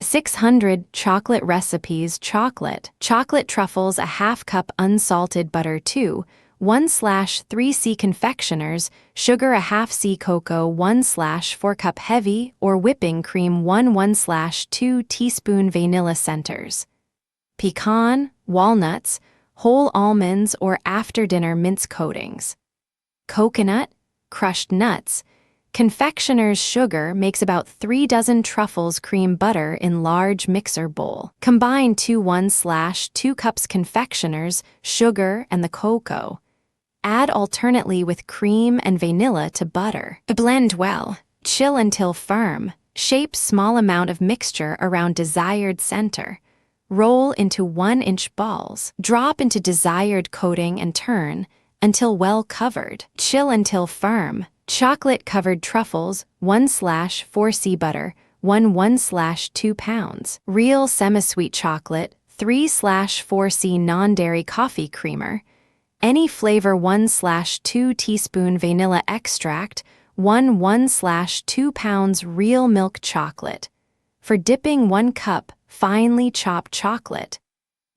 600 chocolate recipes chocolate. Chocolate truffles a half cup unsalted butter 2, 1/3C confectioners, sugar a half C cocoa 1/4 cup heavy or whipping cream 1/2 teaspoon vanilla centers. Pecan, walnuts, whole almonds or after-dinner mince coatings. Coconut, crushed nuts. Confectioner's sugar makes about 3 dozen truffles cream butter in large mixer bowl. Combine 1/2 cups confectioner's sugar and the cocoa. Add alternately with cream and vanilla to butter. Blend well. Chill until firm. Shape small amount of mixture around desired center. Roll into 1-inch balls. Drop into desired coating and turn until well covered. Chill until firm. Chocolate-covered truffles, 1/4C butter, 1/2 pounds. Real semi-sweet chocolate, 3/4C non-dairy coffee creamer. Any flavor 1/2 teaspoon vanilla extract, 1/2 pounds real milk chocolate. For dipping 1 cup finely chopped chocolate.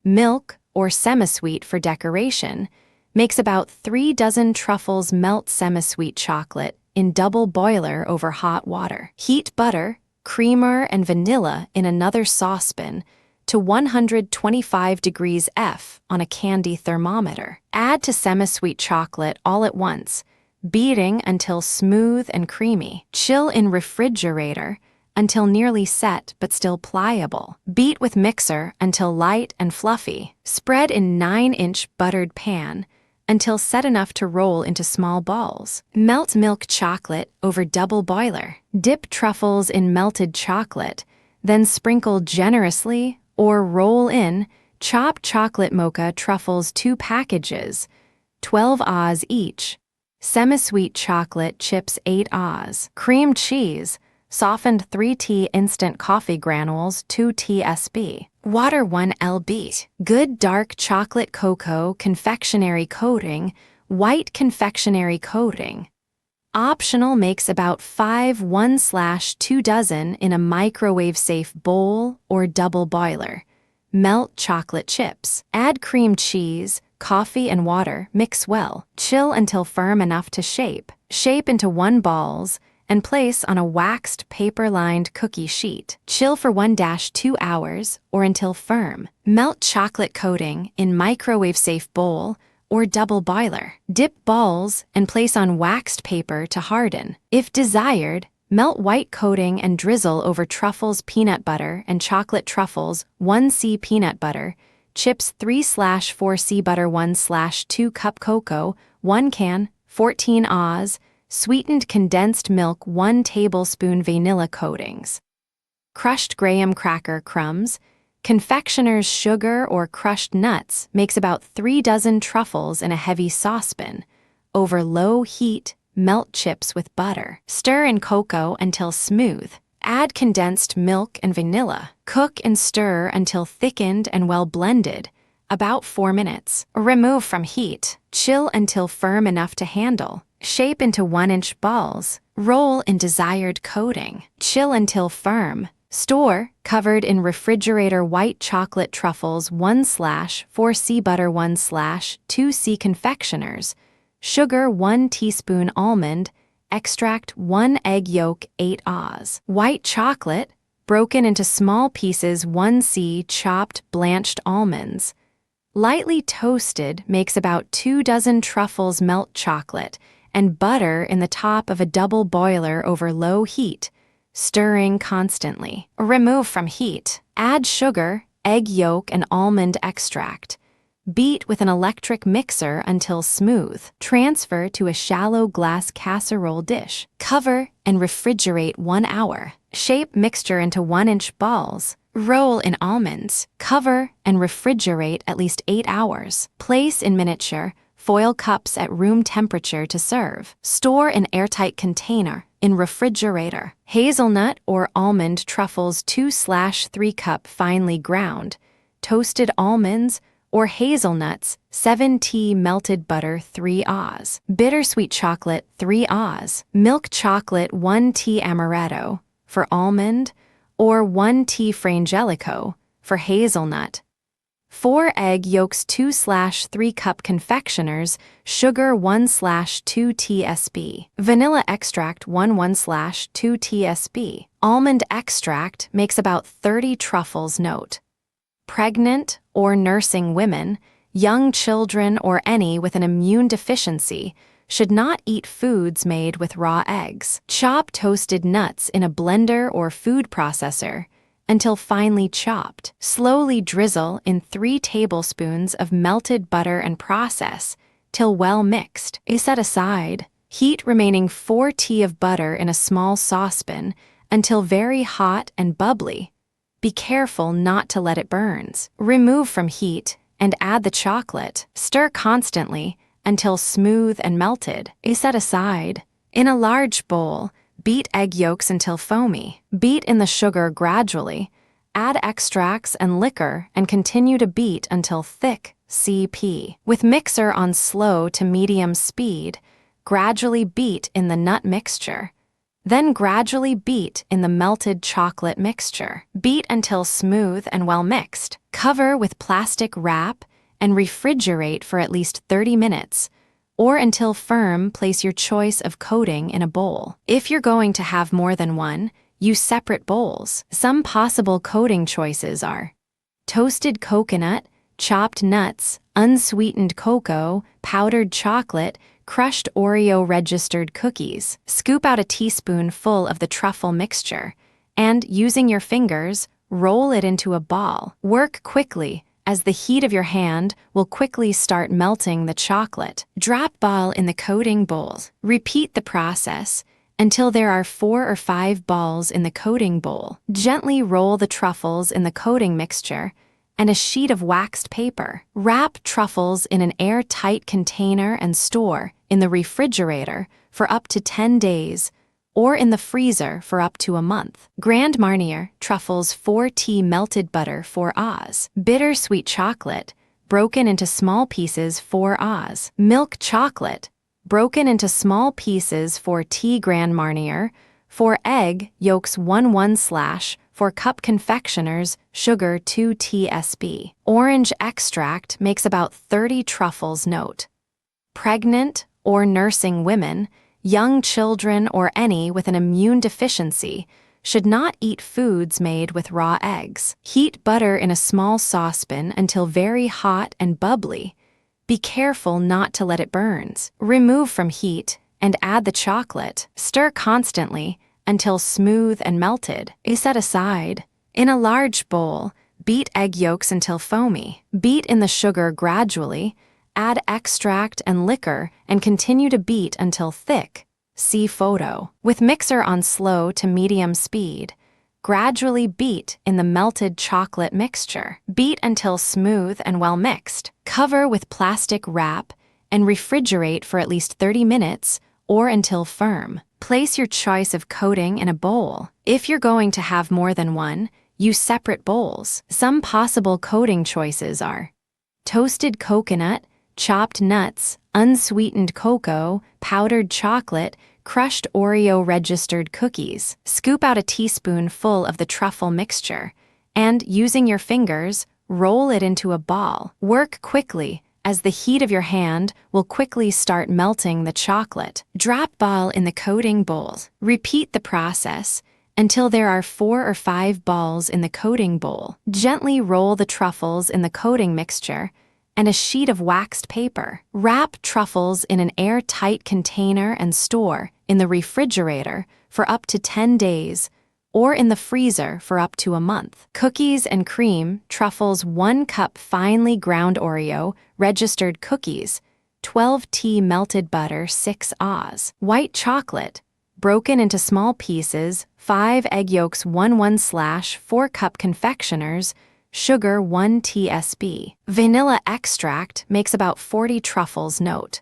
Milk, or semi-sweet for decoration, makes about 3 dozen truffles melt semi-sweet chocolate in double boiler over hot water. Heat butter, creamer, and vanilla in another saucepan to 125 degrees F on a candy thermometer. Add to semi-sweet chocolate all at once, beating until smooth and creamy. Chill in refrigerator until nearly set but still pliable. Beat with mixer until light and fluffy. Spread in 9-inch buttered pan until set enough to roll into small balls. Melt milk chocolate over double boiler. Dip truffles in melted chocolate, then sprinkle generously or roll in chopped chocolate mocha truffles 2 packages, 12 Oz each. Semi-sweet chocolate chips 8 Oz. Cream cheese, softened 3T instant coffee granules 2 TSB. Water 1 lb. Good dark chocolate cocoa confectionery coating, white confectionery coating. Optional makes about 5 1/2 dozen in a microwave-safe bowl or double boiler. Melt chocolate chips. Add cream cheese, coffee and water, mix well. Chill until firm enough to shape. Shape into 1 balls and place on a waxed paper-lined cookie sheet. Chill for 1-2 hours or until firm. Melt chocolate coating in microwave-safe bowl or double boiler. Dip balls and place on waxed paper to harden. If desired, melt white coating and drizzle over truffles peanut butter and chocolate truffles 1C peanut butter, chips 3/4C butter 1/2 cup cocoa, 1 can, 14 Oz, sweetened condensed milk 1 tablespoon vanilla coatings. Crushed graham cracker crumbs, confectioner's sugar or crushed nuts makes about 3 dozen truffles in a heavy saucepan. Over low heat, melt chips with butter. Stir in cocoa until smooth. Add condensed milk and vanilla. Cook and stir until thickened and well blended, about 4 minutes. Remove from heat. Chill until firm enough to handle. Shape into 1-inch balls. Roll in desired coating. Chill until firm. Store, covered in refrigerator white chocolate truffles 1/4C butter 1/2C confectioners, sugar 1 teaspoon almond, extract 1 egg yolk 8 Oz. White chocolate, broken into small pieces 1C chopped blanched almonds. Lightly toasted makes about 2 dozen truffles melt chocolate and butter in the top of a double boiler over low heat, stirring constantly. Remove from heat. Add sugar, egg yolk, and almond extract. Beat with an electric mixer until smooth. Transfer to a shallow glass casserole dish. Cover and refrigerate 1 hour. Shape mixture into 1-inch balls. Roll in almonds. Cover and refrigerate at least 8 hours. Place in miniature foil cups at room temperature to serve. Store in airtight container in refrigerator. Hazelnut or almond truffles 2/3 cup finely ground. Toasted almonds or hazelnuts 7T melted butter 3 Oz. Bittersweet chocolate 3 Oz. Milk chocolate 1 T amaretto for almond or 1 T Frangelico for hazelnut. 4 egg yolks 2/3 cup confectioners, sugar 1/2 tsp. Vanilla extract 1/2 tsp. Almond extract makes about 30 truffles. Note: pregnant or nursing women, young children, or any with an immune deficiency should not eat foods made with raw eggs. Chop toasted nuts in a blender or food processor until finely chopped. Slowly drizzle in 3 tablespoons of melted butter and process till well mixed. Set aside. Heat remaining 4 t of butter in a small saucepan until very hot and bubbly. Be careful not to let it burns. Remove from heat and add the chocolate. Stir constantly until smooth and melted. Set aside. In a large bowl, beat egg yolks until foamy. Beat in the sugar gradually. Add extracts and liquor and continue to beat until thick. CP. With mixer on slow to medium speed, gradually beat in the nut mixture. Then gradually beat in the melted chocolate mixture. Beat until smooth and well mixed. Cover with plastic wrap and refrigerate for at least 30 minutes, or until firm. Place your choice of coating in a bowl. If you're going to have more than one, use separate bowls. Some possible coating choices are toasted coconut, chopped nuts, unsweetened cocoa, powdered chocolate, crushed Oreo registered cookies. Scoop out a teaspoonful of the truffle mixture and, using your fingers, roll it into a ball. Work quickly, as the heat of your hand will quickly start melting the chocolate. Drop ball in the coating bowl. Repeat the process until there are 4 or 5 balls in the coating bowl. Gently roll the truffles in the coating mixture and a sheet of waxed paper. Wrap truffles in an airtight container and store in the refrigerator for up to 10 days or in the freezer for up to a month. Grand Marnier truffles 4 t melted butter 4 Oz. Bittersweet chocolate broken into small pieces 4 Oz. Milk chocolate broken into small pieces 4 t Grand Marnier. 4 egg yolks 1/4 cup confectioners, sugar 2 tsp. Orange extract makes about 30 truffles. Note: pregnant or nursing women, young children, or any with an immune deficiency should not eat foods made with raw eggs. Heat butter in a small saucepan until very hot and bubbly. Be careful not to let it burns. Remove from heat and add the chocolate. Stir constantly until smooth and melted. Set aside. In a large bowl, beat egg yolks until foamy. Beat in the sugar gradually. Add extract and liquor and continue to beat until thick. See photo. With mixer on slow to medium speed, gradually beat in the melted chocolate mixture. Beat until smooth and well mixed. Cover with plastic wrap and refrigerate for at least 30 minutes or until firm. Place your choice of coating in a bowl. If you're going to have more than one, use separate bowls. Some possible coating choices are toasted coconut, chopped nuts, unsweetened cocoa, powdered chocolate, crushed Oreo registered cookies. Scoop out a teaspoonful of the truffle mixture and, using your fingers, roll it into a ball. Work quickly, as the heat of your hand will quickly start melting the chocolate. Drop ball in the coating bowl. Repeat the process until there are 4 or 5 balls in the coating bowl. Gently roll the truffles in the coating mixture and a sheet of waxed paper. Wrap truffles in an airtight container and store in the refrigerator for up to 10 days or in the freezer for up to a month. Cookies and cream truffles 1 cup finely ground Oreo registered cookies, 12 t melted butter 6 Oz. White chocolate broken into small pieces 5 egg yolks 1/4 cup confectioners, sugar 1 tsp. Vanilla extract makes about 40 truffles. Note: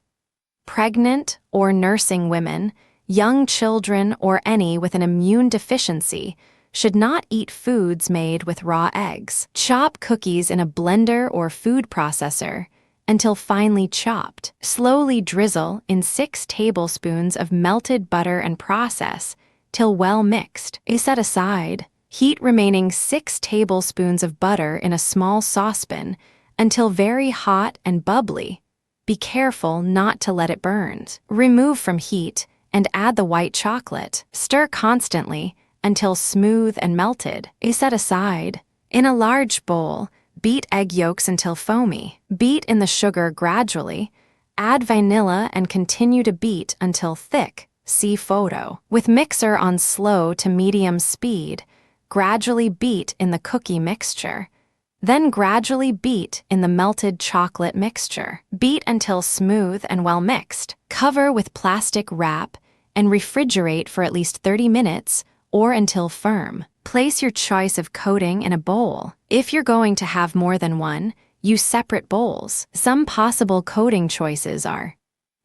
pregnant or nursing women, young children, or any with an immune deficiency should not eat foods made with raw eggs. Chop cookies in a blender or food processor until finely chopped. Slowly drizzle in 6 tablespoons of melted butter and process till well mixed. Set aside. Heat remaining 6 tablespoons of butter in a small saucepan until very hot and bubbly. Be careful not to let it burn. Remove from heat and add the white chocolate. Stir constantly until smooth and melted. Set aside. In a large bowl, beat egg yolks until foamy. Beat in the sugar gradually. Add vanilla and continue to beat until thick. See photo. With mixer on slow to medium speed, gradually beat in the cookie mixture. Then gradually beat in the melted chocolate mixture. Beat until smooth and well mixed. Cover with plastic wrap and refrigerate for at least 30 minutes or until firm. Place your choice of coating in a bowl. If you're going to have more than one, use separate bowls. Some possible coating choices are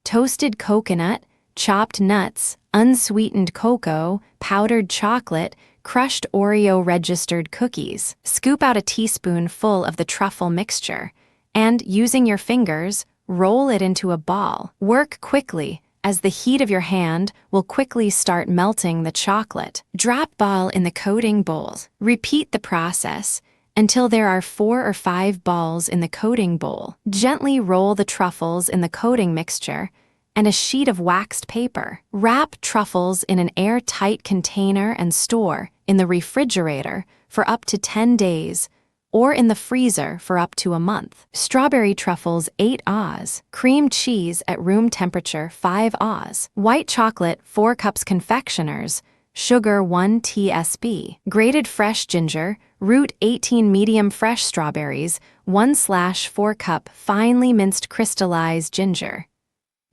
toasted coconut, chopped nuts, unsweetened cocoa, powdered chocolate, crushed Oreo registered cookies. Scoop out a teaspoonful of the truffle mixture and, using your fingers, roll it into a ball. Work quickly, as the heat of your hand will quickly start melting the chocolate. Drop ball in the coating bowl. Repeat the process until there are 4 or 5 balls in the coating bowl. Gently roll the truffles in the coating mixture and a sheet of waxed paper. Wrap truffles in an airtight container and store in the refrigerator for up to 10 days or in the freezer for up to a month. Strawberry truffles 8 Oz. Cream cheese at room temperature 5 Oz. White chocolate 4 cups confectioners. Sugar 1 tsp. Grated fresh ginger. Root 18 medium fresh strawberries. 1/4 cup finely minced crystallized ginger.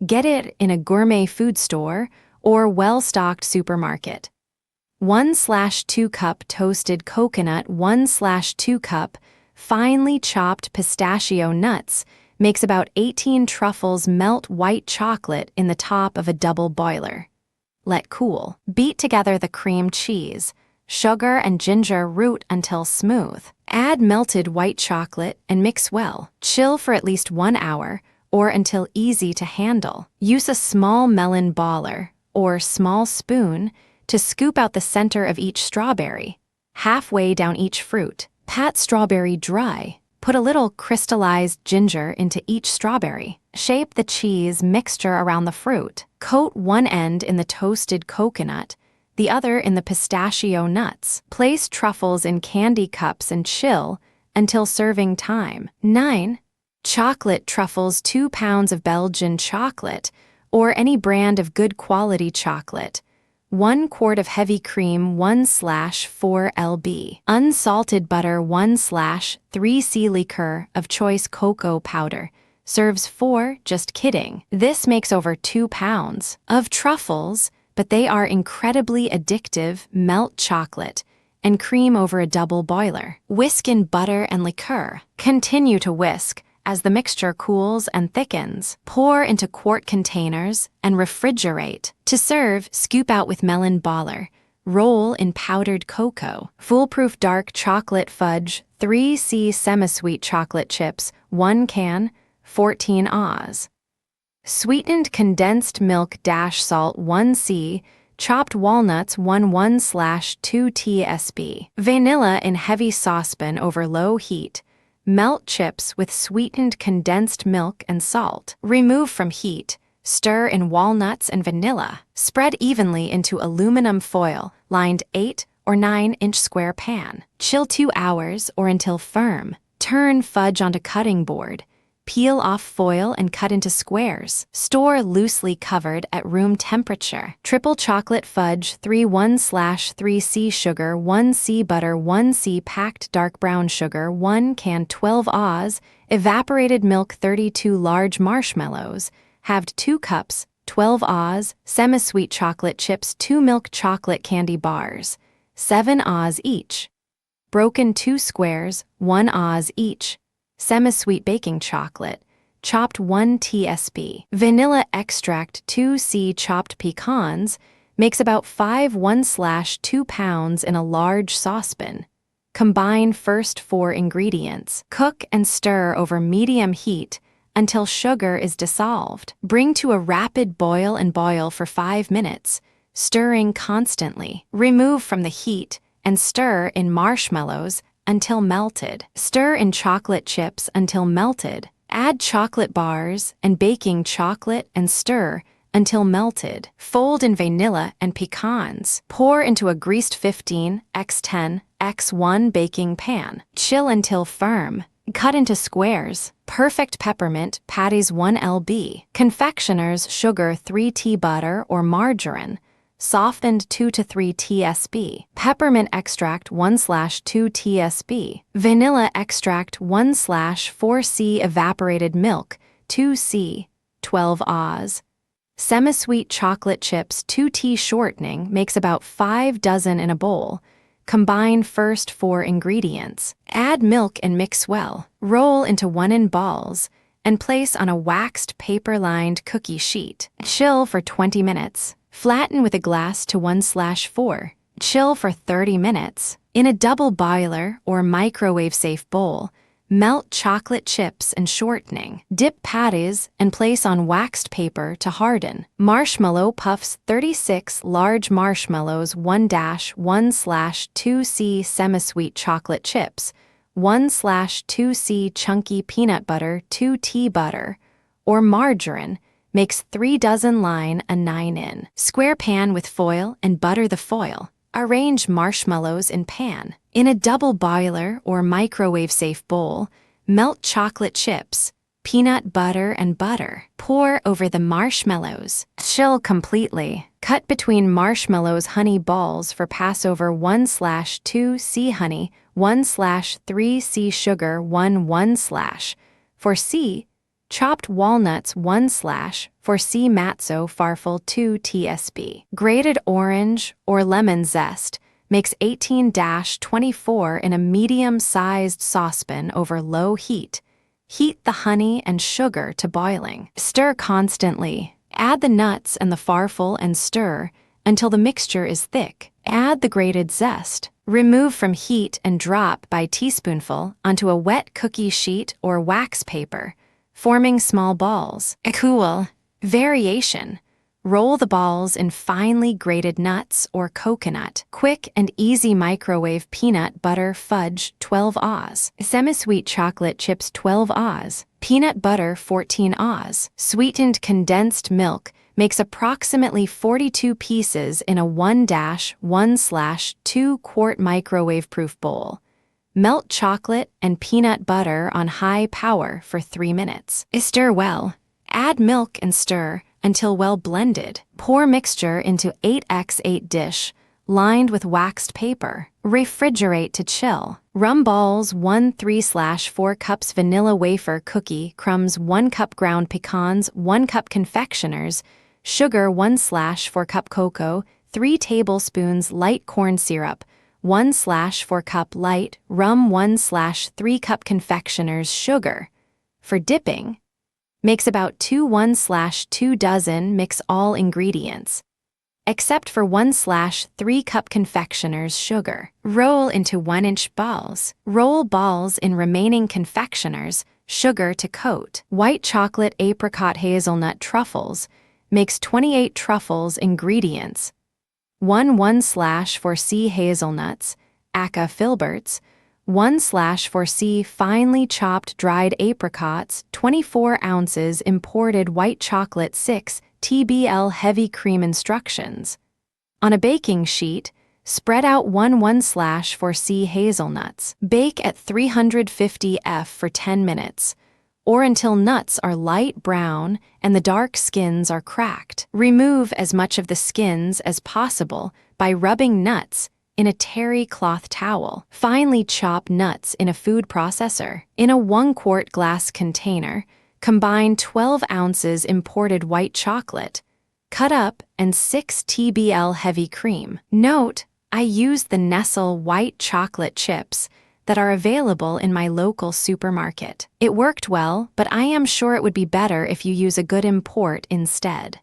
Get it in a gourmet food store or well-stocked supermarket. 1/2 cup toasted coconut. 1/2 cup finely chopped pistachio nuts makes about 18 truffles. Melt white chocolate in the top of a double boiler. Let cool. Beat together the cream cheese, sugar and ginger root until smooth. Add melted white chocolate and mix well. Chill for at least 1 hour or until easy to handle. Use a small melon baller or small spoon to scoop out the center of each strawberry, halfway down each fruit. Pat strawberry dry. Put a little crystallized ginger into each strawberry. Shape the cheese mixture around the fruit. Coat one end in the toasted coconut, the other in the pistachio nuts. Place truffles in candy cups and chill until serving time. 9. Chocolate truffles. 2 pounds of Belgian chocolate, or any brand of good quality chocolate. 1 quart of heavy cream. 1/4 lb. Unsalted butter. 1/3c. Liqueur of choice cocoa powder. Serves 4. Just kidding. This makes over 2 pounds of truffles, but they are incredibly addictive. Melt chocolate and cream over a double boiler. Whisk in butter and liqueur. Continue to whisk as the mixture cools and thickens. Pour into quart containers and refrigerate. To serve, scoop out with melon baller. Roll in powdered cocoa. Foolproof dark chocolate fudge. 3C semi-sweet chocolate chips. 1 can. 14 Oz. Sweetened condensed milk salt. 1C. Chopped walnuts. 1/2 tsp. Vanilla in heavy saucepan over low heat. Melt chips with sweetened condensed milk and salt. Remove from heat. Stir in walnuts and vanilla. Spread evenly into aluminum foil lined 8 or 9-inch square pan. Chill 2 hours or until firm. Turn fudge onto cutting board. Peel off foil and cut into squares. Store loosely covered at room temperature. Triple chocolate fudge. 1/3c sugar. 1c butter. 1c packed dark brown sugar. 1 can. 12 Oz. Evaporated milk. 32 large marshmallows. Halved 2 cups. 12 Oz. Semi-sweet chocolate chips. 2 milk chocolate candy bars. 7 Oz each. Broken 2 squares. 1 Oz each. Semi-sweet baking chocolate, chopped 1 tsp. Vanilla extract. 2C chopped pecans makes about 1/2 pounds in a large saucepan. Combine first 4 ingredients. Cook and stir over medium heat until sugar is dissolved. Bring to a rapid boil and boil for 5 minutes, stirring constantly. Remove from the heat and stir in marshmallows until melted. Stir in chocolate chips until melted. Add chocolate bars and baking chocolate and stir until melted. Fold in vanilla and pecans. Pour into a greased 15x10x1 baking pan. Chill until firm. Cut into squares. Perfect peppermint patties 1 lb. Confectioner's sugar 3 tea butter or margarine. Softened 2 to 3 tsp. Peppermint extract 1/2 tsp. Vanilla extract 1/4c. Evaporated milk 2c. 12 Oz. Semi-sweet chocolate chips 2 tea shortening makes about 5 dozen in a bowl. Combine first 4 ingredients. Add milk and mix well. Roll into 1-in balls and place on a waxed paper-lined cookie sheet. Chill for 20 minutes. Flatten with a glass to 1/4. Chill for 30 minutes. In a double boiler or microwave-safe bowl, melt chocolate chips and shortening. Dip patties and place on waxed paper to harden. Marshmallow puffs 36 large marshmallows 1-1/2c semi-sweet chocolate chips, 1/2c chunky peanut butter 2 tea butter, or margarine, makes 3 dozen line a 9-in. Square pan with foil and butter the foil. Arrange marshmallows in pan. In a double boiler or microwave-safe bowl, melt chocolate chips, peanut butter and butter. Pour over the marshmallows. Chill completely. Cut between marshmallows honey balls for Passover 1/2c honey, 1/3c sugar 1/1/. For C, chopped walnuts 1/4c matzo farfel 2 tsp. Grated orange or lemon zest makes 18-24 in a medium-sized saucepan over low heat. Heat the honey and sugar to boiling. Stir constantly. Add the nuts and the farfel and stir until the mixture is thick. Add the grated zest. Remove from heat and drop by teaspoonful onto a wet cookie sheet or wax paper, forming small balls. Cool. Variation. Roll the balls in finely grated nuts or coconut. Quick and easy microwave peanut butter fudge 12 Oz. Semi-sweet chocolate chips 12 Oz. Peanut butter 14 Oz. Sweetened condensed milk makes approximately 42 pieces in a 1-1/2 quart microwave-proof bowl. Melt chocolate and peanut butter on high power for 3 minutes. Stir well. Add milk and stir until well blended. Pour mixture into 8x8 dish, lined with waxed paper. Refrigerate to chill. Rum balls 1/3/4 cups vanilla wafer cookie crumbs 1 cup ground pecans 1 cup confectioners, sugar 1/4 cup cocoa, 3 tablespoons light corn syrup, 1/4 cup light rum 1/3 cup confectioners sugar. For dipping, makes about 1/2 dozen. Mix all ingredients, except for 1/3 cup confectioners sugar. Roll into 1-inch balls. Roll balls in remaining confectioners, sugar to coat. White chocolate apricot hazelnut truffles makes 28 truffles ingredients. 1/4c hazelnuts, Aca filberts, 1/4c finely chopped dried apricots, 24 ounces imported white chocolate 6 TBL heavy cream instructions. On a baking sheet, spread out 1/4c hazelnuts. Bake at 350 F for 10 minutes, or until nuts are light brown and the dark skins are cracked. Remove as much of the skins as possible by rubbing nuts in a terry cloth towel. Finely chop nuts in a food processor. In a 1-quart glass container, combine 12 ounces imported white chocolate, cut up, and 6 TBL heavy cream. Note, I used the Nestle white chocolate chips that are available in my local supermarket. It worked well, but I am sure it would be better if you use a good import instead.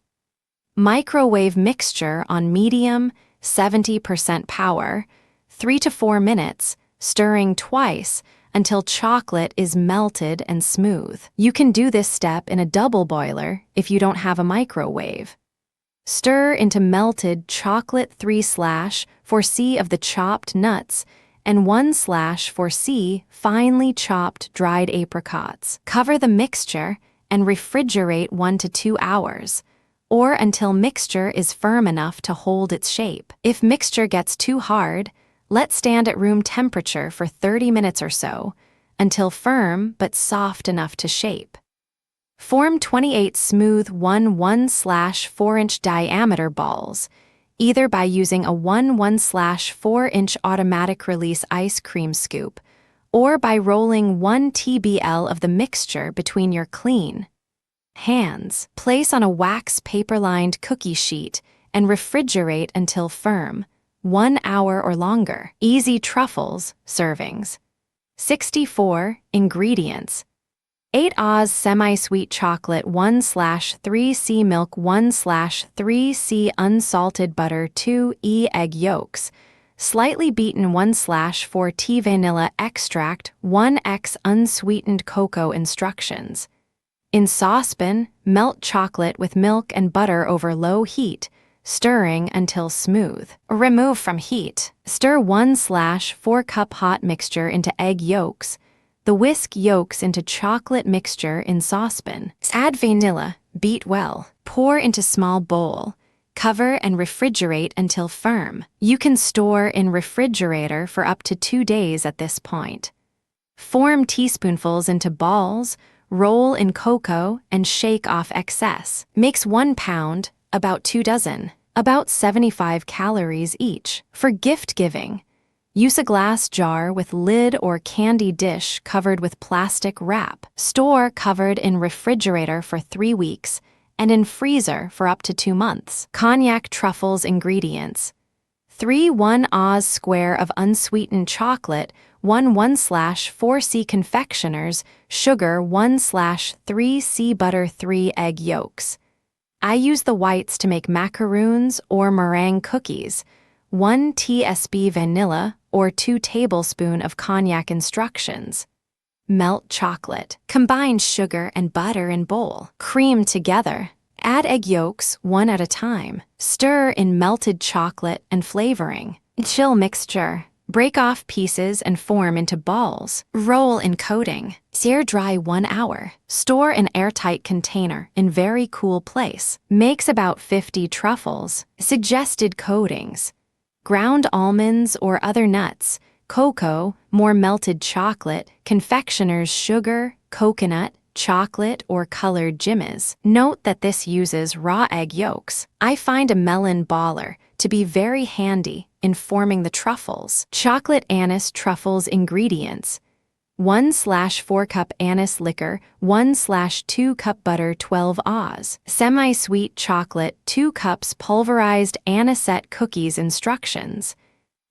Microwave mixture on medium, 70% power, 3 to 4 minutes, stirring twice until chocolate is melted and smooth. You can do this step in a double boiler if you don't have a microwave. Stir into melted chocolate 3/4C of the chopped nuts and 1/4C finely chopped dried apricots. Cover the mixture and refrigerate 1 to 2 hours, or until mixture is firm enough to hold its shape. If mixture gets too hard, let stand at room temperature for 30 minutes or so, until firm but soft enough to shape. Form 28 smooth 1/4-inch diameter balls, either by using a 1/4-inch automatic release ice cream scoop, or by rolling 1 TBL of the mixture between your clean hands. Place on a wax paper-lined cookie sheet and refrigerate until firm, 1 hour or longer. Easy truffles servings. 64 ingredients. 8 Oz semi-sweet chocolate 1/3C milk 1/3C unsalted butter 2 egg yolks, slightly beaten 1/4 vanilla extract 1x unsweetened cocoa instructions. In saucepan, melt chocolate with milk and butter over low heat, stirring until smooth. Remove from heat. Stir 1/4 cup hot mixture into egg yolks. The whisk yolks into chocolate mixture in saucepan. Add vanilla, beat well. Pour into small bowl. Cover and refrigerate until firm. You can store in refrigerator for up to 2 days at this point. Form teaspoonfuls into balls, roll in cocoa, and shake off excess. Mix 1 pound, about 2 dozen, about 75 calories each. For gift giving, use a glass jar with lid or candy dish covered with plastic wrap. Store covered in refrigerator for 3 weeks and in freezer for up to 2 months. Cognac truffles ingredients. 1 Oz square of unsweetened chocolate, 1/4C confectioners, sugar 1/3C butter 3 egg yolks. I use the whites to make macaroons or meringue cookies, 1 TSB vanilla or 2 tablespoons of cognac instructions. Melt chocolate. Combine sugar and butter in bowl. Cream together. Add egg yolks 1 at a time. Stir in melted chocolate and flavoring. Chill mixture. Break off pieces and form into balls. Roll in coating. Sear dry 1 hour. Store in airtight container in very cool place. Makes about 50 truffles. Suggested coatings: ground almonds or other nuts, cocoa, more melted chocolate, confectioner's sugar, coconut, chocolate, or colored jimmies. Note that this uses raw egg yolks. I find a melon baller to be very handy in forming the truffles. Chocolate anise truffles ingredients: 1/4 cup anise liquor, 1/2 cup butter 12 Oz. Semi-sweet chocolate 2 cups pulverized anisette cookies instructions.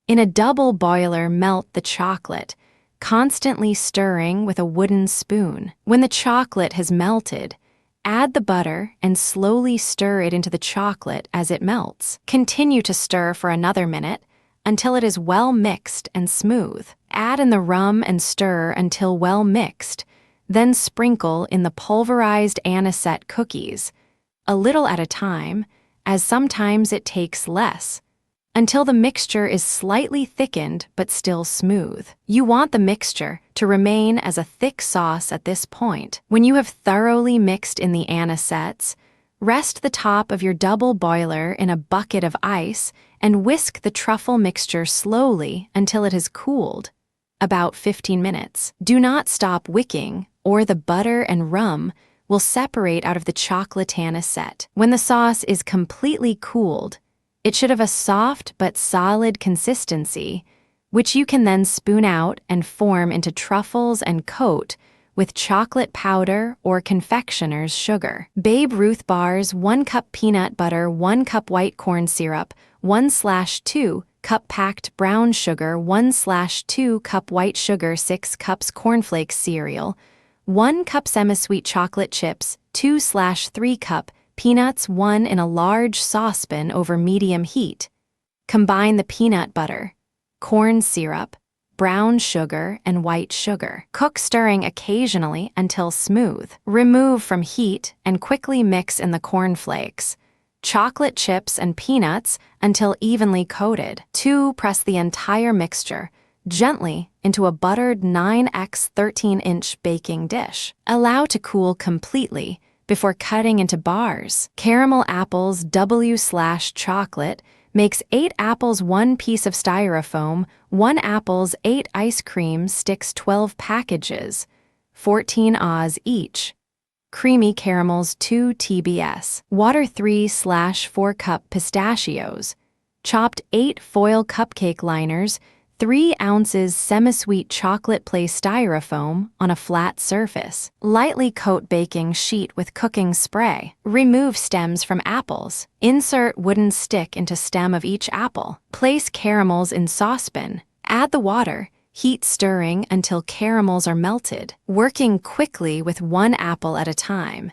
In a double boiler melt the chocolate, constantly stirring with a wooden spoon. When the chocolate has melted, add the butter and slowly stir it into the chocolate as it melts. Continue to stir for another minute until it is well mixed and smooth. Add in the rum and stir until well mixed, then sprinkle in the pulverized anisette cookies, a little at a time, as sometimes it takes less, until the mixture is slightly thickened but still smooth. You want the mixture to remain as a thick sauce at this point. When you have thoroughly mixed in the anisettes, rest the top of your double boiler in a bucket of ice and whisk the truffle mixture slowly until it has cooled, about 15 minutes. Do not stop wicking, or the butter and rum will separate out of the chocolate anisette. When the sauce is completely cooled, it should have a soft but solid consistency, which you can then spoon out and form into truffles and coat with chocolate powder or confectioner's sugar. Babe Ruth bars: 1 cup peanut butter, 1 cup white corn syrup, 1/2 cup packed brown sugar, 1/2 cup white sugar, 6 cups cornflakes cereal, 1 cup semi-sweet chocolate chips, 2/3 cup peanuts, 1 in a large saucepan over medium heat. Combine the peanut butter, corn syrup, brown sugar, and white sugar. Cook stirring occasionally until smooth. Remove from heat and quickly mix in the cornflakes. chocolate chips and peanuts until evenly coated. 2. Press the entire mixture gently into a buttered 9x 13-inch baking dish. Allow to cool completely before cutting into bars. Caramel apples W/chocolate makes 8 apples 1 piece of styrofoam, 1 apples 8 ice cream sticks 12 packages, 14 Oz each. Creamy caramels 2 TBS. Water 3/4 cup pistachios. Chopped 8 foil cupcake liners, 3 ounces semi-sweet chocolate place styrofoam on a flat surface. Lightly coat baking sheet with cooking spray. Remove stems from apples. Insert wooden stick into stem of each apple. Place caramels in saucepan. Add the water. Heat stirring until caramels are melted, working quickly with 1 apple at a time.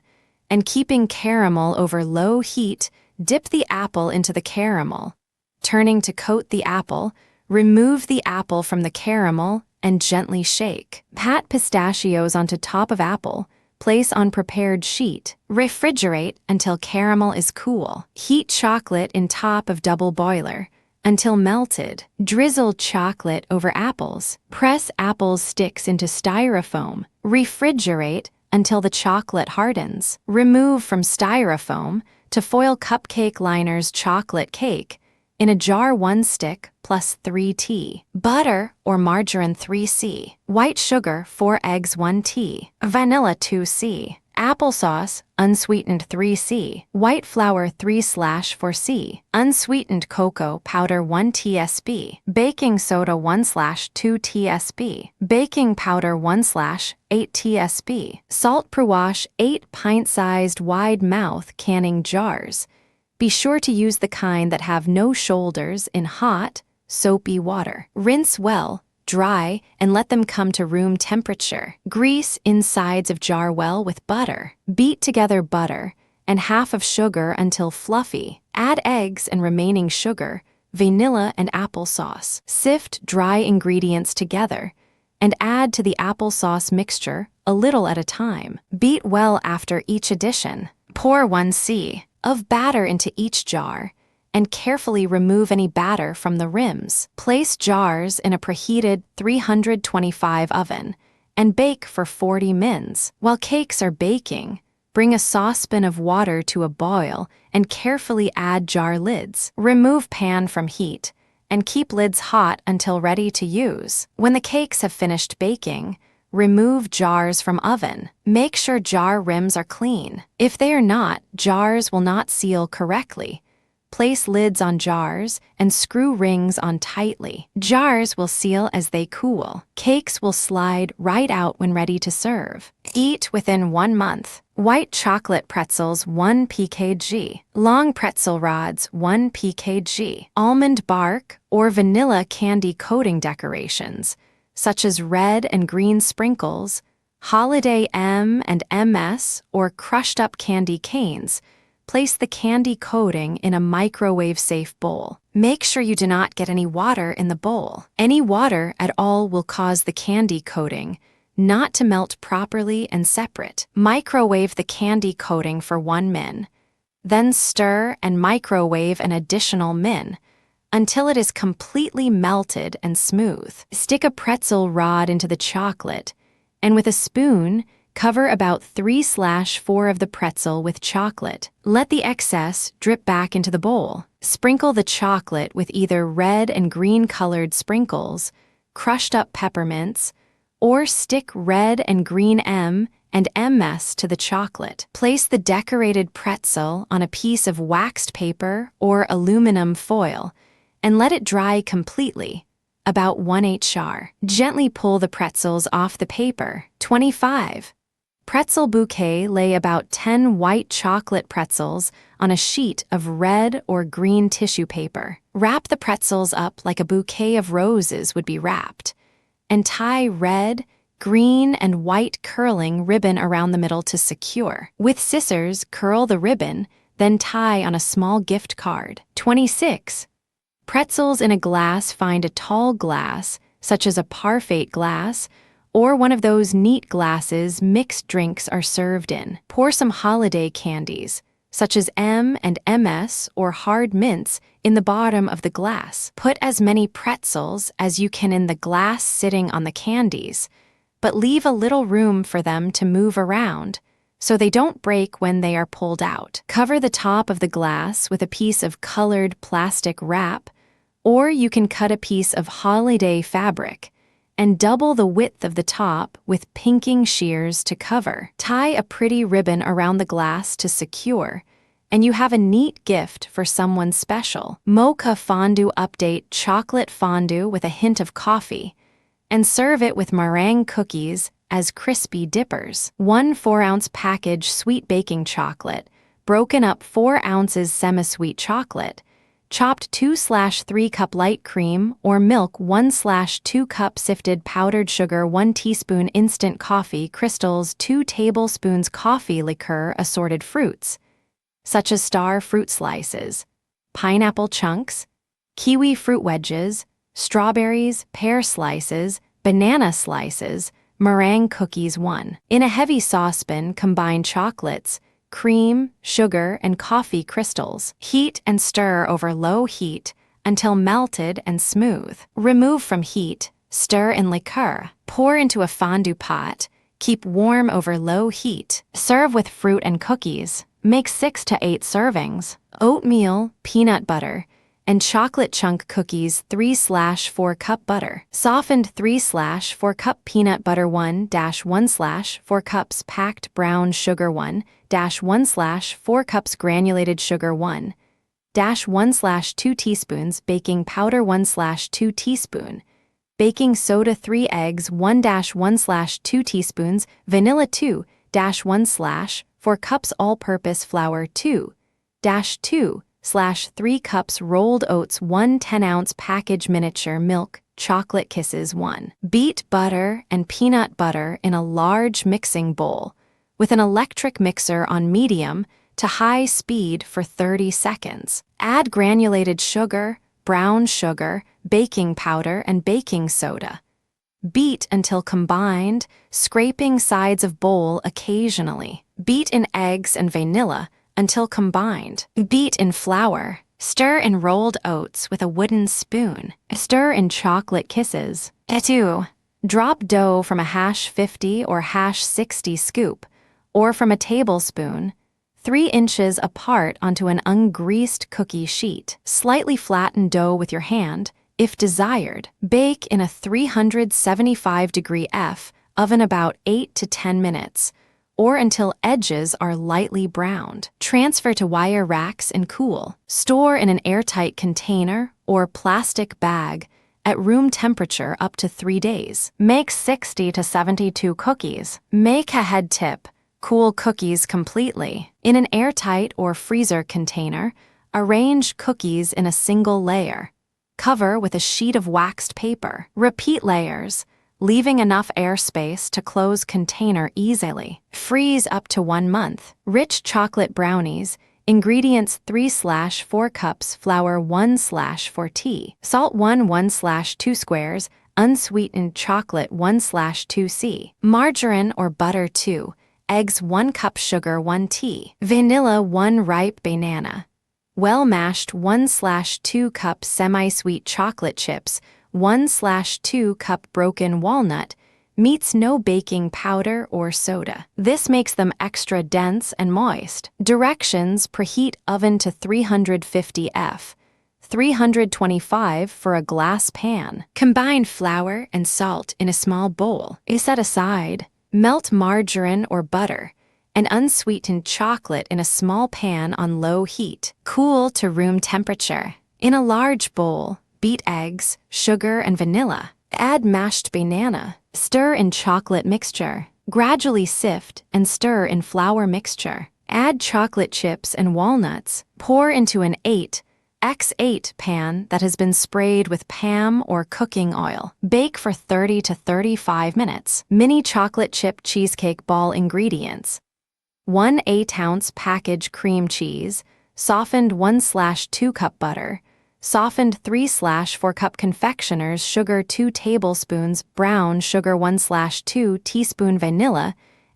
And keeping caramel over low heat, dip the apple into the caramel. Turning to coat the apple, remove the apple from the caramel and gently shake. Pat pistachios onto top of apple. Place on prepared sheet. Refrigerate until caramel is cool. Heat chocolate in top of double boiler until melted. Drizzle chocolate over apples. Press apple sticks into styrofoam. Refrigerate until the chocolate hardens. Remove from styrofoam to foil cupcake liners chocolate cake. In a jar 1 stick plus 3 tea. Butter or margarine 3 c. White sugar 4 eggs 1 tea. Vanilla 2 c. Applesauce, unsweetened 3 c. White flour 3/4 c. Unsweetened cocoa powder 1 tsp. Baking soda 1/2 tsp. Baking powder 1/8 tsp. Salt per wash 8 pint-sized wide mouth canning jars. Be sure to use the kind that have no shoulders in hot, soapy water. Rinse well, dry, and let them come to room temperature. Grease insides of jar well with butter. Beat together butter and half of sugar until fluffy. Add eggs and remaining sugar, vanilla and applesauce. Sift dry ingredients together and add to the applesauce mixture a little at a time. Beat well after each addition. Pour 1 c. of batter into each jar and carefully remove any batter from the rims. Place jars in a preheated 325 oven and bake for 40 mins. While cakes are baking, bring a saucepan of water to a boil and carefully add jar lids. Remove pan from heat and keep lids hot until ready to use. When the cakes have finished baking, remove jars from oven. Make sure jar rims are clean. If they are not, jars will not seal correctly. Place lids on jars and screw rings on tightly. Jars will seal as they cool. Cakes will slide right out when ready to serve. Eat within 1 month. White chocolate pretzels 1 pkg. Long pretzel rods 1 pkg. Almond bark or vanilla candy coating decorations, such as red and green sprinkles, holiday M and MS, or crushed up candy canes. Place the candy coating in a microwave-safe bowl. Make sure you do not get any water in the bowl. Any water at all will cause the candy coating not to melt properly and separate. Microwave the candy coating for 1 min. Then stir and microwave an additional min until it is completely melted and smooth. Stick a pretzel rod into the chocolate, and with a spoon, cover about 3/4 of the pretzel with chocolate. Let the excess drip back into the bowl. Sprinkle the chocolate with either red and green colored sprinkles, crushed up peppermints, or stick red and green M and MS to the chocolate. Place the decorated pretzel on a piece of waxed paper or aluminum foil and let it dry completely, about 1/8 hr. Gently pull the pretzels off the paper. 25. Pretzel bouquet. Lay about 10 white chocolate pretzels on a sheet of red or green tissue paper. Wrap the pretzels up like a bouquet of roses would be wrapped, and tie red, green, and white curling ribbon around the middle to secure. With scissors, curl the ribbon, then tie on a small gift card. 26. Pretzels in a glass. Find a tall glass, such as a parfait glass, or one of those neat glasses mixed drinks are served in. Pour some holiday candies, such as M and MS or hard mints, in the bottom of the glass. Put as many pretzels as you can in the glass sitting on the candies, but leave a little room for them to move around so they don't break when they are pulled out. Cover the top of the glass with a piece of colored plastic wrap, or you can cut a piece of holiday fabric and double the width of the top with pinking shears to cover. Tie a pretty ribbon around the glass to secure, and you have a neat gift for someone special. Mocha Fondue Update chocolate fondue with a hint of coffee, and serve it with meringue cookies as crispy dippers. 1 4-ounce package sweet baking chocolate, broken up 4 ounces semi-sweet chocolate, chopped 2/3 cup light cream or milk 1/2 cup sifted powdered sugar 1 teaspoon instant coffee crystals 2 tablespoons coffee liqueur assorted fruits, such as star fruit slices, pineapple chunks, kiwi fruit wedges, strawberries, pear slices, banana slices, meringue cookies 1. In a heavy saucepan, combine chocolates, cream, sugar, and coffee crystals. Heat and stir over low heat until melted and smooth. Remove from heat, stir in liqueur. Pour into a fondue pot. Keep warm over low heat. Serve with fruit and cookies. Make 6 to 8 servings. Oatmeal, peanut butter, and chocolate chunk cookies 3/4 cup butter. Softened 3/4 cup peanut butter 1-1/4 cups packed brown sugar 1-1/4 cups granulated sugar 1-1/2 teaspoons baking powder 1/2 teaspoon. Baking soda 3 eggs 1-1/2 teaspoons vanilla 2-1/4 cups all-purpose flour 2-2/3 cups rolled oats 1 10-ounce package miniature milk chocolate kisses 1. Beat butter and peanut butter in a large mixing bowl with an electric mixer on medium to high speed for 30 seconds. Add granulated sugar, brown sugar, baking powder, and baking soda. Beat until combined, scraping sides of bowl occasionally. Beat in eggs and vanilla until combined. Beat in flour. Stir in rolled oats with a wooden spoon. Stir in chocolate kisses. 2. Drop dough from a hash 50 or hash 60 scoop, or from a tablespoon, 3 inches apart onto an ungreased cookie sheet. Slightly flatten dough with your hand, if desired. Bake in a 375-degree F oven about 8 to 10 minutes, or until edges are lightly browned. Transfer to wire racks and cool. Store in an airtight container or plastic bag at room temperature up to 3 days. Make 60 to 72 cookies. Make a head tip. Cool cookies completely. In an airtight or freezer container, arrange cookies in a single layer. Cover with a sheet of waxed paper. Repeat layers, leaving enough airspace to close container easily. Freeze up to 1 month. Rich chocolate brownies. Ingredients 3/4 cups flour 1/4 tea. Salt 1/2 squares. Unsweetened chocolate 1/2 c. Margarine or butter 2. Eggs 1 cup sugar 1 tea. Vanilla 1 ripe banana. Well-mashed 1/2 cup semi-sweet chocolate chips 1/2 cup broken walnut, meets no baking powder or soda. This makes them extra dense and moist. Directions: preheat oven to 350 F, 325 for a glass pan. Combine flour and salt in a small bowl. Set aside. Melt margarine or butter and unsweetened chocolate in a small pan on low heat. Cool to room temperature. In a large bowl, beat eggs, sugar, and vanilla. Add mashed banana. Stir in chocolate mixture. Gradually sift and stir in flour mixture. Add chocolate chips and walnuts. Pour into an 8x8 pan that has been sprayed with PAM or cooking oil. Bake for 30 to 35 minutes. Mini chocolate chip cheesecake ball ingredients: 1 8-ounce package cream cheese, softened 1/2 cup butter, softened 3/4 cup confectioner's sugar 2 tablespoons, brown sugar 1/2 teaspoon vanilla,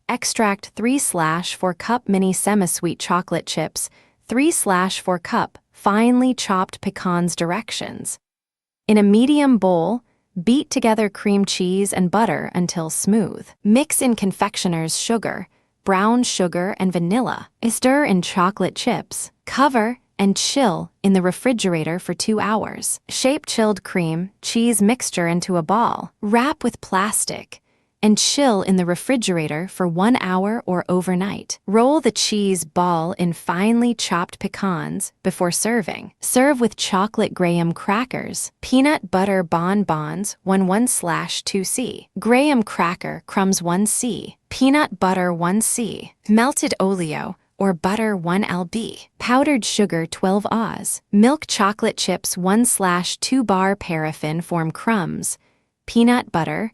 extract 3/4 cup mini semi-sweet chocolate chips, 3/4 cup finely chopped pecans. Directions. In a medium bowl, beat together cream cheese and butter until smooth. Mix in confectioner's sugar, brown sugar, and vanilla. Stir in chocolate chips. Cover and chill in the refrigerator for 2 hours. Shape chilled cream cheese mixture into a ball. Wrap with plastic and chill in the refrigerator for 1 hour or overnight. Roll the cheese ball in finely chopped pecans before serving. Serve with chocolate graham crackers, peanut butter bonbons 1/2c, graham cracker crumbs 1c, peanut butter 1c, melted oleo or butter 1 lb, powdered sugar 12 Oz, milk chocolate chips 1/2 bar paraffin form crumbs, peanut butter,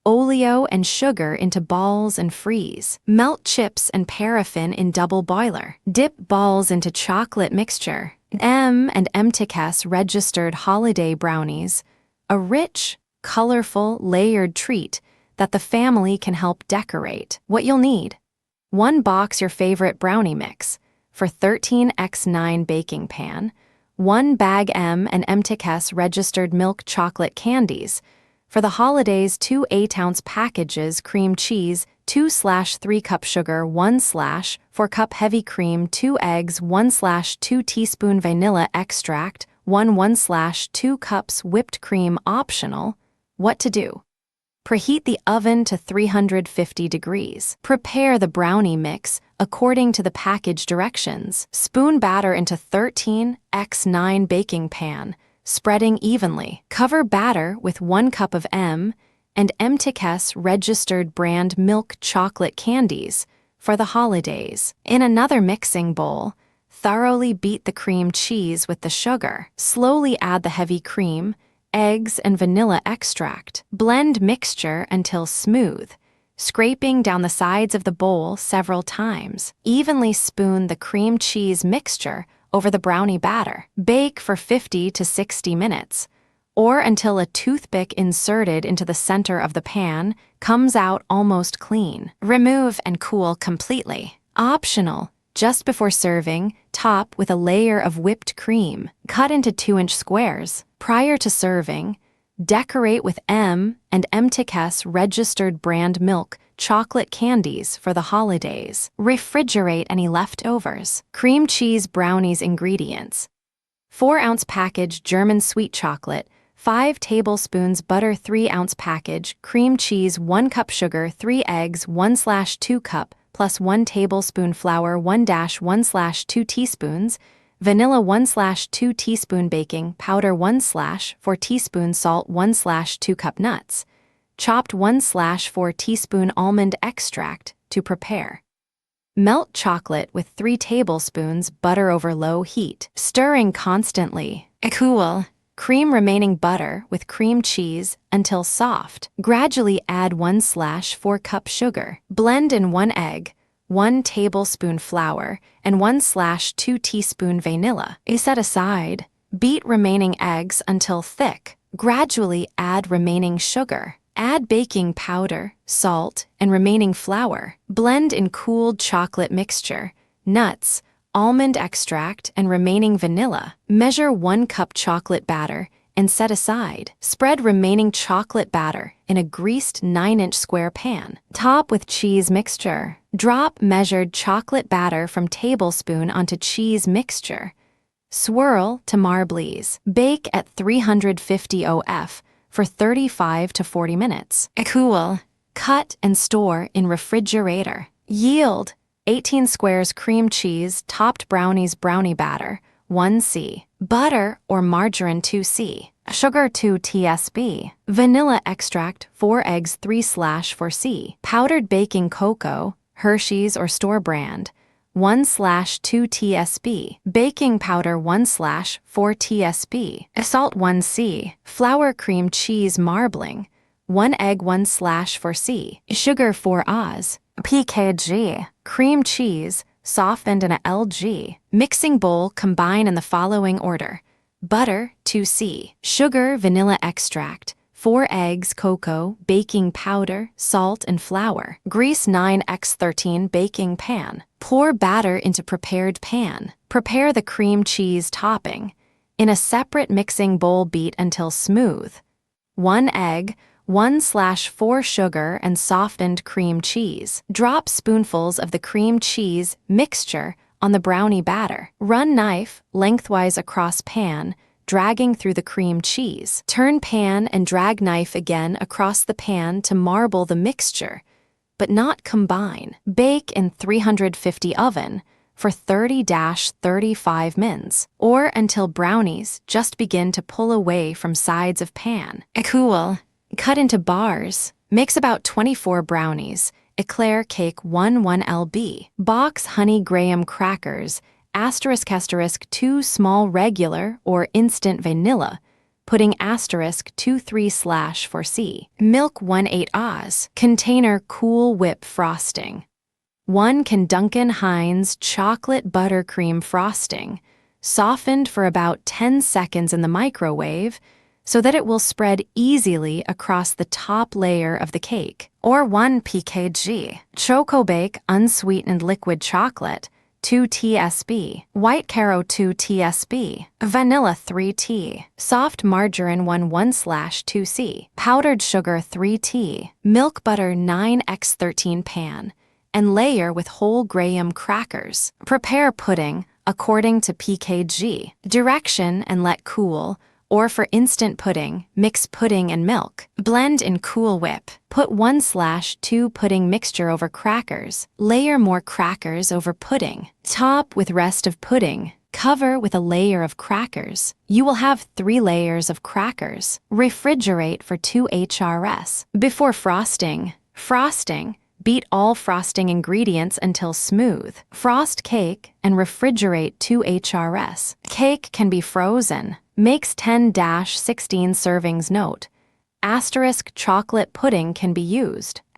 oleo and sugar into balls and freeze. Melt chips and paraffin in double boiler. Dip balls into chocolate mixture. M&M's registered holiday brownies, a rich, colorful, layered treat that the family can help decorate. What you'll need: 1 box your favorite brownie mix for 13x9 baking pan, 1 bag M&M's registered milk chocolate candies. For the holidays, 2 8-ounce packages cream cheese, 2/3 cup sugar, 1/4 cup heavy cream, 2 eggs, 1/2 teaspoon vanilla extract, 1/2 cups whipped cream optional. What to do? Preheat the oven to 350 degrees. Prepare the brownie mix according to the package directions. Spoon batter into 13x9 baking pan, spreading evenly. Cover batter with 1 cup of M&M's registered brand milk chocolate candies for the holidays. In another mixing bowl, thoroughly beat the cream cheese with the sugar. Slowly add the heavy cream, eggs, and vanilla extract. Blend mixture until smooth, scraping down the sides of the bowl several times. Evenly spoon the cream cheese mixture over the brownie batter. Bake for 50 to 60 minutes, or until a toothpick inserted into the center of the pan comes out almost clean. Remove and cool completely. Optional. Just before serving, top with a layer of whipped cream. Cut into 2-inch squares. Prior to serving, decorate with M&M's registered brand milk chocolate candies for the holidays. Refrigerate any leftovers. Cream cheese brownies ingredients: 4-ounce package German sweet chocolate, 5 tablespoons butter, 3-ounce package cream cheese, 1 cup sugar, 3 eggs, 1/2 cup plus 1 tablespoon flour, 1/2 teaspoons, vanilla 1/2 teaspoon baking powder, 1/4 teaspoon salt, 1/2 cup nuts, chopped 1/4 teaspoon almond extract to prepare. Melt chocolate with 3 tablespoons butter over low heat, stirring constantly. Cool. Cream remaining butter with cream cheese until soft. Gradually add 1/4 cup sugar. Blend in 1 egg, 1 tablespoon flour, and 1/2 teaspoon vanilla. Set aside. Beat remaining eggs until thick. Gradually add remaining sugar. Add baking powder, salt, and remaining flour. Blend in cooled chocolate mixture, nuts, almond extract, and remaining vanilla. Measure 1 cup chocolate batter and set aside. Spread remaining chocolate batter in a greased 9-inch square pan. Top with cheese mixture. Drop measured chocolate batter from tablespoon onto cheese mixture. Swirl to marblés. Bake at 350 OF for 35 to 40 minutes. Cool. Cut and store in refrigerator. Yield: 18 squares cream cheese topped brownies brownie batter, 1c, butter or margarine 2c, sugar 2 tsp, vanilla extract 4 eggs 3/4c, powdered baking cocoa, Hershey's or store brand, 1/2 tsp, baking powder 1/4 tsp, salt 1c, flour cream cheese marbling, 1 egg 1/4c, sugar 4 Oz, pkg, cream cheese, softened in a lg. Mixing bowl combine in the following order: butter 2c, sugar vanilla extract 4 eggs, cocoa, baking powder, salt, and flour. Grease 9x13 baking pan. Pour batter into prepared pan. Prepare the cream cheese topping. In a separate mixing bowl, beat until smooth. 1 egg, 1/4 sugar and softened cream cheese. Drop spoonfuls of the cream cheese mixture on the brownie batter. Run knife lengthwise across pan, dragging through the cream cheese. Turn pan and drag knife again across the pan to marble the mixture, but not combine. Bake in 350 oven for 30-35 minutes, or until brownies just begin to pull away from sides of pan. Cool. Cut into bars. Mix about 24 brownies. Eclair cake 1 lb. Box honey graham crackers, ** 2 small regular or instant vanilla, pudding * 23/4C. Milk 1/8 oz. Container Cool Whip frosting. 1 can Duncan Hines chocolate buttercream frosting, softened for about 10 seconds in the microwave so that it will spread easily across the top layer of the cake. Or 1 pkg. Chocobake unsweetened liquid chocolate, 2 tsb. White Caro 2 tsb. Vanilla 3 t. Soft margarine 1/2c. Powdered sugar 3 t. Milk butter 9x13 pan, and layer with whole graham crackers. Prepare pudding according to pkg. Direction and let cool. Or for instant pudding, mix pudding and milk. Blend in Cool Whip. Put 1/2 pudding mixture over crackers. Layer more crackers over pudding. Top with rest of pudding. Cover with a layer of crackers. You will have 3 layers of crackers. Refrigerate for 2 HRS. Before frosting. Frosting. Beat all frosting ingredients until smooth. Frost cake and refrigerate 2 HRS. Cake can be frozen. Makes 10-16 servings. Note: * chocolate pudding can be used. *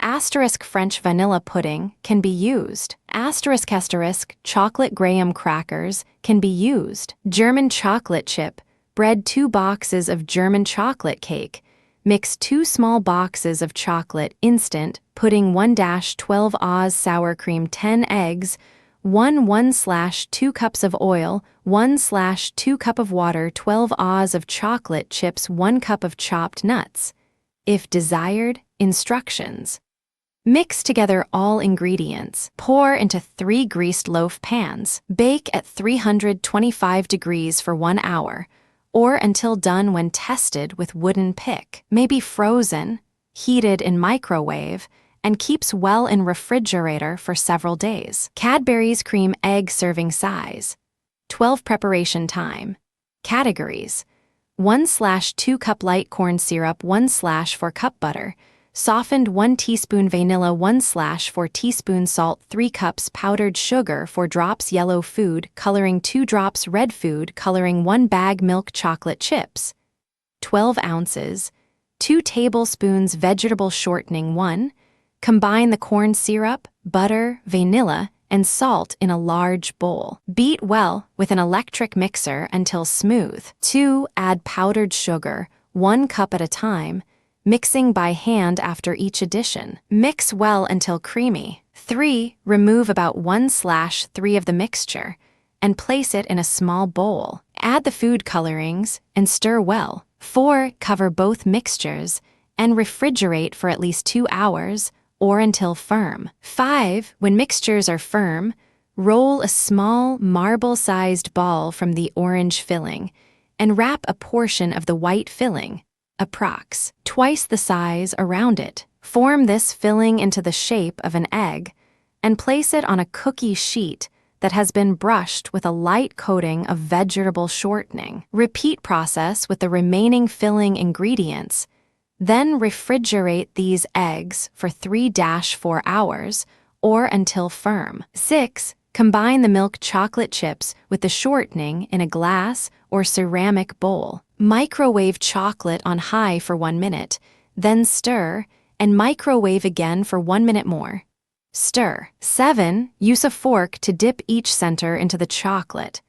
French vanilla pudding can be used. * chocolate graham crackers can be used. German chocolate chip. Bread 2 boxes of German chocolate cake. Mix 2 small boxes of chocolate instant pudding 1-12 oz sour cream 10 eggs 1/2 cups of oil 1/2 cup of water 12 oz of chocolate chips 1 cup of chopped nuts. If desired, instructions. Mix together all ingredients. Pour into 3 greased loaf pans. Bake at 325 degrees for 1 hour, or until done when tested with wooden pick. May be frozen, heated in microwave, and keeps well in refrigerator for several days. Cadbury's Cream Egg serving size. 12 preparation time. Categories: 1/2 cup light corn syrup 1/4 cup butter, softened 1 teaspoon vanilla 1/4 teaspoon salt 3 cups powdered sugar 4 drops yellow food coloring 2 drops red food coloring 1 bag milk chocolate chips. 12 ounces. 2 tablespoons vegetable shortening 1. Combine the corn syrup, butter, vanilla, and salt in a large bowl. Beat well with an electric mixer until smooth. 2. Add powdered sugar, 1 cup at a time, mixing by hand after each addition. Mix well until creamy. 3. Remove about 1/3 of the mixture and place it in a small bowl. Add the food colorings and stir well. 4. Cover both mixtures and refrigerate for at least 2 hours or until firm. 5. When mixtures are firm, roll a small marble-sized ball from the orange filling and wrap a portion of the white filling, approx. Twice the size, around it. Form this filling into the shape of an egg and place it on a cookie sheet that has been brushed with a light coating of vegetable shortening. Repeat process with the remaining filling ingredients. Then refrigerate these eggs for 3-4 hours or until firm. 6. Combine the milk chocolate chips with the shortening in a glass or ceramic bowl. Microwave chocolate on high for 1 minute, then stir and microwave again for 1 minute more. Stir. 7. Use a fork to dip each center into the chocolate.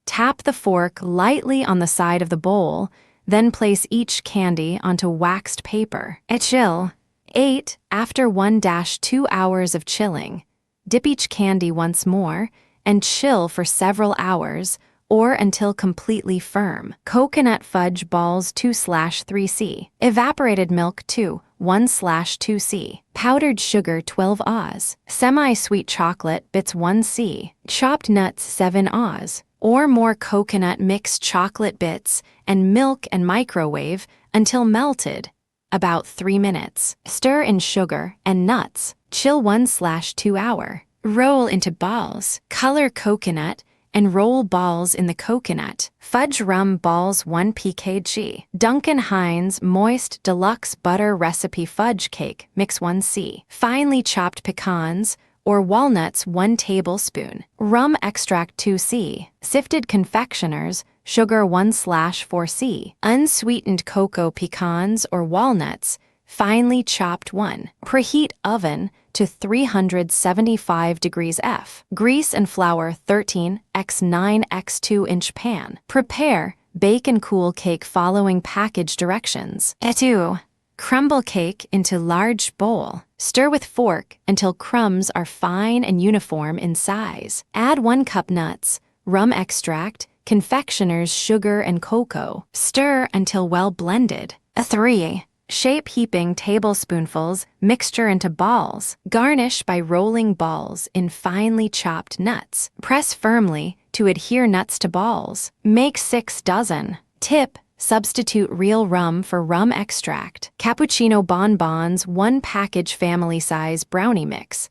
Tap the fork lightly on the side of the bowl, then place each candy onto waxed paper. Chill. 8. After 1-2 hours of chilling, dip each candy once more and chill for several hours or until completely firm. Coconut fudge balls 2/3C. Evaporated milk 1/2C. Powdered sugar 12 Oz. Semi-sweet chocolate bits 1C. Chopped nuts 7 Oz. Or more coconut mixed chocolate bits and milk and microwave until melted. About 3 minutes. Stir in sugar and nuts. Chill 1/2 hour. Roll into balls. Color coconut and roll balls in the coconut. Fudge rum balls 1 pkg. Duncan Hines Moist Deluxe Butter Recipe Fudge Cake Mix 1C. Finely chopped pecans or walnuts 1 tablespoon. Rum extract 2C. Sifted confectioners sugar 1/4C. Unsweetened cocoa pecans or walnuts finely chopped 1. Preheat oven to 375 degrees F. Grease and flour 13x9x 2-inch pan. Prepare, bake and cool cake following package directions. 2. Crumble cake into large bowl. Stir with fork until crumbs are fine and uniform in size. Add 1 cup nuts, rum extract, confectioner's sugar and cocoa. Stir until well blended. 3. Shape heaping tablespoonfuls mixture into balls. Garnish by rolling balls in finely chopped nuts. Press firmly to adhere nuts to balls. Make 6 dozen. Tip: substitute real rum for rum extract. Cappuccino bonbons 1 package family size brownie mix.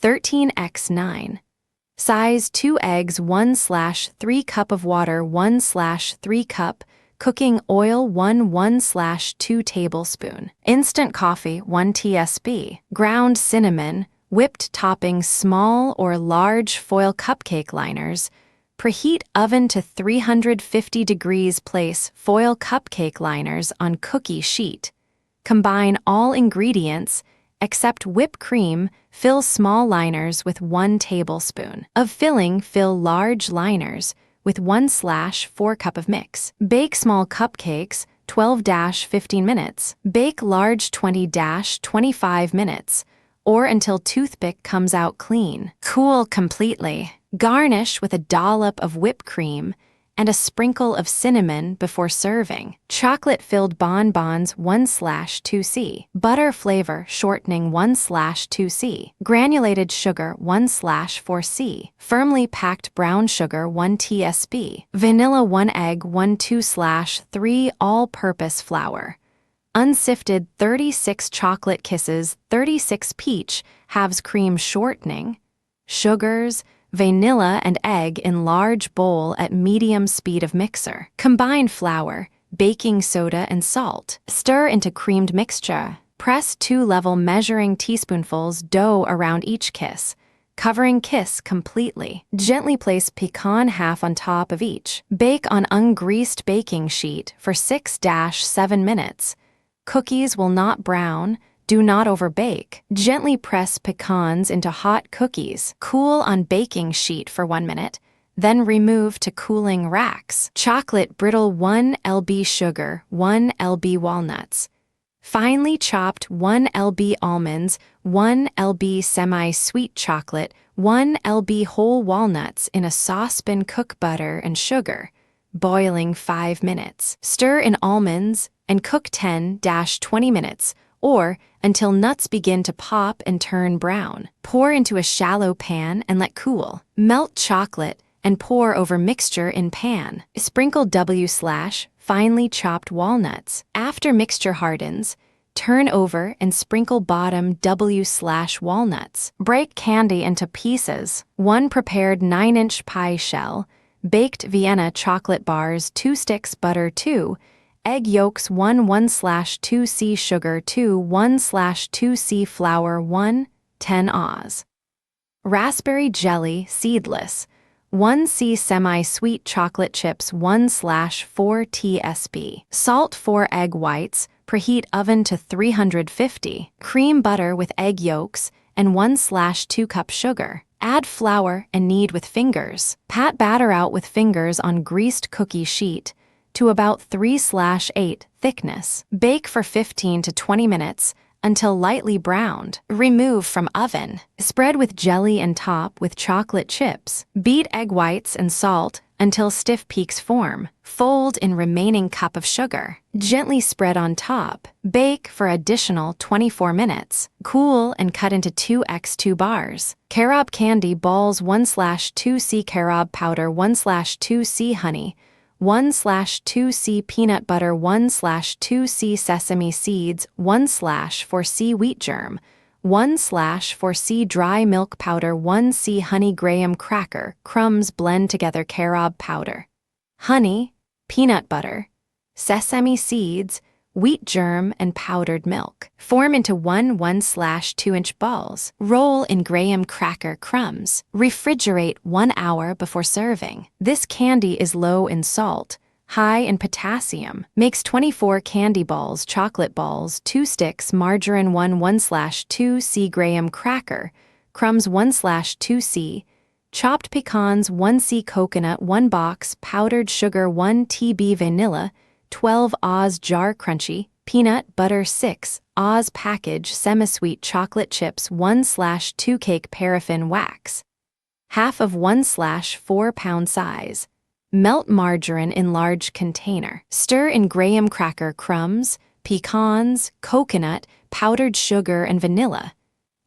13x9. Size 2 eggs 1/3 cup of water 1/3 cup. Cooking oil 1/2 tablespoon. Instant coffee 1 tsp. Ground cinnamon, whipped topping small or large foil cupcake liners. Preheat oven to 350 degrees. Place foil cupcake liners on cookie sheet. Combine all ingredients except whipped cream. Fill small liners with 1 tablespoon. Of filling, fill large liners with 1/4 cup of mix. Bake small cupcakes 12-15 minutes. Bake large 20-25 minutes, or until toothpick comes out clean. Cool completely. Garnish with a dollop of whipped cream and a sprinkle of cinnamon before serving. Chocolate-filled bonbons 1/2C. Butter flavor shortening 1/2C. Granulated sugar 1/4C. Firmly packed brown sugar 1 tsp. Vanilla 1 egg 1 2/3 all-purpose flour. Unsifted 36 chocolate kisses 36 peach halves cream shortening. Sugars, vanilla and egg in large bowl at medium speed of mixer. Combine flour, baking soda and salt. Stir into creamed mixture. Press 2 level measuring teaspoonfuls dough around each kiss, covering kiss completely. Gently place pecan half on top of each. Bake on ungreased baking sheet for 6-7 minutes. Cookies will not brown. Do not overbake. Gently press pecans into hot cookies. Cool on baking sheet for 1 minute, then remove to cooling racks. Chocolate brittle 1 lb sugar 1 lb walnuts. Finely chopped 1 lb almonds 1 lb semi-sweet chocolate 1 lb whole walnuts in a saucepan. Cook butter and sugar, boiling 5 minutes. Stir in almonds and cook 10-20 minutes, or until nuts begin to pop and turn brown. Pour into a shallow pan and let cool. Melt chocolate and pour over mixture in pan. Sprinkle finely chopped walnuts. After mixture hardens, turn over and sprinkle bottom walnuts. Break candy into pieces. 1 prepared 9-inch pie shell, baked Vienna chocolate bars 2 sticks butter 2, egg yolks 1/2C sugar 1/2C flour 10 Oz. Raspberry jelly seedless 1C semi-sweet chocolate chips 1/4 tsp. Salt 4 egg whites. Preheat oven to 350. Cream butter with egg yolks and 1/2 cup sugar. Add flour and knead with fingers. Pat batter out with fingers on greased cookie sheet. to about 3/8 thickness. Bake for 15 to 20 minutes until lightly browned. Remove from oven. Spread with jelly and top with chocolate chips. Beat egg whites and salt until stiff peaks form. Fold in remaining cup of sugar. Gently spread on top. Bake for additional 24 minutes. Cool and cut into 2x2 bars. Carob candy balls 1/2c carob powder 1/2c honey 1/2c peanut butter 1/2c sesame seeds 1/4c wheat germ 1/4c dry milk powder 1c honey graham cracker crumbs blend together carob powder, honey, peanut butter, sesame seeds, wheat germ, and powdered milk. Form into 1/2-inch balls. Roll in graham cracker crumbs. Refrigerate 1 hour before serving. This candy is low in salt, high in potassium. Makes 24 candy balls, chocolate balls, 2 sticks, margarine 1/2c graham cracker, crumbs 1/2c, chopped pecans 1c coconut 1 box, powdered sugar 1 TB vanilla, 12 Oz jar crunchy, peanut butter 6 Oz package semi-sweet chocolate chips 1/2 cake paraffin wax, half of 1/4 pound size. Melt margarine in large container. Stir in graham cracker crumbs, pecans, coconut, powdered sugar, and vanilla.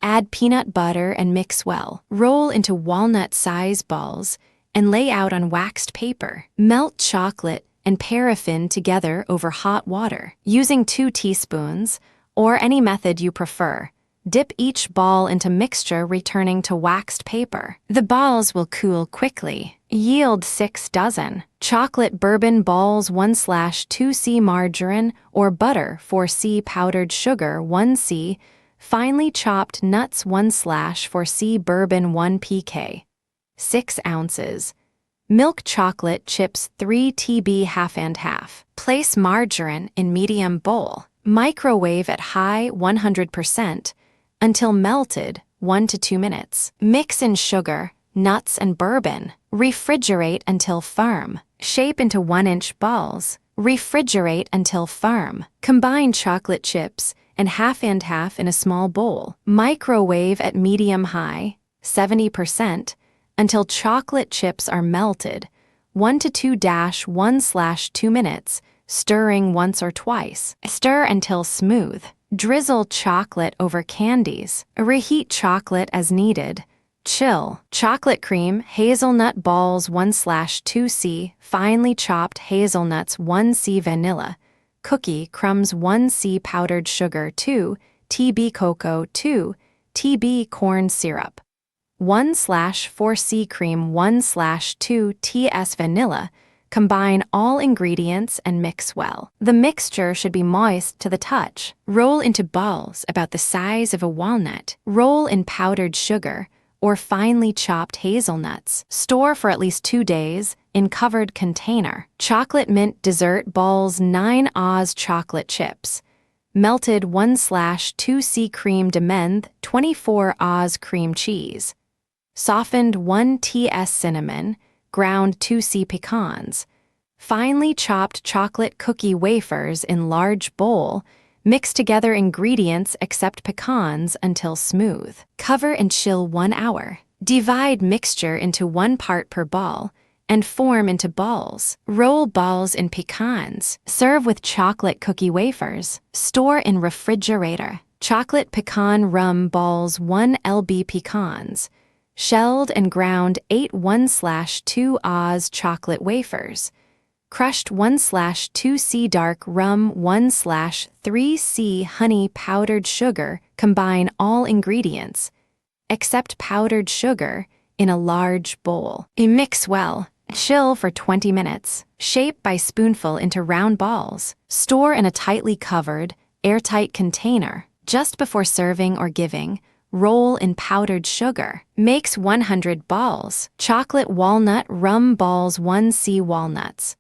Add peanut butter and mix well. Roll into walnut-size balls and lay out on waxed paper. Melt chocolate and paraffin together over hot water. Using 2 teaspoons, or any method you prefer, dip each ball into mixture returning to waxed paper. The balls will cool quickly. Yield 6 dozen. Chocolate bourbon balls 1/2c margarine or butter 4c powdered sugar 1c, finely chopped nuts 1/4c bourbon 1 pk. 6 ounces. Milk chocolate chips 3 TB half and half. Place margarine in medium bowl. Microwave at high 100% until melted 1 to 2 minutes. Mix in sugar, nuts, and bourbon. Refrigerate until firm. Shape into 1-inch balls. Refrigerate until firm. Combine chocolate chips and half in a small bowl. Microwave at medium-high 70% until chocolate chips are melted, 1 to 2-1/2 minutes, stirring once or twice. Stir until smooth. Drizzle chocolate over candies. Reheat chocolate as needed. Chill. Chocolate cream, hazelnut balls 1/2c, finely chopped hazelnuts 1c vanilla, cookie crumbs 1c powdered sugar 2, TB cocoa 2, TB corn syrup. 1/4c cream 1/2 TS vanilla. Combine all ingredients and mix well. The mixture should be moist to the touch. Roll into balls about the size of a walnut. Roll in powdered sugar or finely chopped hazelnuts. Store for at least 2 days in covered container. Chocolate mint dessert balls 9 Oz chocolate chips. Melted 1/2c cream de menthe 24 Oz cream cheese. Softened 1 TS cinnamon, ground 2c pecans. Finely chopped chocolate cookie wafers in large bowl. Mix together ingredients except pecans until smooth. Cover and chill 1 hour. Divide mixture into 1 part per ball and form into balls. Roll balls in pecans. Serve with chocolate cookie wafers. Store in refrigerator. Chocolate pecan rum balls 1 lb pecans. Shelled and ground 8 1/2 Oz chocolate wafers. Crushed 1/2c dark rum 1/3c honey powdered sugar. Combine all ingredients, except powdered sugar, in a large bowl. Mix well. Chill for 20 minutes. Shape by spoonful into round balls. Store in a tightly covered, airtight container. Just before serving or giving, roll in powdered sugar. Makes 100 balls. Chocolate walnut rum balls 1c walnuts.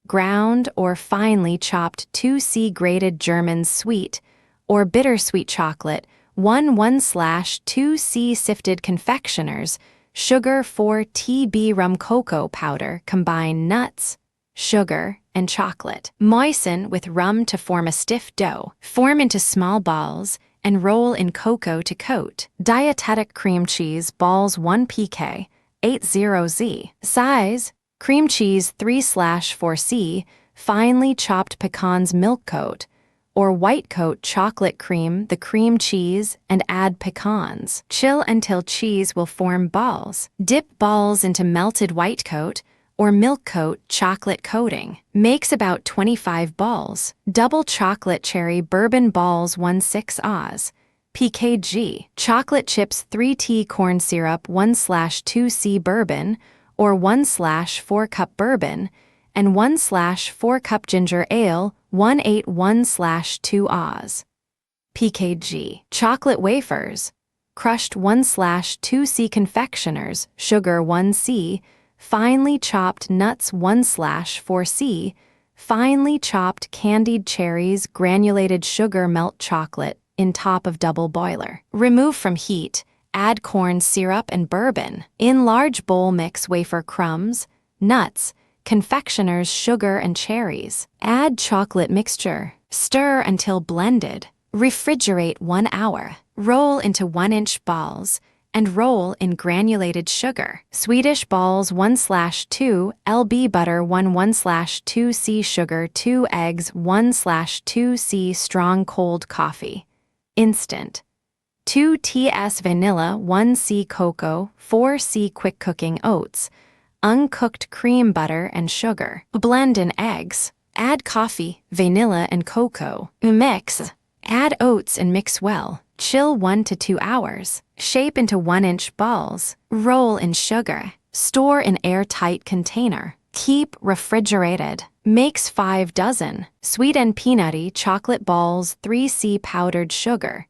Ground or finely chopped 2c grated German sweet or bittersweet chocolate 1/2c sifted confectioners, sugar 4 TB rum cocoa powder. Combine nuts, sugar, and chocolate. Moisten with rum to form a stiff dough. Form into small balls and roll in cocoa to coat. Dietetic cream cheese balls 1 pk, 80z. Size: cream cheese 3/4c, finely chopped pecans milk coat, or white coat chocolate cream the cream cheese and add pecans. Chill until cheese will form balls. Dip balls into melted white coat or milk coat chocolate coating. Makes about 25 balls. Double chocolate cherry bourbon balls 1/6 Oz. pkg. Chocolate chips 3t corn syrup 1/2c bourbon or 1/4 cup bourbon and 1/4 cup ginger ale 1/8 Oz. pkg. Chocolate wafers. Crushed 1/2c confectioners, sugar 1c, finely chopped nuts 1/4c, finely chopped candied cherries, granulated sugar melt chocolate in top of double boiler. Remove from heat, add corn syrup and bourbon. In large bowl mix wafer crumbs, nuts, confectioners, sugar and cherries. Add chocolate mixture. Stir until blended. Refrigerate 1 hour. Roll into 1-inch balls and roll in granulated sugar. Swedish balls 1/2 lb butter 1/2c sugar 2 eggs 1/2c strong cold coffee. Instant. 2 ts vanilla 1c cocoa 4c quick cooking oats. Uncooked cream butter and sugar. Blend in eggs. Add coffee, vanilla and cocoa. Mix. Add oats and mix well. Chill 1 to 2 hours. Shape into 1-inch balls. Roll in sugar. Store in airtight container. Keep refrigerated. Makes 5 dozen. Sweet and peanutty chocolate balls 3c powdered sugar.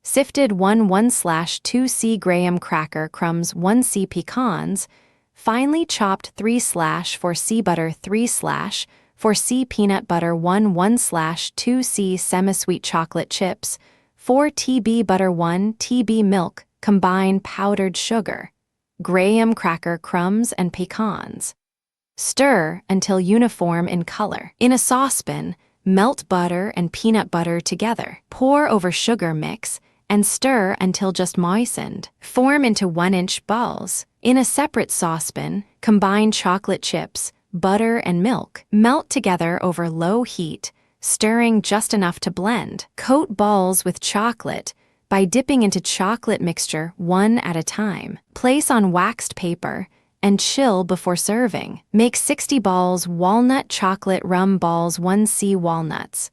Sifted 1/2c graham cracker crumbs 1c pecans. Finely chopped 3/4c butter 3/4c peanut butter 1/2c semi-sweet chocolate chips 4 tb butter 1 tb milk combine powdered sugar, graham cracker crumbs and pecans. Stir until uniform in color. In a saucepan, melt butter and peanut butter together. Pour over sugar mix and stir until just moistened. Form into 1-inch balls. In a separate saucepan, combine chocolate chips, butter and milk. Melt together over low heat, stirring just enough to blend. Coat balls with chocolate by dipping into chocolate mixture one at a time. Place on waxed paper and chill before serving. Make 60 balls walnut chocolate rum balls 1c walnuts.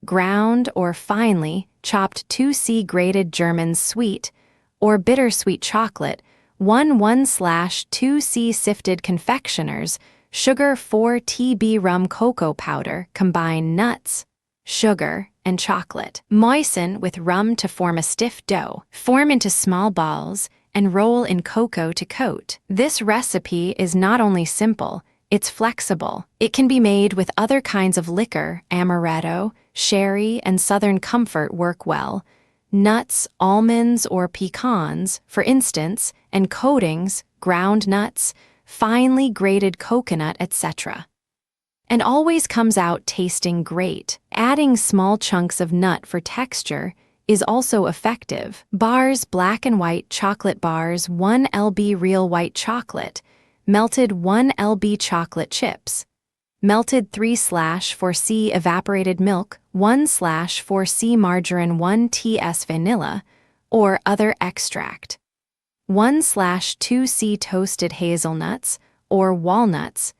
Ground or finely chopped 2c grated German sweet or bittersweet chocolate 1/2c sifted confectioners, sugar 4 tb rum cocoa powder, combine nuts, sugar, and chocolate. Moisten with rum to form a stiff dough. Form into small balls and roll in cocoa to coat. This recipe is not only simple, it's flexible. It can be made with other kinds of liquor, amaretto, sherry, and Southern Comfort work well. Nuts, almonds, or pecans, for instance, and coatings, ground nuts, finely grated coconut, etc. And always comes out tasting great. Adding small chunks of nut for texture is also effective. Bars black and white chocolate bars 1 lb real white chocolate, melted 1 lb chocolate chips, melted 3/4c evaporated milk 1/4c margarine 1 ts vanilla, or other extract. 1/2c toasted hazelnuts or walnuts.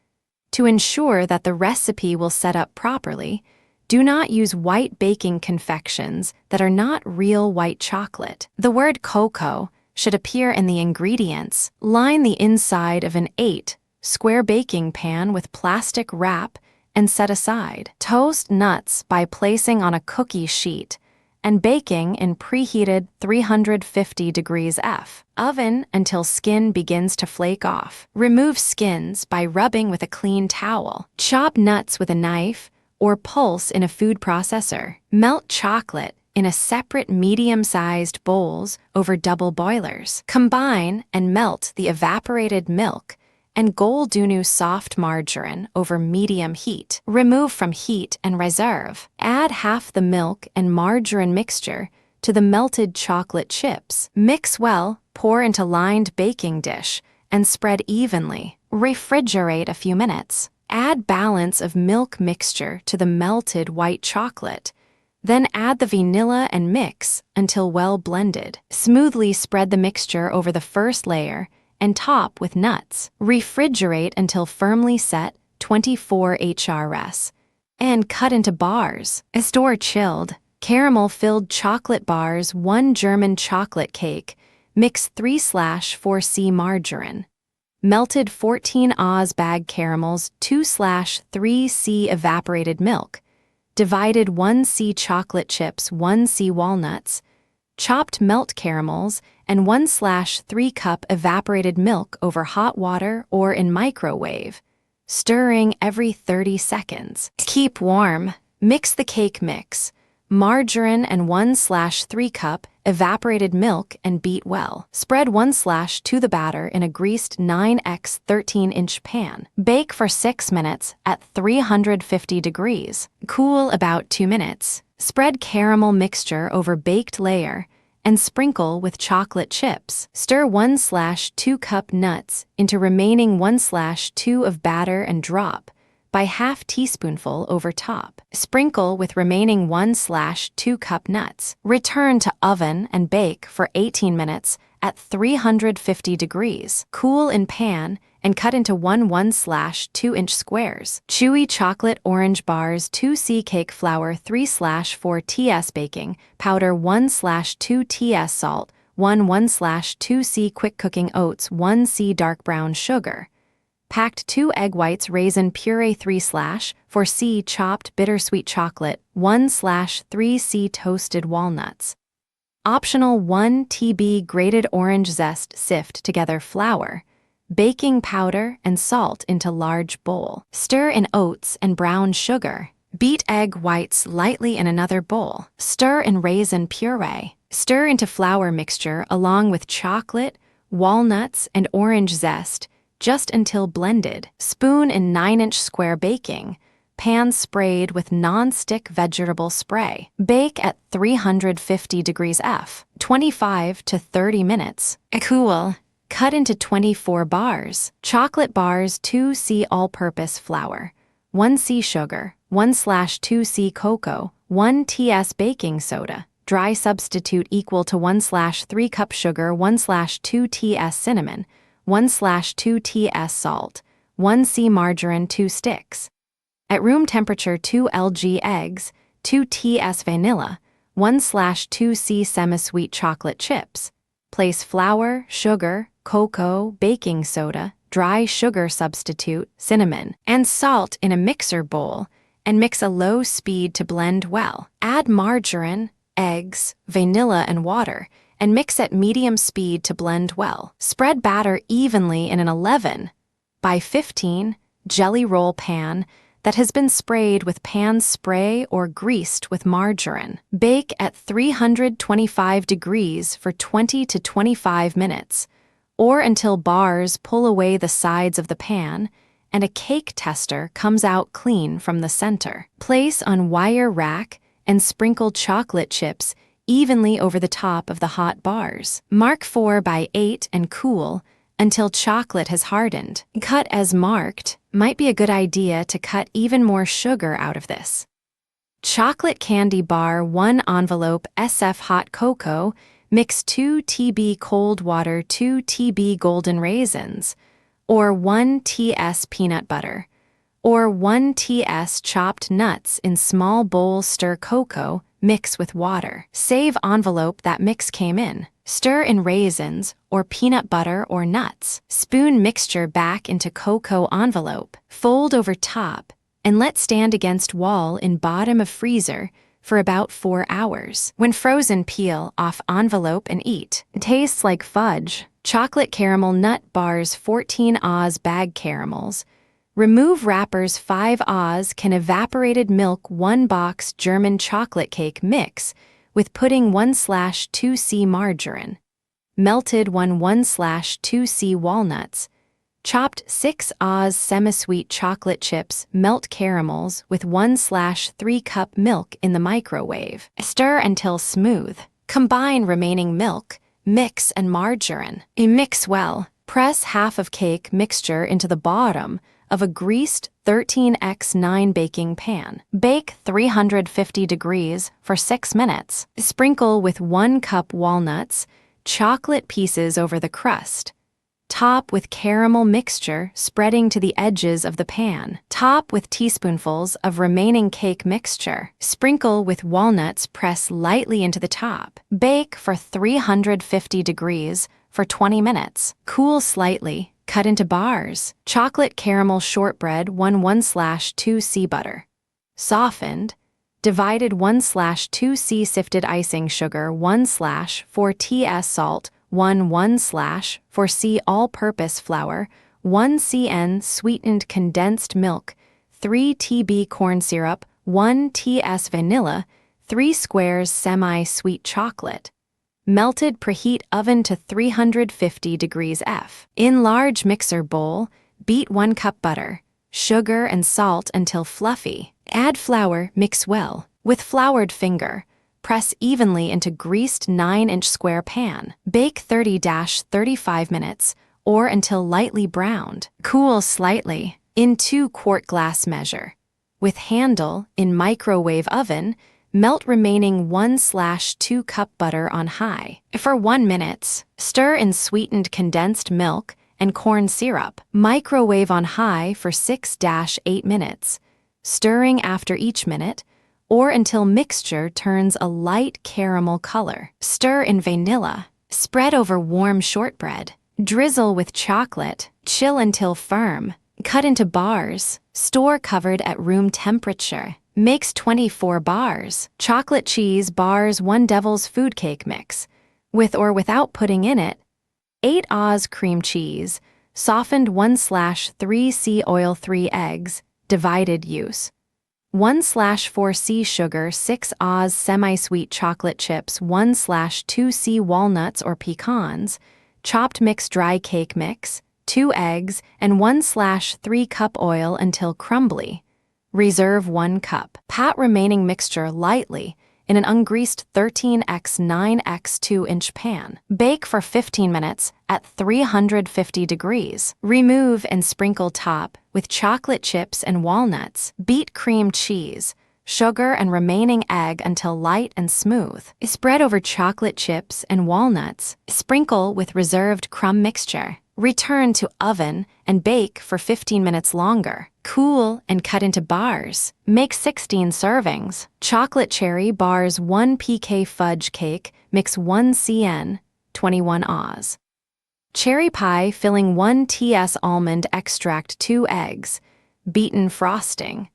To ensure that the recipe will set up properly, do not use white baking confections that are not real white chocolate. The word cocoa should appear in the ingredients. Line the inside of an 8 square baking pan with plastic wrap and set aside. Toast nuts by placing on a cookie sheet and baking in preheated 350 degrees F. Oven until skin begins to flake off. Remove skins by rubbing with a clean towel. Chop nuts with a knife or pulse in a food processor. Melt chocolate in a separate medium-sized bowls over double boilers. Combine and melt the evaporated milk and Goldunu soft margarine over medium heat. Remove from heat and reserve. Add half the milk and margarine mixture to the melted chocolate chips. Mix well, pour into lined baking dish, and spread evenly. Refrigerate a few minutes. Add balance of milk mixture to the melted white chocolate. Then add the vanilla and mix until well blended. Smoothly spread the mixture over the first layer and top with nuts. Refrigerate until firmly set 24 HRS and cut into bars. Store chilled. Caramel-filled chocolate bars, 1 German chocolate cake, mix 3/4C margarine. Melted 14 Oz bag caramels, 2/3C evaporated milk. Divided 1C chocolate chips, 1C walnuts. Chopped melt caramels, and 1/3 cup evaporated milk over hot water or in microwave, stirring every 30 seconds. Keep warm. Mix the cake mix, margarine and 1/3 cup evaporated milk and beat well. Spread 1/2 the batter in a greased 9x 13-inch pan. Bake for 6 minutes at 350 degrees. Cool about 2 minutes. Spread caramel mixture over baked layer and sprinkle with chocolate chips. Stir 1/2 cup nuts into remaining 1/2 of batter and drop by half teaspoonful over top. Sprinkle with remaining 1/2 cup nuts. Return to oven and bake for 18 minutes at 350 degrees. Cool in pan and cut into 1/2-inch squares. Chewy chocolate orange bars, 2C cake flour, 3/4 TS baking powder, 1/2 TS salt, 1/2C quick cooking oats, 1C dark brown sugar. Packed 2 egg whites, raisin puree, 3/4C chopped bittersweet chocolate, 1/3C toasted walnuts. Optional 1 TB grated orange zest. Sift together flour, baking powder, and salt into large bowl. Stir in oats and brown sugar. Beat egg whites lightly in another bowl. Stir in raisin puree. Stir into flour mixture along with chocolate, walnuts, and orange zest just until blended. Spoon in 9-inch square baking. Pan sprayed with non-stick vegetable spray. Bake at 350 degrees F, 25 to 30 minutes. Cool. Cut into 24 bars. Chocolate bars, 2C all-purpose flour, 1C sugar, 1/2C cocoa, 1 TS baking soda. Dry substitute equal to 1/3 cup sugar, 1/2 TS cinnamon, 1/2 TS salt, 1C margarine, 2 sticks. At room temperature, 2 lg eggs, 2 TS vanilla, 1/2C semi-sweet chocolate chips. Place flour, sugar, cocoa, baking soda, dry sugar substitute, cinnamon, and salt in a mixer bowl and mix a low speed to blend well. Add margarine, eggs, vanilla, and water, and mix at medium speed to blend well. Spread batter evenly in an 11x15 jelly roll pan that has been sprayed with pan spray or greased with margarine. Bake at 325 degrees for 20 to 25 minutes, or until bars pull away the sides of the pan and a cake tester comes out clean from the center. Place on wire rack and sprinkle chocolate chips evenly over the top of the hot bars. Mark 4x8 and cool until chocolate has hardened. Cut as marked. Might be a good idea to cut even more sugar out of this. Chocolate candy bar, 1 envelope SF hot cocoa, mix 2 TB cold water, 2 TB golden raisins, or 1 TS peanut butter, or 1 TS chopped nuts in small bowl. Stir cocoa, mix with water. Save envelope that mix came in. Stir in raisins or peanut butter or nuts. Spoon mixture back into cocoa envelope. Fold over top and let stand against wall in bottom of freezer for about 4 hours. When frozen, peel off envelope and eat. Tastes like fudge. Chocolate caramel nut bars, 14 Oz bag caramels. Remove wrappers, 5 Oz can evaporated milk, 1 box German chocolate cake mix with pudding, 1/2C margarine. Melted 1/2C walnuts. Chopped 6 Oz semi-sweet chocolate chips, melt caramels with 1/3 cup milk in the microwave. Stir until smooth. Combine remaining milk, mix and margarine. Mix well. Press half of cake mixture into the bottom of a greased 13x9 baking pan. Bake 350 degrees for 6 minutes. Sprinkle with 1 cup walnuts, chocolate pieces over the crust. Top with caramel mixture spreading to the edges of the pan. Top with teaspoonfuls of remaining cake mixture. Sprinkle with walnuts, press lightly into the top. Bake for 350 degrees for 20 minutes. Cool slightly, cut into bars. Chocolate caramel shortbread 1/2 C butter. Softened, divided 1/2 C sifted icing sugar 1/4 Ts salt 1/4 C all-purpose flour, 1 cn sweetened condensed milk, 3 TB corn syrup, 1 Ts vanilla, 3 squares semi-sweet chocolate. Melted, preheat oven to 350 degrees F. In large mixer bowl, beat 1 cup butter, sugar and salt until fluffy. Add flour, mix well. With floured finger, press evenly into greased 9-inch square pan. Bake 30-35 minutes or until lightly browned. Cool slightly in 2-quart glass measure. With handle in microwave oven, melt remaining 1/2 cup butter on high. For 1 minute, stir in sweetened condensed milk and corn syrup. Microwave on high for 6-8 minutes, stirring after each minute, or until mixture turns a light caramel color. Stir in vanilla. Spread over warm shortbread. Drizzle with chocolate. Chill until firm. Cut into bars. Store covered at room temperature. Makes 24 bars. Chocolate cheese bars 1 Devil's Food Cake mix. With or without pudding in it. 8 Oz cream cheese. Softened 1/3 C oil 3 eggs. Divided use. 1/4 C sugar 6 Oz semi-sweet chocolate chips 1/2 C walnuts or pecans, chopped mixed dry cake mix, 2 eggs, and 1/3 cup oil until crumbly. Reserve 1 cup. Pat remaining mixture lightly in an ungreased 13x9x 2-inch pan. Bake for 15 minutes at 350 degrees. Remove and sprinkle top with chocolate chips and walnuts. Beat cream cheese, sugar, and remaining egg until light and smooth. Spread over chocolate chips and walnuts. Sprinkle with reserved crumb mixture. Return to oven and bake for 15 minutes longer. Cool and cut into bars. Make 16 servings. Chocolate cherry bars 1 PK fudge cake, mix 1 cn, 21 Oz. Cherry pie filling 1 Ts almond extract 2 eggs, beaten frosting.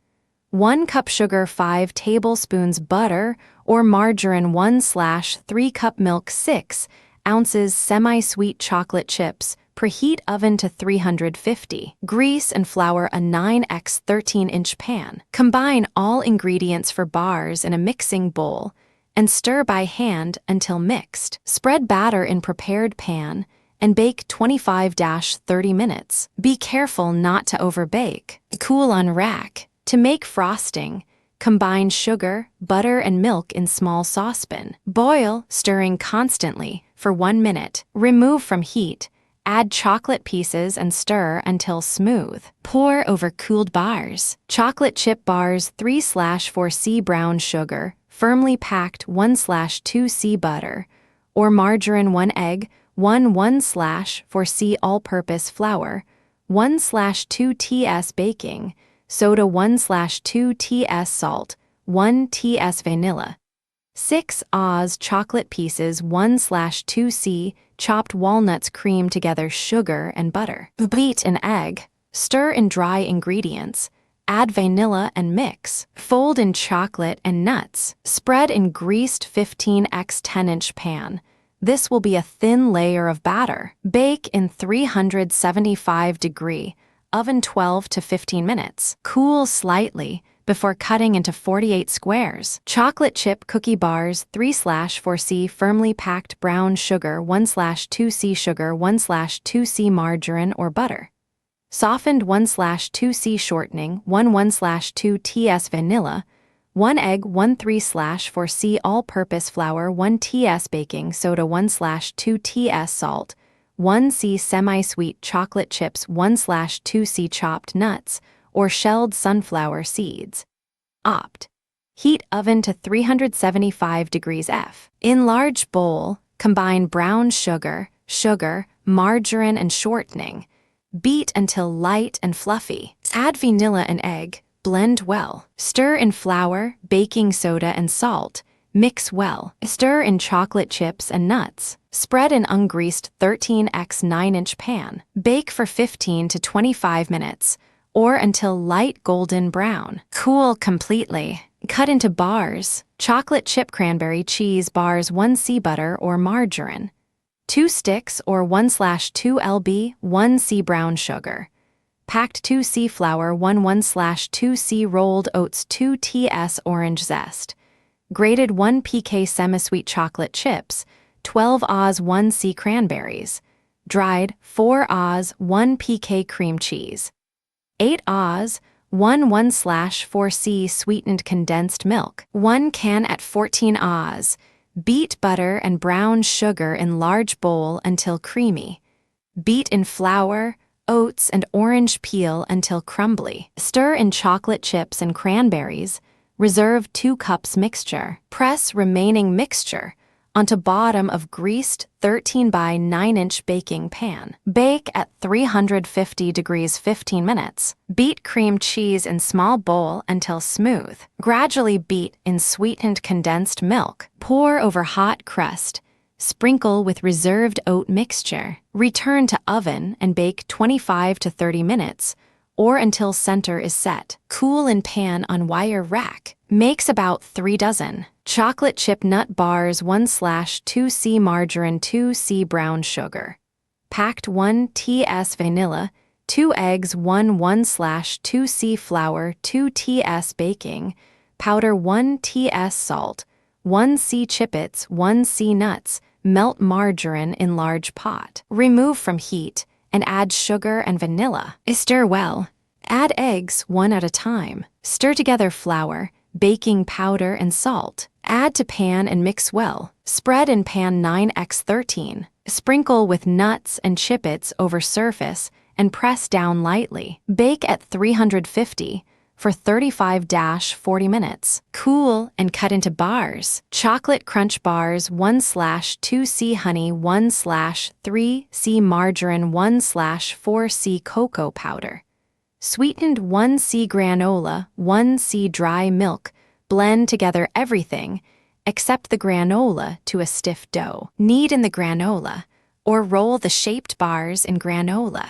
1 cup sugar 5 tablespoons butter or margarine 1/3 cup milk 6 ounces semi-sweet chocolate chips. Preheat oven to 350. Grease and flour a 9x 13-inch pan. Combine all ingredients for bars in a mixing bowl and stir by hand until mixed. Spread batter in prepared pan and bake 25-30 minutes. Be careful not to overbake. Cool on rack. To make frosting, combine sugar, butter, and milk in small saucepan. Boil, stirring constantly, for 1 minute. Remove from heat. Add chocolate pieces and stir until smooth. Pour over cooled bars. Chocolate chip bars 3/4 C brown sugar, firmly packed 1/2 C butter, or margarine 1 egg, 1/4 C all-purpose flour, 1/2 Ts baking, soda 1/2 Ts salt, 1 Ts vanilla. 6 Oz chocolate pieces 1/2 C chopped walnuts cream together sugar and butter. Beat an egg. Stir in dry ingredients. Add vanilla and mix. Fold in chocolate and nuts. Spread in greased 15x 10-inch pan. This will be a thin layer of batter. Bake in 375-degree oven 12 to 15 minutes. Cool slightly before cutting into 48 squares. Chocolate chip cookie bars 3/4 C firmly packed brown sugar 1/2 C sugar 1/2 C margarine or butter. softened 1/2C shortening, 1/2 TS vanilla, 1 egg, 1/3/4C all-purpose flour, 1 TS baking soda, 1/2 TS salt, 1 C semi-sweet chocolate chips, 1/2 C chopped nuts or shelled sunflower seeds. Opt. Heat oven to 375 degrees F. In large bowl, combine brown sugar, margarine, and shortening. Beat until light and fluffy. Add vanilla and egg. Blend well. Stir in flour, baking soda, and salt. Mix well. Stir in chocolate chips and nuts. Spread in ungreased 13x 9-inch pan. Bake for 15 to 25 minutes, or until light golden brown. Cool completely. Cut into bars. Chocolate chip cranberry cheese bars, 1 C butter or margarine, 2 sticks or 1/2 lb, 1 C brown sugar, packed 2 C flour, 1/2 C rolled oats, 2 TS orange zest, grated 1 PK semi-sweet chocolate chips, 12 Oz 1 C cranberries, dried 4 Oz 1 PK cream cheese, 8 Oz 1/4 C sweetened condensed milk, 1 can at 14 Oz. Beat butter and brown sugar in large bowl until creamy. Beat in flour, oats, and orange peel until crumbly. Stir in chocolate chips and cranberries. Reserve 2 cups mixture. Press remaining mixture onto bottom of greased 13 by 9-inch baking pan. Bake at 350 degrees 15 minutes. Beat cream cheese in small bowl until smooth. Gradually beat in sweetened condensed milk. Pour over hot crust. Sprinkle with reserved oat mixture. Return to oven and bake 25 to 30 minutes, or until center is set. Cool in pan on wire rack. Makes about 3 dozen. Chocolate chip nut bars, 1/2 C margarine, 2 C brown sugar, packed 1 TS vanilla, 2 eggs, 1/2 C flour, 2 TS baking powder, 1 TS salt, 1 C chippets, 1 C nuts. Melt margarine in large pot. Remove from heat and add sugar and vanilla. Stir well. Add eggs 1 at a time. Stir together flour, baking powder, and salt. Add to pan and mix well. Spread in pan 9x13. Sprinkle with nuts and chippets over surface and press down lightly. Bake at 350 for 35-40 minutes. Cool and cut into bars. Chocolate crunch bars, 1/2 C honey, 1/3 C margarine, 1/4 C cocoa powder. Sweetened 1 C granola, 1 C dry milk. Blend together everything except the granola to a stiff dough. Knead in the granola or roll the shaped bars in granola.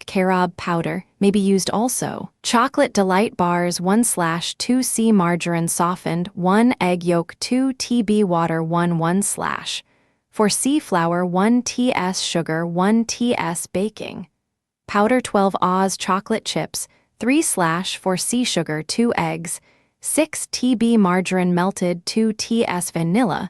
Carob powder may be used also. Chocolate delight bars, 1/2 C margarine softened, 1 egg yolk, 2 TB water, 1/4 C flour, 1 TS sugar, 1 TS baking powder, 12 Oz chocolate chips, 3/4 C sugar, 2 eggs, 6 TB margarine melted, 2 TS vanilla,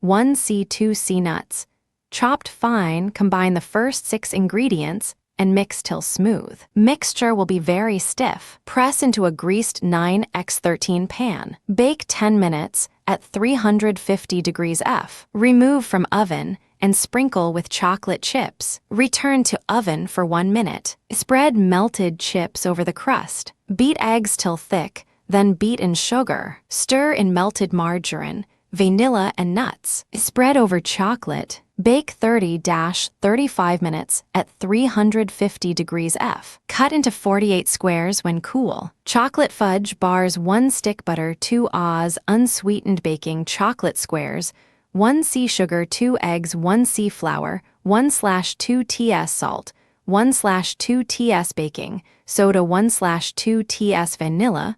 1 C 2 C nuts. Chopped fine, combine the first 6 ingredients and mix till smooth. Mixture will be very stiff. Press into a greased 9x13 pan. Bake 10 minutes at 350 degrees F. Remove from oven and sprinkle with chocolate chips. Return to oven for 1 minute. Spread melted chips over the crust. Beat eggs till thick, then beat in sugar. Stir in melted margarine, vanilla, and nuts. Spread over chocolate. Bake 30-35 minutes at 350 degrees F. Cut into 48 squares when cool. Chocolate fudge bars, 1 stick butter, 2 Oz unsweetened baking chocolate squares, 1 C sugar, 2 eggs, 1 C flour, 1/2 TS salt, 1/2 TS baking soda, 1/2 TS vanilla,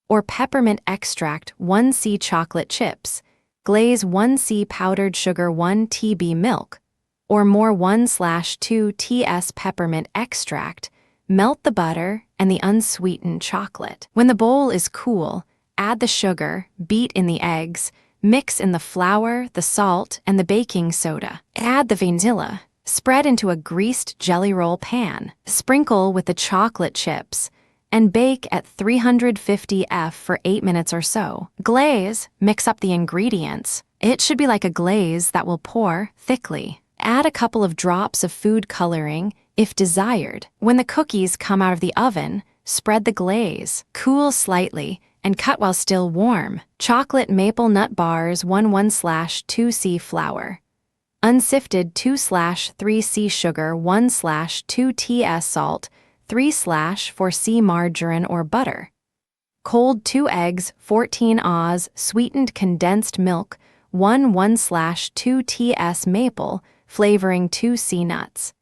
or peppermint extract, 1 C chocolate chips. Glaze 1 C powdered sugar, 1 TB milk, or more, 1/2 TS peppermint extract. Melt the butter and the unsweetened chocolate. When the bowl is cool, add the sugar, beat in the eggs, mix in the flour, the salt, and the baking soda. Add the vanilla, Spread into a greased jelly roll pan. Sprinkle with the chocolate chips and bake at 350 F for 8 minutes or so. Glaze, mix up the ingredients. It should be like a glaze that will pour thickly. Add a couple of drops of food coloring if desired. When the cookies come out of the oven, spread the glaze. Cool slightly and cut while still warm. Chocolate maple nut bars 1/2C flour. Unsifted 2/3C sugar 1/2 salt 3/4C margarine or butter. Cold 2 eggs 14 Oz sweetened condensed milk 1/2 maple flavoring 2C nuts.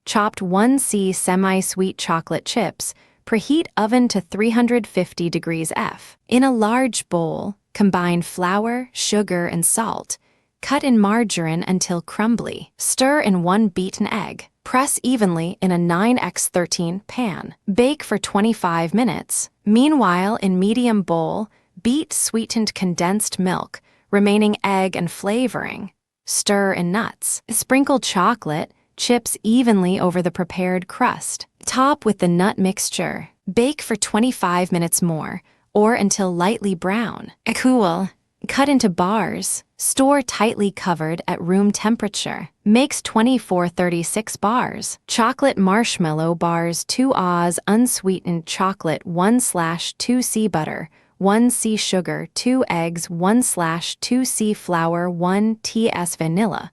Chopped 1C semi-sweet chocolate chips. Preheat oven to 350 degrees F. In a large bowl, combine flour, sugar, and salt. Cut in margarine until crumbly. Stir in 1 beaten egg. Press evenly in a 9x13 pan. Bake for 25 minutes. Meanwhile, in medium bowl, beat sweetened condensed milk, remaining egg and flavoring. Stir in nuts. Sprinkle chocolate chips evenly over the prepared crust. Top with the nut mixture. Bake for 25 minutes more, or until lightly brown. Cool. Cut into bars. Store tightly covered at room temperature. Makes 24-36 bars. Chocolate marshmallow bars 2 Oz unsweetened chocolate 1/2C butter, 1C sugar, 2 eggs 1/2C flour 1 TS vanilla,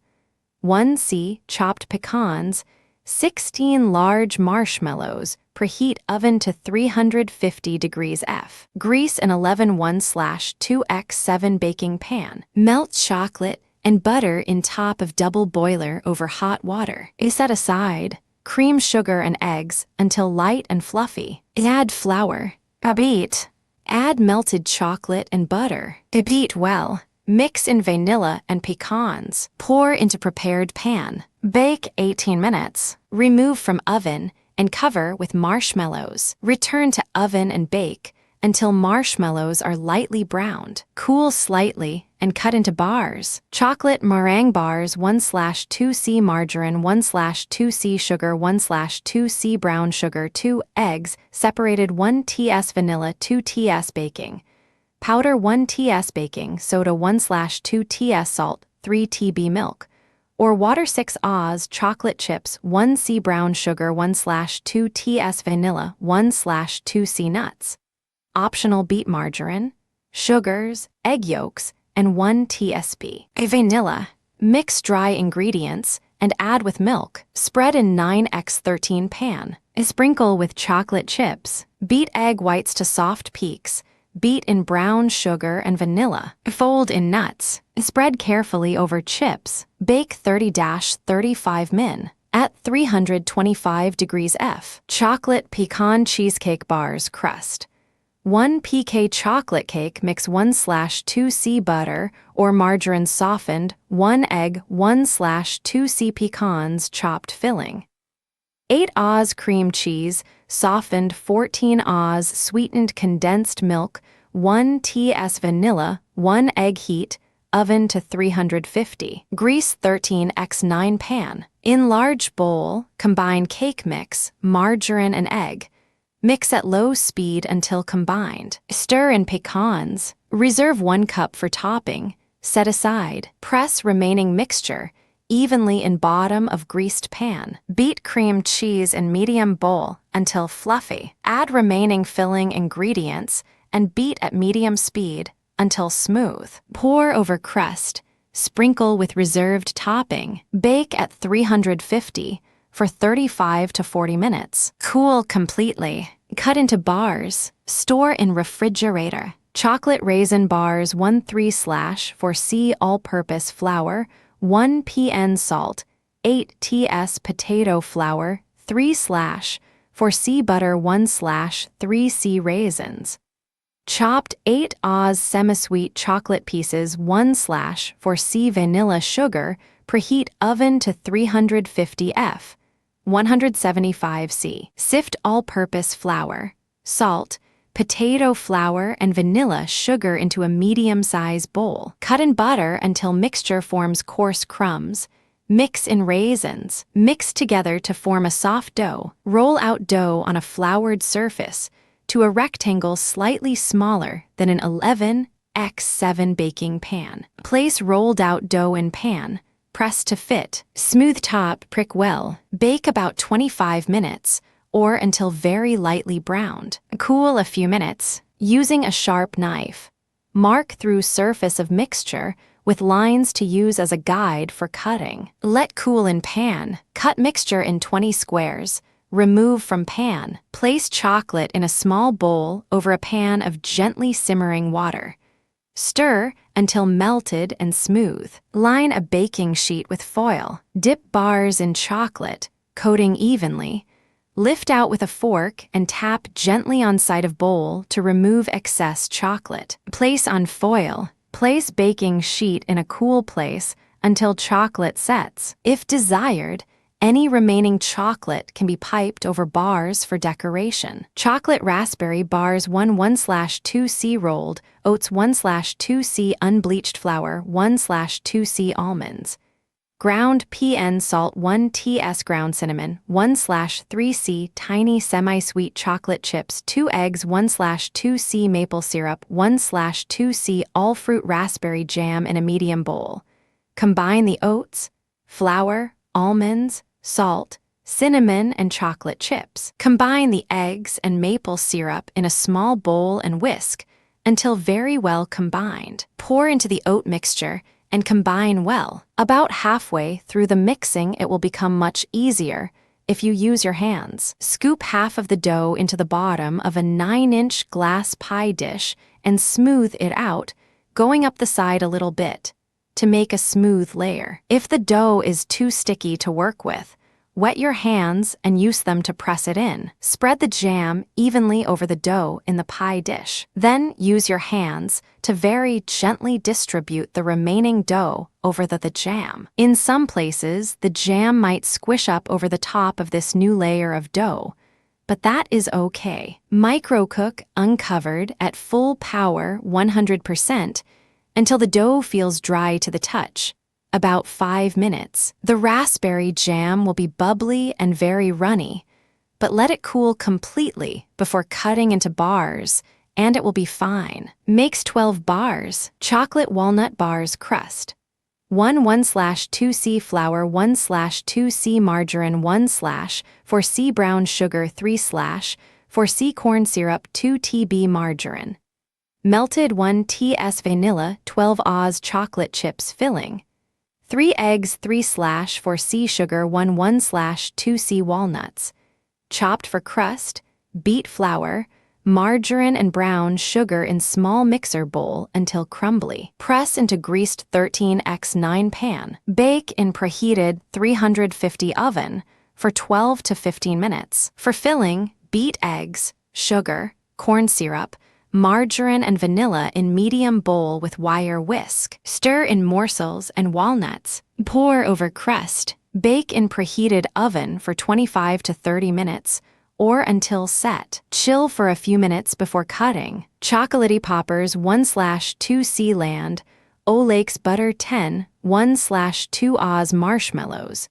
1C chopped pecans, 16 large marshmallows. Preheat oven to 350 degrees F. Grease an 1/2x7 baking pan. Melt chocolate and butter in top of double boiler over hot water. Set aside. Cream sugar and eggs until light and fluffy. Add flour. Beat. Add melted chocolate and butter. Beat well. Mix in vanilla and pecans. Pour into prepared pan. Bake 18 minutes. Remove from oven and cover with marshmallows. Return to oven and bake until marshmallows are lightly browned. Cool slightly and cut into bars. Chocolate meringue bars 1/2C margarine 1/2C sugar 1/2C brown sugar 2 eggs separated 1 TS vanilla 2 TS baking. Powder 1 TS baking soda 1/2 TS salt 3 TB milk. Or water 6 Oz chocolate chips 1C brown sugar 1/2 TS vanilla 1/2C nuts. Optional beet margarine, sugars, egg yolks, and 1 TSB. Vanilla. Mix dry ingredients and add with milk. Spread in 9x13 pan. Sprinkle with chocolate chips. Beat egg whites to soft peaks. Beat in brown sugar and vanilla. Fold in nuts. Spread carefully over chips. Bake 30-35 min. At 325 degrees F. Chocolate pecan cheesecake bars crust. 1 PK chocolate cake mix 1/2C butter or margarine softened, 1 egg 1/2C pecans chopped filling. 8 Oz cream cheese, softened 14 Oz sweetened condensed milk, 1 TS vanilla, 1 egg heat, oven to 350. Grease 13x9 pan. In large bowl, combine cake mix, margarine and egg. Mix at low speed until combined. Stir in pecans. Reserve 1 cup for topping. Set aside. Press remaining mixture evenly in bottom of greased pan. Beat cream cheese in medium bowl until fluffy. Add remaining filling ingredients and beat at medium speed until smooth. Pour over crust. Sprinkle with reserved topping. Bake at 350 for 35 to 40 minutes. Cool completely. Cut into bars. Store in refrigerator. Chocolate raisin bars 1/3/4C all-purpose flour, 1 PN salt, 8 TS potato flour, 3/4C butter 1/3C raisins. Chopped 8 Oz semi-sweet chocolate pieces 1/4C vanilla sugar. Preheat oven to 350 F. 175 C. Sift all-purpose flour, salt, potato flour, and vanilla sugar into a medium-size bowl. Cut in butter until mixture forms coarse crumbs. Mix in raisins. Mix together to form a soft dough. Roll out dough on a floured surface to a rectangle slightly smaller than an 11x7 baking pan. Place rolled out dough in pan. Press to fit. Smooth top, prick well. Bake about 25 minutes or until very lightly browned. Cool a few minutes using a sharp knife. Mark through surface of mixture with lines to use as a guide for cutting. Let cool in pan. Cut mixture in 20 squares. Remove from pan. Place chocolate in a small bowl over a pan of gently simmering water. Stir until melted and smooth. Line a baking sheet with foil. Dip bars in chocolate, coating evenly. Lift out with a fork and tap gently on side of bowl to remove excess chocolate. Place on foil. Place baking sheet in a cool place until chocolate sets. If desired, any remaining chocolate can be piped over bars for decoration. Chocolate raspberry bars 1/2C rolled, oats 1/2C unbleached flour 1/2C almonds. Ground PN salt 1 TS ground cinnamon 1/3C tiny semi-sweet chocolate chips 2 eggs 1/2C maple syrup 1/2C all-fruit raspberry jam in a medium bowl. Combine the oats, flour, almonds, salt, cinnamon, and chocolate chips. Combine the eggs and maple syrup in a small bowl and whisk until very well combined. Pour into the oat mixture and combine well. About halfway through the mixing, it will become much easier if you use your hands. Scoop half of the dough into the bottom of a 9-inch glass pie dish and smooth it out, going up the side a little bit to make a smooth layer. If the dough is too sticky to work with, wet your hands and use them to press it in. Spread the jam evenly over the dough in the pie dish. Then use your hands to very gently distribute the remaining dough over the jam. In some places, the jam might squish up over the top of this new layer of dough, but that is okay. Micro-cook uncovered at full power 100% until the dough feels dry to the touch. About 5 minutes. The raspberry jam will be bubbly and very runny, but let it cool completely before cutting into bars, and it will be fine. Makes 12 bars. Chocolate walnut bars crust. 1/2C flour 1/2C margarine 1/4C brown sugar 3/4C corn syrup 2 TB margarine. Melted 1 TS vanilla 12 Oz chocolate chips filling. 3 eggs 3/4C sugar 1/2C walnuts. Chopped for crust, beat flour, margarine and brown sugar in small mixer bowl until crumbly. Press into greased 13x9 pan. Bake in preheated 350 oven for 12 to 15 minutes. For filling, beat eggs, sugar, corn syrup, margarine and vanilla in medium bowl with wire whisk. Stir in morsels and walnuts. Pour over crust. Bake in preheated oven for 25 to 30 minutes or until set. Chill for a few minutes before cutting. Chocolatey Poppers 1/2C Land, O'Lakes Butter 10, 1/2 Oz Marshmallows.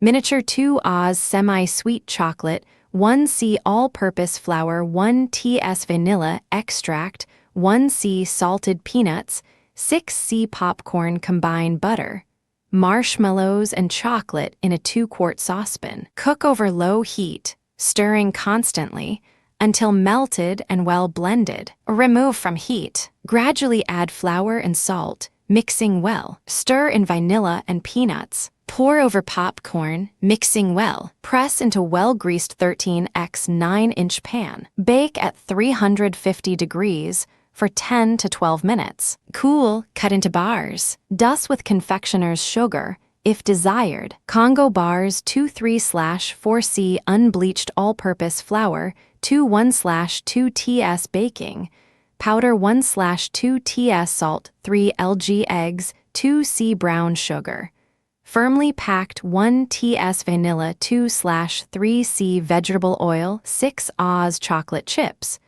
Miniature 2 Oz Semi-Sweet Chocolate 1C all-purpose flour 1 TS vanilla extract 1C salted peanuts 6C popcorn combine butter, marshmallows and chocolate in a 2-quart saucepan. Cook over low heat, stirring constantly until melted and well blended. Remove from heat. Gradually add flour and salt, mixing well. Stir in vanilla and peanuts. Pour over popcorn, mixing well. Press into well-greased 13x 9-inch pan. Bake at 350 degrees for 10 to 12 minutes. Cool, cut into bars. Dust with confectioner's sugar, if desired. Congo bars 2 3/4C unbleached all-purpose flour 2 1/2 TS baking. Powder 1/2 TS salt 3 LG eggs 2C brown sugar. Firmly packed 1 TS vanilla 2/3C vegetable oil 6 Oz chocolate chips.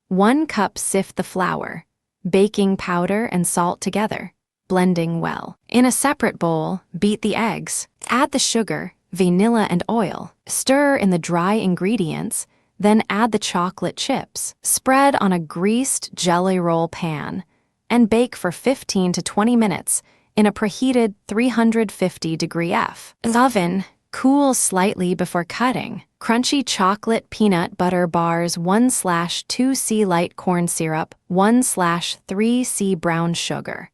1 cup sift the flour, baking powder and salt together. blending well. In a separate bowl, beat the eggs. Add the sugar, vanilla, and oil. Stir in the dry ingredients, then add the chocolate chips. Spread on a greased jelly roll pan and bake for 15 to 20 minutes in a preheated 350-degree F. Oven, cool slightly before cutting. Crunchy chocolate peanut butter bars 1/2C light corn syrup 1/3C brown sugar.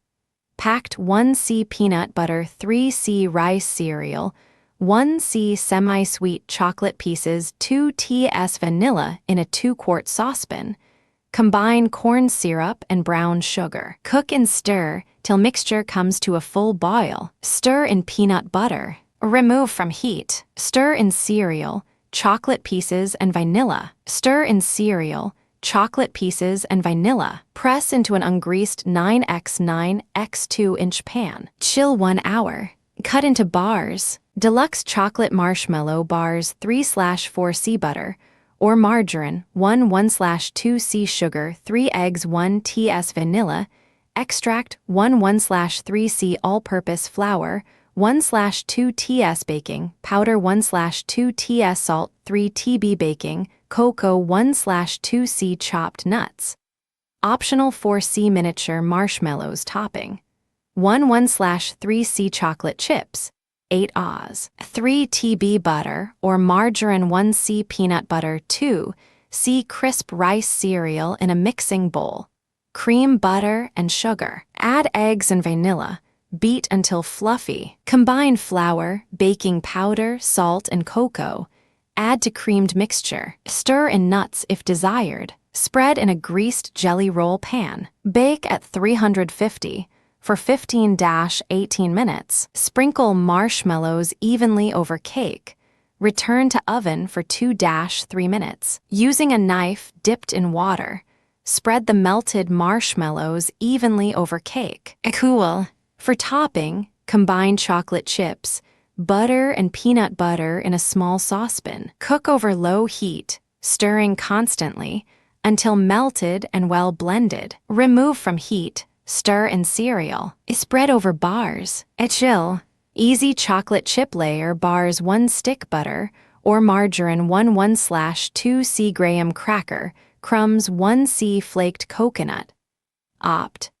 Packed 1C peanut butter 3C rice cereal 1C semi-sweet chocolate pieces 2 TS vanilla in a 2-quart saucepan. Combine corn syrup and brown sugar. Cook and stir till mixture comes to a full boil. Stir in peanut butter. Remove from heat. Stir in cereal, chocolate pieces, and vanilla. Stir in cereal, chocolate pieces, and vanilla. Press into an ungreased 9x9x 2-inch pan. Chill 1 hour. Cut into bars. Deluxe chocolate marshmallow bars 3/4C butter or margarine 1/2C sugar 3 eggs 1 TS vanilla extract 1/3C all-purpose flour 1/2 TS baking powder 1/2 TS salt 3 TB baking cocoa 1/2C chopped nuts. Optional 4C miniature marshmallows topping 1/3C chocolate chips 8 Oz 3 TB butter or margarine 1C peanut butter 2C crisp rice cereal in a mixing bowl. Cream butter and sugar. Add eggs and vanilla. Beat until fluffy. Combine flour, baking powder, salt, and cocoa. Add to creamed mixture. Stir in nuts if desired. Spread in a greased jelly roll pan. Bake at 350 for 15-18 minutes. Sprinkle marshmallows evenly over cake. Return to oven for 2-3 minutes. Using a knife dipped in water, spread the melted marshmallows evenly over cake. Cool. For topping, combine chocolate chips, butter, and peanut butter in a small saucepan. Cook over low heat, stirring constantly until melted and well blended. Remove from heat. Stir in cereal. Spread over bars. Chill. Easy chocolate chip layer bars 1 stick butter or margarine 1/2C graham cracker crumbs 1C flaked coconut. Opt.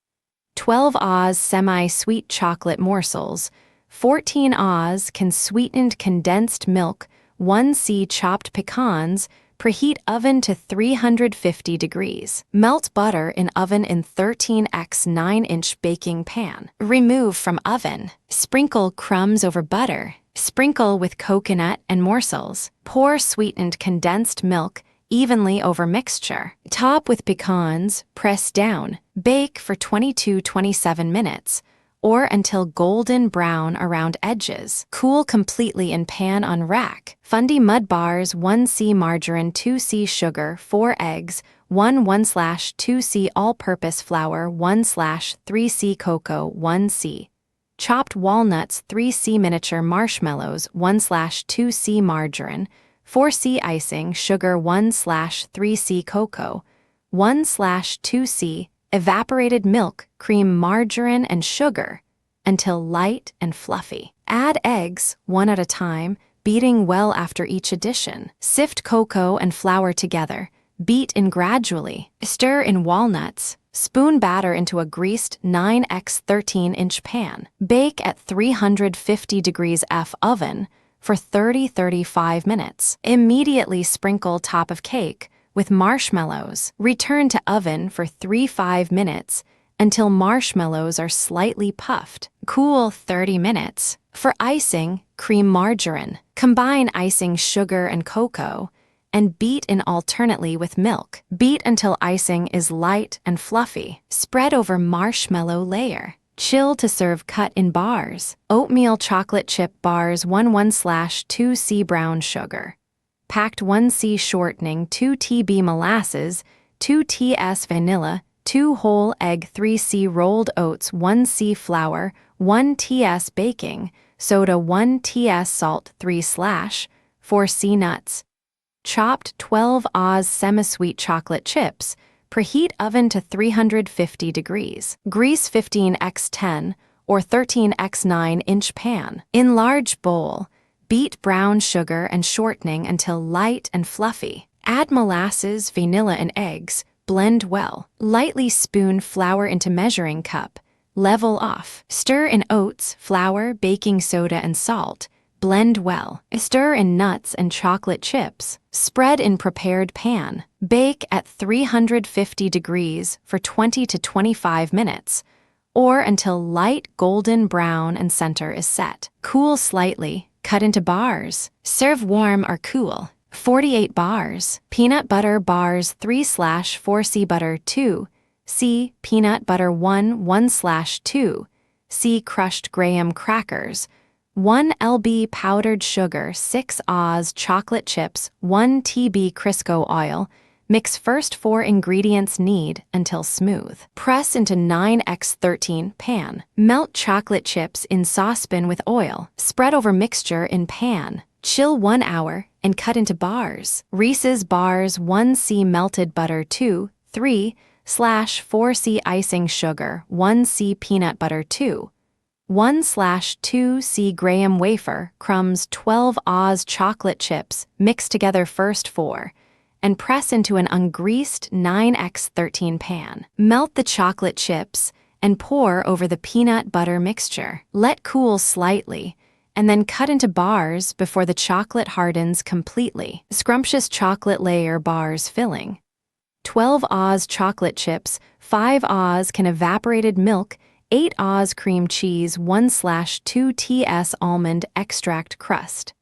12 Oz semi-sweet chocolate morsels 14 Oz sweetened condensed milk 1C chopped pecans. Preheat oven to 350 degrees. Melt butter in oven in 13x 9-inch baking pan. Remove from oven. Sprinkle crumbs over butter. Sprinkle with coconut and morsels. Pour sweetened condensed milk evenly over mixture. Top with pecans, press down. Bake for 22-27 minutes or until golden brown around edges. Cool completely in pan on rack. Fundy mud bars 1C margarine 2C sugar 4 eggs 1/2C all-purpose flour 1/3C cocoa 1C. Chopped walnuts 3C miniature marshmallows 1/2C margarine 4C icing sugar 1/3C cocoa 1/2C evaporated milk, cream, margarine, and sugar until light and fluffy. Add eggs, 1 at a time, beating well after each addition. Sift cocoa and flour together. Beat in gradually. Stir in walnuts. Spoon batter into a greased 9x 13-inch pan. Bake at 350 degrees F oven for 30-35 minutes. Immediately sprinkle top of cake with marshmallows. Return to oven for 3-5 minutes until marshmallows are slightly puffed. Cool 30 minutes. For icing, cream margarine. Combine icing sugar and cocoa and beat in alternately with milk. Beat until icing is light and fluffy. Spread over marshmallow layer. Chill to serve cut in bars. Oatmeal chocolate chip bars 1/2C brown sugar. Packed 1C shortening 2 TB molasses 2 TS vanilla 2 whole egg 3C rolled oats 1C flour 1 TS baking soda 1 TS salt 3/4C nuts. Chopped 12 Oz semi-sweet chocolate chips Preheat oven to 350 degrees. Grease 15x10 or 13x9-inch pan. In large bowl, beat brown sugar and shortening until light and fluffy. Add molasses, vanilla, and eggs. Blend well. Lightly spoon flour into measuring cup. Level off. Stir in oats, flour, baking soda, and salt. Blend well. Stir in nuts and chocolate chips. Spread in prepared pan. Bake at 350 degrees for 20 to 25 minutes, or until light golden brown and center is set. Cool slightly. Cut into bars. Serve warm or cool. 48 bars. Peanut butter bars 3/4C butter 2. C. Peanut butter 1/2. C. Crushed graham crackers. 1 lb powdered sugar, 6 Oz chocolate chips, 1 TB Crisco oil. Mix first 4 ingredients knead until smooth. Press into 9x13 pan. Melt chocolate chips in saucepan with oil. Spread over mixture in pan. Chill 1 hour and cut into bars. Reese's bars 1C melted butter 2, 3/4C icing sugar, 1C peanut butter 2. 1/2C graham wafer, crumbs 12 Oz chocolate chips, mix together first 4, and press into an ungreased 9x13 pan. Melt the chocolate chips and pour over the peanut butter mixture. Let cool slightly, and then cut into bars before the chocolate hardens completely. Scrumptious chocolate layer bars filling. 12 Oz chocolate chips, 5 Oz can evaporated milk, 8 Oz cream cheese, 1/2 TS almond extract crust.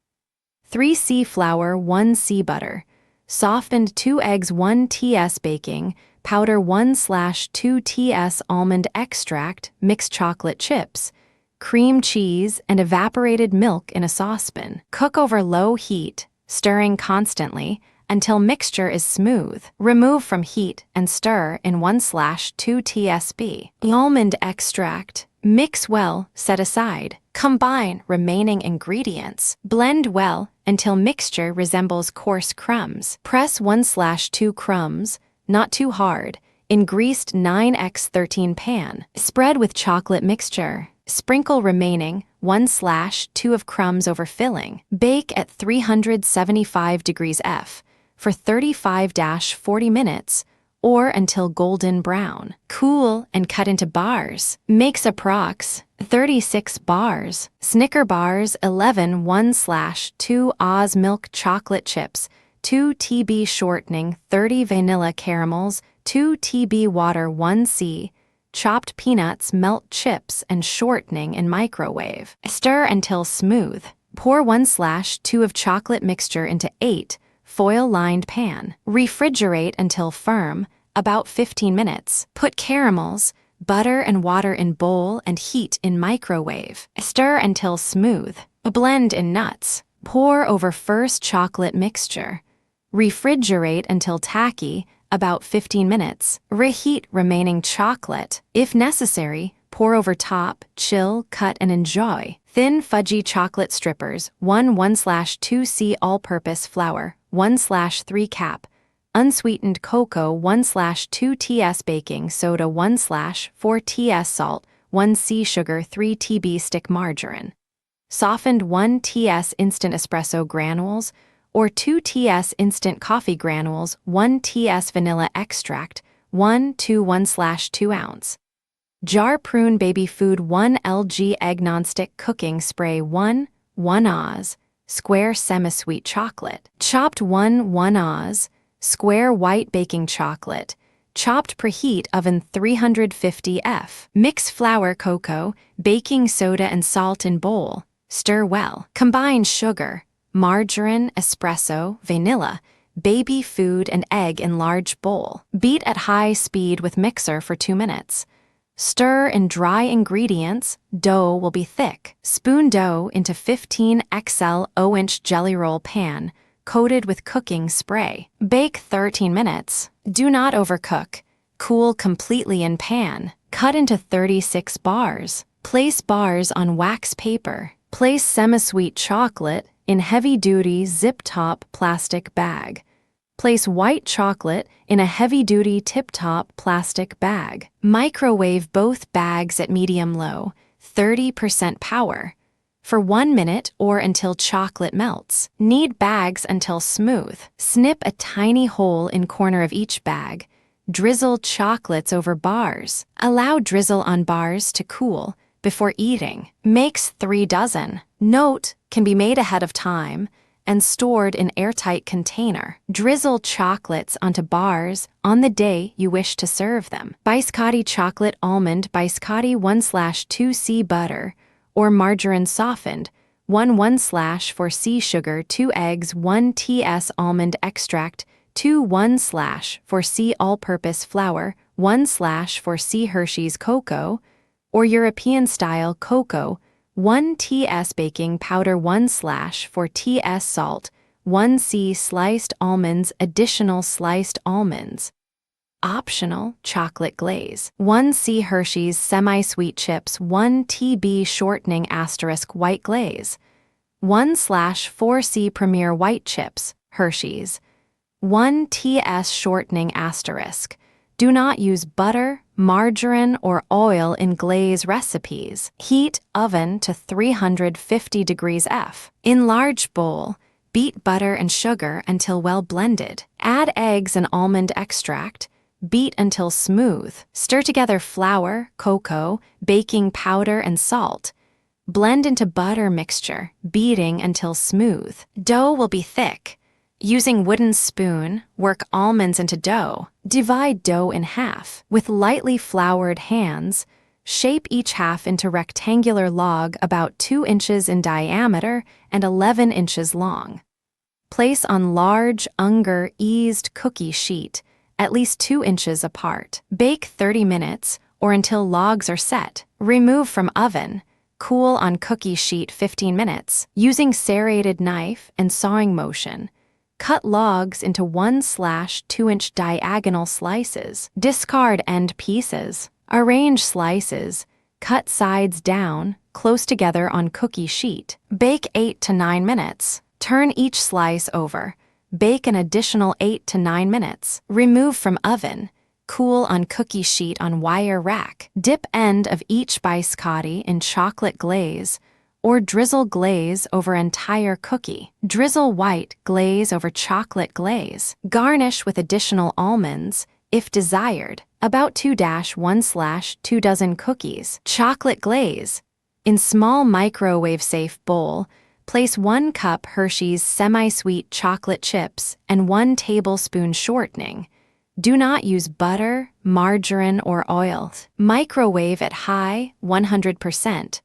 3C flour, 1C butter. Softened 2 eggs, 1 TS baking, powder 1/2 TS almond extract, mixed chocolate chips, cream cheese, and evaporated milk in a saucepan. Cook over low heat, stirring constantly, until mixture is smooth. Remove from heat and stir in 1/2 TSB. Almond extract. Mix well, set aside. Combine remaining ingredients. Blend well until mixture resembles coarse crumbs. Press 1/2 crumbs, not too hard, in greased 9x13 pan. Spread with chocolate mixture. Sprinkle remaining 1/2 of crumbs over filling. Bake at 375 degrees F for 35-40 minutes or until golden brown. Cool and cut into bars. Makes approx. 36 bars. Snicker bars 11 1/2 Oz milk chocolate chips, 2 TB shortening, 30 vanilla caramels, 2 TB water 1C, chopped peanuts, melt chips, and shortening in microwave. Stir until smooth. Pour 1/2 of chocolate mixture into 8 foil-lined pan. Refrigerate until firm, about 15 minutes. Put caramels, butter, and water in bowl and heat in microwave. Stir until smooth. Blend in nuts. Pour over first chocolate mixture. Refrigerate until tacky, about 15 minutes. Reheat remaining chocolate. If necessary, pour over top, chill, cut, and enjoy. Thin fudgy chocolate strippers, 1/2C all-purpose flour, 1/3 cap. Unsweetened cocoa, 1/2 TS baking soda, 1/4 TS salt, 1C sugar, 3 TB stick margarine. Softened 1 TS instant espresso granules, or 2 TS instant coffee granules, 1 TS vanilla extract, 1 to 1/2 ounce. Jar prune baby food 1 lg egg nonstick cooking spray 1 Oz, square semi-sweet chocolate. Chopped 1 Oz, square white baking chocolate. Chopped preheat oven 350 F. Mix flour, cocoa, baking soda, and salt in bowl. Stir well. Combine sugar, margarine, espresso, vanilla, baby food, and egg in large bowl. Beat at high speed with mixer for 2 minutes. Stir in dry ingredients. Dough will be thick. Spoon dough into 15 XL 0-inch jelly roll pan, coated with cooking spray. Bake 13 minutes. Do not overcook. Cool completely in pan. Cut into 36 bars. Place bars on wax paper. Place semi-sweet chocolate in heavy-duty zip-top plastic bag. Place white chocolate in a heavy-duty tip-top plastic bag. Microwave both bags at medium-low, 30% power, for 1 minute or until chocolate melts. Knead bags until smooth. Snip a tiny hole in corner of each bag. Drizzle chocolates over bars. Allow drizzle on bars to cool before eating. Makes 3 dozen. Note, can be made ahead of time and stored in airtight container. Drizzle chocolates onto bars on the day you wish to serve them. Biscotti chocolate almond biscotti 1/2C butter or margarine softened 1/4C sugar 2 eggs 1 TS almond extract 2 1/4C all-purpose flour 1/4C Hershey's cocoa or European-style cocoa 1 TS baking powder 1/4 TS salt 1C sliced almonds additional sliced almonds. Optional chocolate glaze 1C Hershey's semi-sweet chips 1 TB shortening * white glaze 1/4C Premier white chips Hershey's 1 TS shortening *. Do not use butter, margarine, or oil in glaze recipes. Heat oven to 350 degrees F. In large bowl, beat butter and sugar until well blended. Add eggs and almond extract. Beat until smooth. Stir together flour, cocoa, baking powder, and salt. Blend into butter mixture, beating until smooth. Dough will be thick. Using wooden spoon, work almonds into dough. Divide dough in half. With lightly floured hands, shape each half into rectangular log about 2 inches in diameter and 11 inches long. Place on large Unger eased cookie sheet, at least 2 inches apart. Bake 30 minutes or until logs are set. Remove from oven. Cool on cookie sheet 15 minutes. Using serrated knife and sawing motion, cut logs into 1/2-inch diagonal slices. Discard end pieces. Arrange slices. Cut sides down, close together on cookie sheet. Bake 8 to 9 minutes. Turn each slice over. Bake an additional 8 to 9 minutes. Remove from oven. Cool on cookie sheet on wire rack. Dip end of each biscotti in chocolate glaze or drizzle glaze over entire cookie. Drizzle white glaze over chocolate glaze. Garnish with additional almonds, if desired, about 2-1/2 dozen cookies. Chocolate glaze. In small microwave-safe bowl, place 1 cup Hershey's semi-sweet chocolate chips and 1 tablespoon shortening. Do not use butter, margarine, or oil. Microwave at high 100%.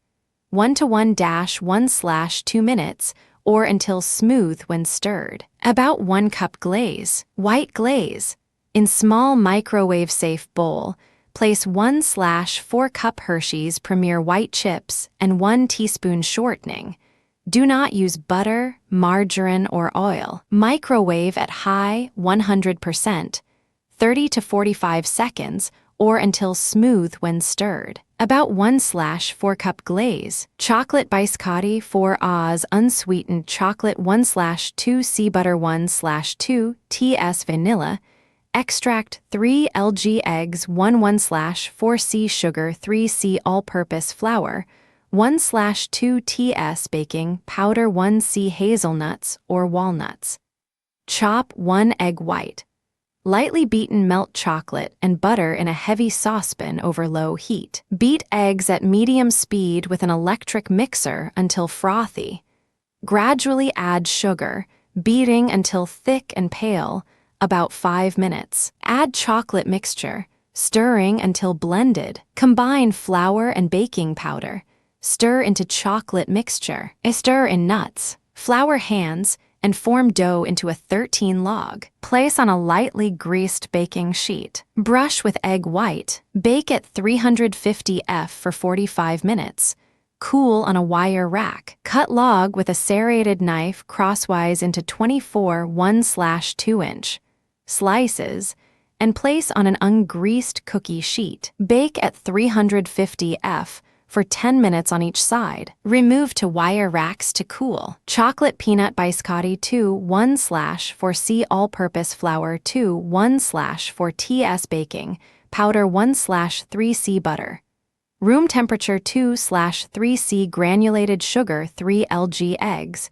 1 to 1-1/2 minutes or until smooth when stirred. About 1 cup glaze. White glaze. In small microwave-safe bowl, place 1/4 cup Hershey's Premier white chips and 1 teaspoon shortening. Do not use butter, margarine, or oil. Microwave at high 100%, 30 to 45 seconds or until smooth when stirred. About 1/4 cup glaze. Chocolate biscotti 4 Oz unsweetened chocolate 1/2C butter 1/2 TS vanilla. Extract 3 LG eggs 1/4C sugar 3C all-purpose flour 1/2 TS baking powder 1C hazelnuts or walnuts. Chop 1 egg white. Lightly beaten melt chocolate and butter in a heavy saucepan over low heat. Beat eggs at medium speed with an electric mixer until frothy. Gradually add sugar, beating until thick and pale, about 5 minutes. Add chocolate mixture, stirring until blended. Combine flour and baking powder. Stir into chocolate mixture. Stir in nuts. Flour hands and form dough into a 13 log. Place on a lightly greased baking sheet. Brush with egg white. Bake at 350 F for 45 minutes. Cool on a wire rack. Cut log with a serrated knife crosswise into 24 1/2-inch slices and place on an ungreased cookie sheet. Bake at 350 F for 10 minutes on each side. Remove to wire racks to cool. Chocolate peanut biscotti 2 1/4C all-purpose flour 2 1/4 TS baking powder 1/3C butter. Room temperature 2/3C granulated sugar 3 lg eggs.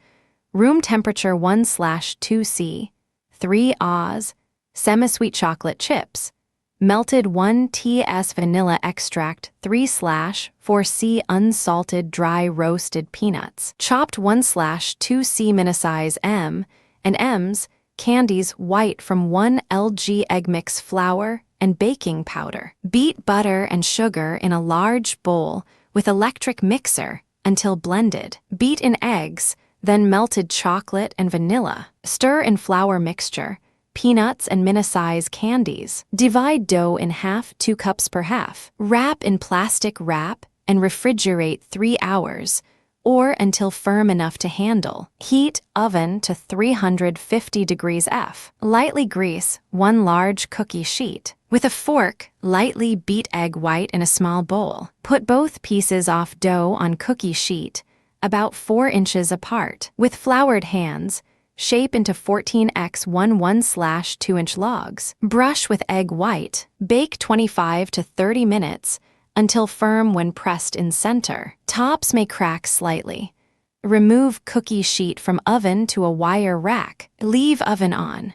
Room temperature 1/2C. 3 Oz. Semi-sweet chocolate chips. Melted 1 TS vanilla extract 3/4C unsalted dry roasted peanuts. Chopped 1/2C mini-size M&Ms candies white from 1 lg egg mix flour and baking powder. Beat butter and sugar in a large bowl with electric mixer until blended. Beat in eggs, then melted chocolate and vanilla. Stir in flour mixture, peanuts and mini-size candies. Divide dough in half 2 cups per half. Wrap in plastic wrap and refrigerate 3 hours or until firm enough to handle. Heat oven to 350 degrees F. Lightly grease 1 large cookie sheet. With a fork, lightly beat egg white in a small bowl. Put both pieces off dough on cookie sheet, about 4 inches apart. With floured hands, shape into 14x1 1/2-inch logs. Brush with egg white. Bake 25 to 30 minutes until firm when pressed in center. Tops may crack slightly. Remove cookie sheet from oven to a wire rack. Leave oven on.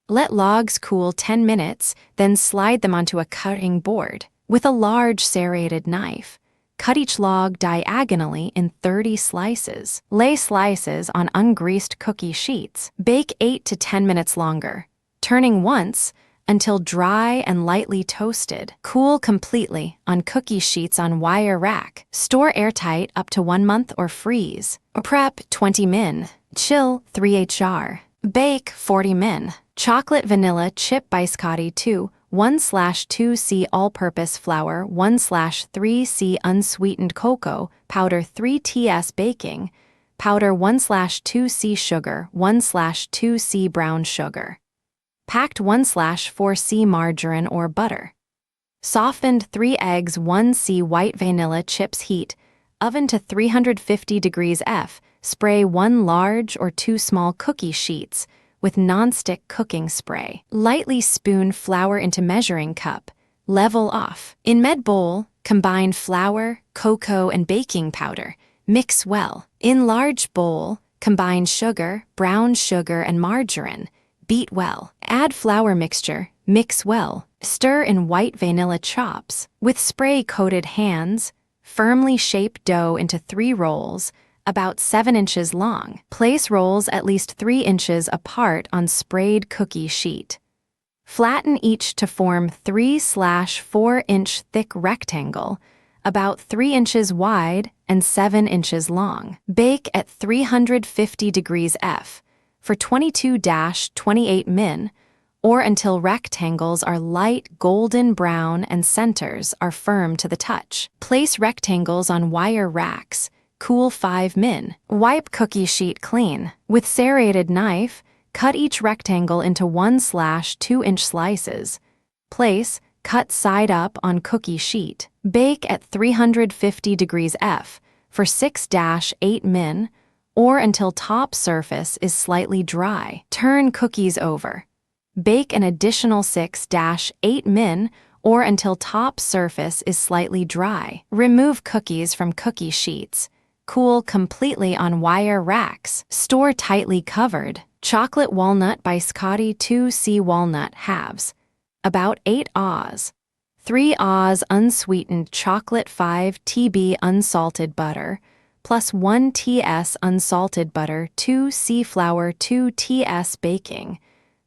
Let logs cool 10 minutes, then slide them onto a cutting board. With a large serrated knife, cut each log diagonally in 30 slices. Lay slices on ungreased cookie sheets. Bake 8 to 10 minutes longer, turning once until dry and lightly toasted. Cool completely on cookie sheets on wire rack. Store airtight up to 1 month or freeze. Prep 20 min. Chill 3 HR. Bake 40 min. Chocolate vanilla chip biscotti 2 1/2C all-purpose flour 1/3C unsweetened cocoa powder 3 TS baking powder 1/2C sugar 1/2C brown sugar. Packed 1/4C margarine or butter. Softened 3 eggs 1C white vanilla chips heat oven to 350 degrees F. Spray 1 large or 2 small cookie sheets with nonstick cooking spray. Lightly spoon flour into measuring cup. Level off. In med bowl, combine flour, cocoa, and baking powder. Mix well. In large bowl, combine sugar, brown sugar, and margarine. Beat well. Add flour mixture. Mix well. Stir in white vanilla chops. With spray-coated hands, firmly shape dough into 3 rolls, about 7 inches long. Place rolls at least 3 inches apart on sprayed cookie sheet. Flatten each to form 3/4-inch thick rectangle, about 3 inches wide and 7 inches long. Bake at 350 degrees F for 22-28 min, or until rectangles are light golden brown and centers are firm to the touch. Place rectangles on wire racks. Cool 5 min. Wipe cookie sheet clean. With serrated knife, cut each rectangle into 1/2-inch slices. Place, cut side up on cookie sheet. Bake at 350 degrees F for 6-8 min, or until top surface is slightly dry. Turn cookies over. Bake an additional 6-8 min, or until top surface is slightly dry. Remove cookies from cookie sheets. Cool completely on wire racks. Store tightly covered. Chocolate walnut biscotti 2C walnut halves. About 8 Oz. 3 Oz unsweetened chocolate 5 TB unsalted butter, plus 1 TS unsalted butter 2C flour 2 TS baking,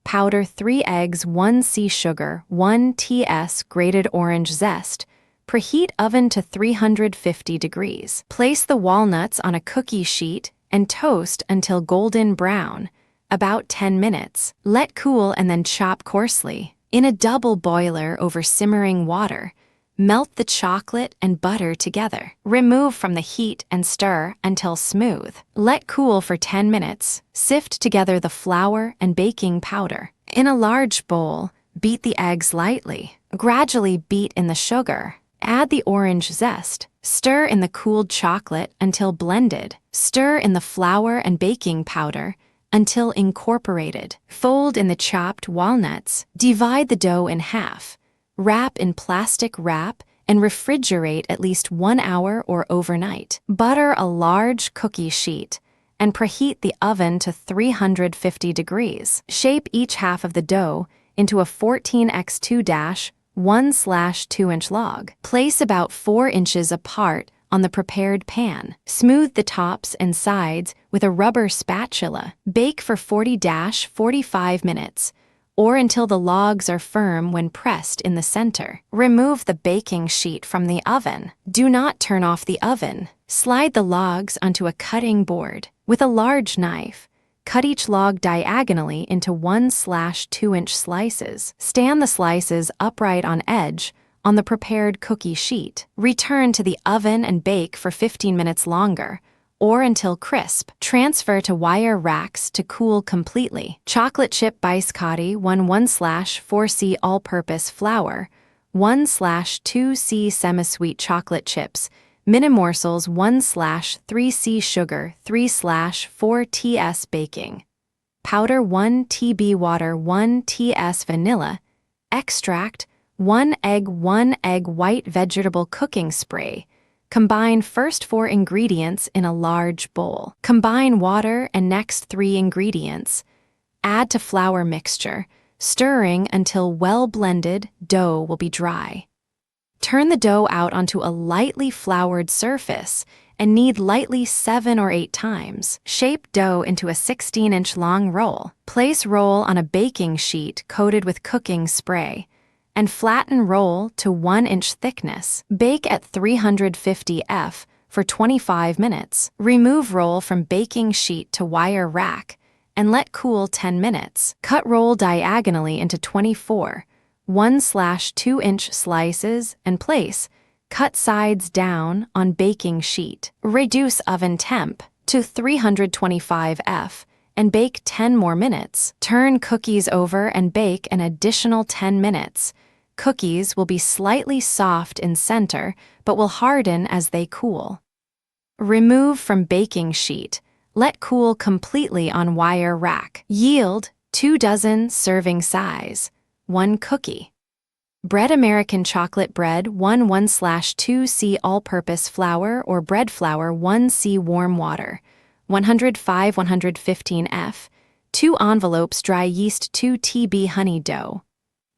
powder 3 eggs 1C sugar 1 TS grated orange zest. Preheat oven to 350 degrees. Place the walnuts on a cookie sheet and toast until golden brown, about 10 minutes. Let cool and then chop coarsely. In a double boiler over simmering water, melt the chocolate and butter together. Remove from the heat and stir until smooth. Let cool for 10 minutes. Sift together the flour and baking powder. In a large bowl, beat the eggs lightly. Gradually beat in the sugar. Add the orange zest. Stir in the cooled chocolate until blended. Stir in the flour and baking powder until incorporated. Fold in the chopped walnuts. Divide the dough in half. Wrap in plastic wrap and refrigerate at least 1 hour or overnight. Butter a large cookie sheet and preheat the oven to 350 degrees. Shape each half of the dough into a 14x2-1/2-inch log. Place about 4 inches apart on the prepared pan. Smooth the tops and sides with a rubber spatula. Bake for 40-45 minutes, or until the logs are firm when pressed in the center. Remove the baking sheet from the oven. Do not turn off the oven. Slide the logs onto a cutting board. With a large knife, cut each log diagonally into 1/2-inch slices. Stand the slices upright on edge on the prepared cookie sheet. Return to the oven and bake for 15 minutes longer, or until crisp. Transfer to wire racks to cool completely. Chocolate chip biscotti 1/4C all-purpose flour, 1/2C semi-sweet chocolate chips, mini morsels 1/3C sugar, 3/4 TS baking powder 1 TB water 1 TS vanilla extract 1 egg white vegetable cooking spray. Combine first 4 ingredients in a large bowl. Combine water and next 3 ingredients. Add to flour mixture, stirring until well blended dough will be dry. Turn the dough out onto a lightly floured surface and knead lightly 7 or 8 times. Shape dough into a 16-inch long roll. Place roll on a baking sheet coated with cooking spray and flatten roll to 1-inch thickness. Bake at 350 F for 25 minutes. Remove roll from baking sheet to wire rack and let cool 10 minutes. Cut roll diagonally into 24 1/2-inch slices and place cut sides down on baking sheet. Reduce oven temp to 325 F and bake 10 more minutes. Turn cookies over and bake an additional 10 minutes. Cookies will be slightly soft in center, but will harden as they cool. Remove from baking sheet. Let cool completely on wire rack. Yield 2 dozen serving size, 1 cookie. Bread American chocolate bread 1/2C all-purpose flour or bread flour 1C warm water, 105-115 F, 2 envelopes dry yeast 2 TB honey dough,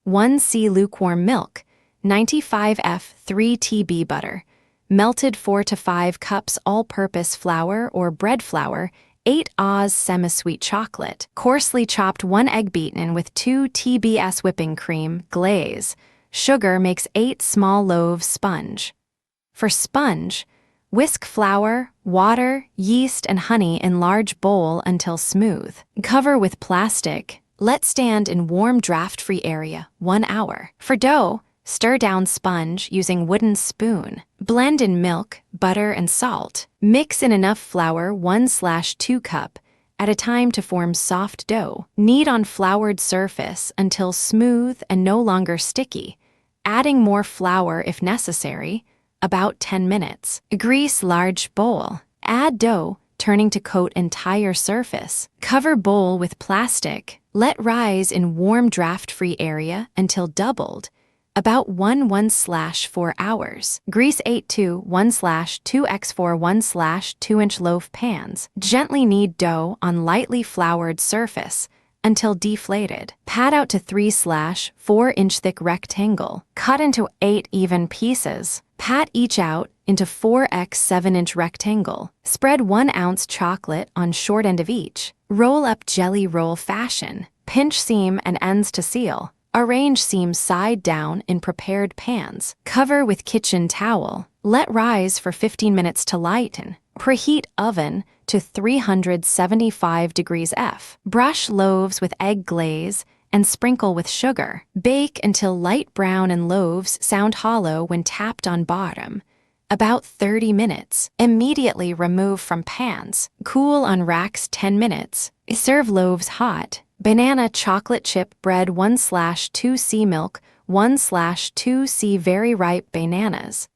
1C lukewarm milk, 95 F 3 TB butter, melted 4 to 5 cups all-purpose flour or bread flour, 8 Oz semi-sweet chocolate, coarsely chopped 1 egg beaten with 2 TBS whipping cream, glaze. Sugar makes 8 small loaves sponge. For sponge, whisk flour, water, yeast, and honey in large bowl until smooth. Cover with plastic. Let stand in warm draft-free area 1 hour. For dough, stir down sponge using wooden spoon. Blend in milk, butter, and salt. Mix in enough flour 1/2 cup at a time to form soft dough. Knead on floured surface until smooth and no longer sticky, adding more flour if necessary, about 10 minutes. Grease large bowl. Add dough, turning to coat entire surface. Cover bowl with plastic. Let rise in warm draft-free area until doubled, about 1/4 hours. Grease 8 to 1/2x4 1/2-inch loaf pans. Gently knead dough on lightly floured surface until deflated. Pat out to 3/4-inch thick rectangle. Cut into 8 even pieces. Pat each out into 4x7-inch rectangle. Spread 1 ounce chocolate on short end of each. Roll up jelly roll fashion. Pinch seam and ends to seal. Arrange seams side down in prepared pans. Cover with kitchen towel. Let rise for 15 minutes to lighten. Preheat oven to 375 degrees F. Brush loaves with egg glaze and sprinkle with sugar. Bake until light brown and loaves sound hollow when tapped on bottom. About 30 minutes. Immediately remove from pans. Cool on racks 10 minutes. Serve loaves hot. Banana chocolate chip bread 1/2C milk 1/2C very ripe bananas.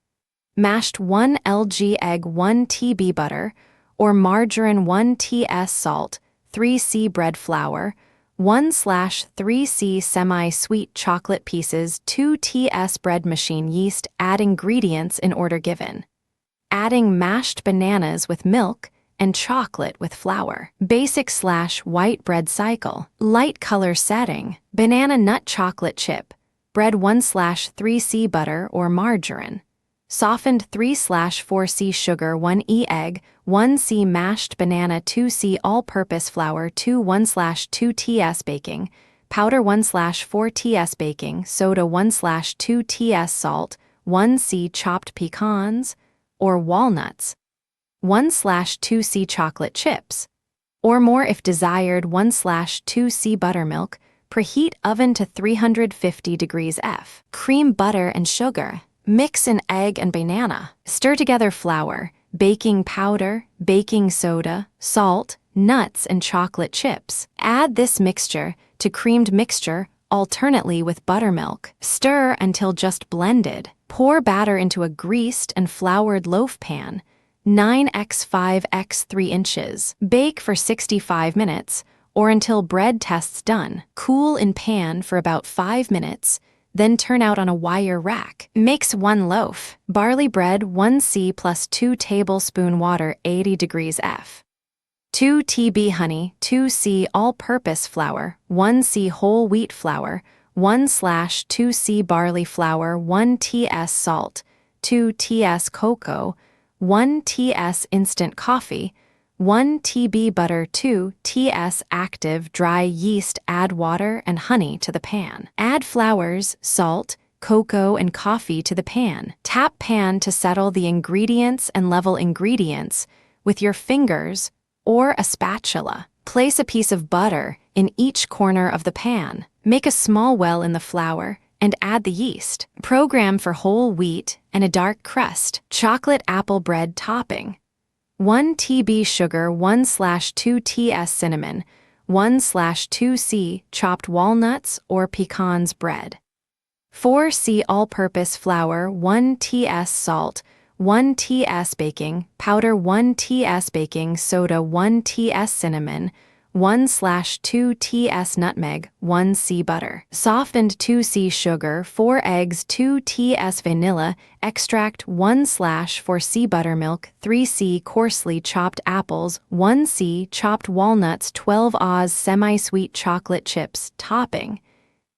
mashed 1 lg egg 1 TB butter, or margarine 1 TS salt, 3C bread flour, 1/3C semi-sweet chocolate pieces 2 TS bread machine yeast. Add ingredients in order given. Adding mashed bananas with milk and chocolate with flour. Basic/white bread cycle. Light color setting. Banana nut chocolate chip. Bread 1/3C butter or margarine. Softened 3/4C sugar 1 egg, 1C mashed banana 2C all-purpose flour 1/2 TS baking, powder 1/4 TS baking, soda 1/2 TS salt, 1C chopped pecans or walnuts, 1/2C chocolate chips, or more if desired 1/2C buttermilk. Preheat oven to 350 degrees F. Cream butter and sugar. Mix in egg and banana. Stir together flour, baking powder, baking soda, salt, nuts, and chocolate chips. Add this mixture to creamed mixture alternately with buttermilk. Stir until just blended. Pour batter into a greased and floured loaf pan, 9x5x3 inches. Bake for 65 minutes or until bread tests done. Cool in pan for about 5 minutes. Then turn out on a wire rack. Mix 1 loaf. Barley bread 1C plus 2 tablespoon water 80 degrees F. 2 TB honey 2C all-purpose flour 1C whole wheat flour 1/2C barley flour 1 TS salt 2 TS cocoa 1 TS instant coffee 1 TB butter 2 TS active dry yeast. Add water and honey to the pan. Add flours, salt, cocoa, and coffee to the pan. Tap pan to settle the ingredients and level ingredients with your fingers or a spatula. Place a piece of butter in each corner of the pan. Make a small well in the flour and add the yeast. Program for whole wheat and a dark crust. Chocolate apple bread topping. 1 TB sugar 1/2 TS cinnamon, 1/2C chopped walnuts or pecans bread. 4C all-purpose flour 1 TS salt, 1 TS baking powder 1 TS baking soda 1 TS cinnamon, 1/2 TS nutmeg, 1C butter. Softened 2C sugar 4 eggs 2 TS vanilla extract 1/4C buttermilk 3C coarsely chopped apples 1C chopped walnuts 12 Oz semi-sweet chocolate chips. Topping.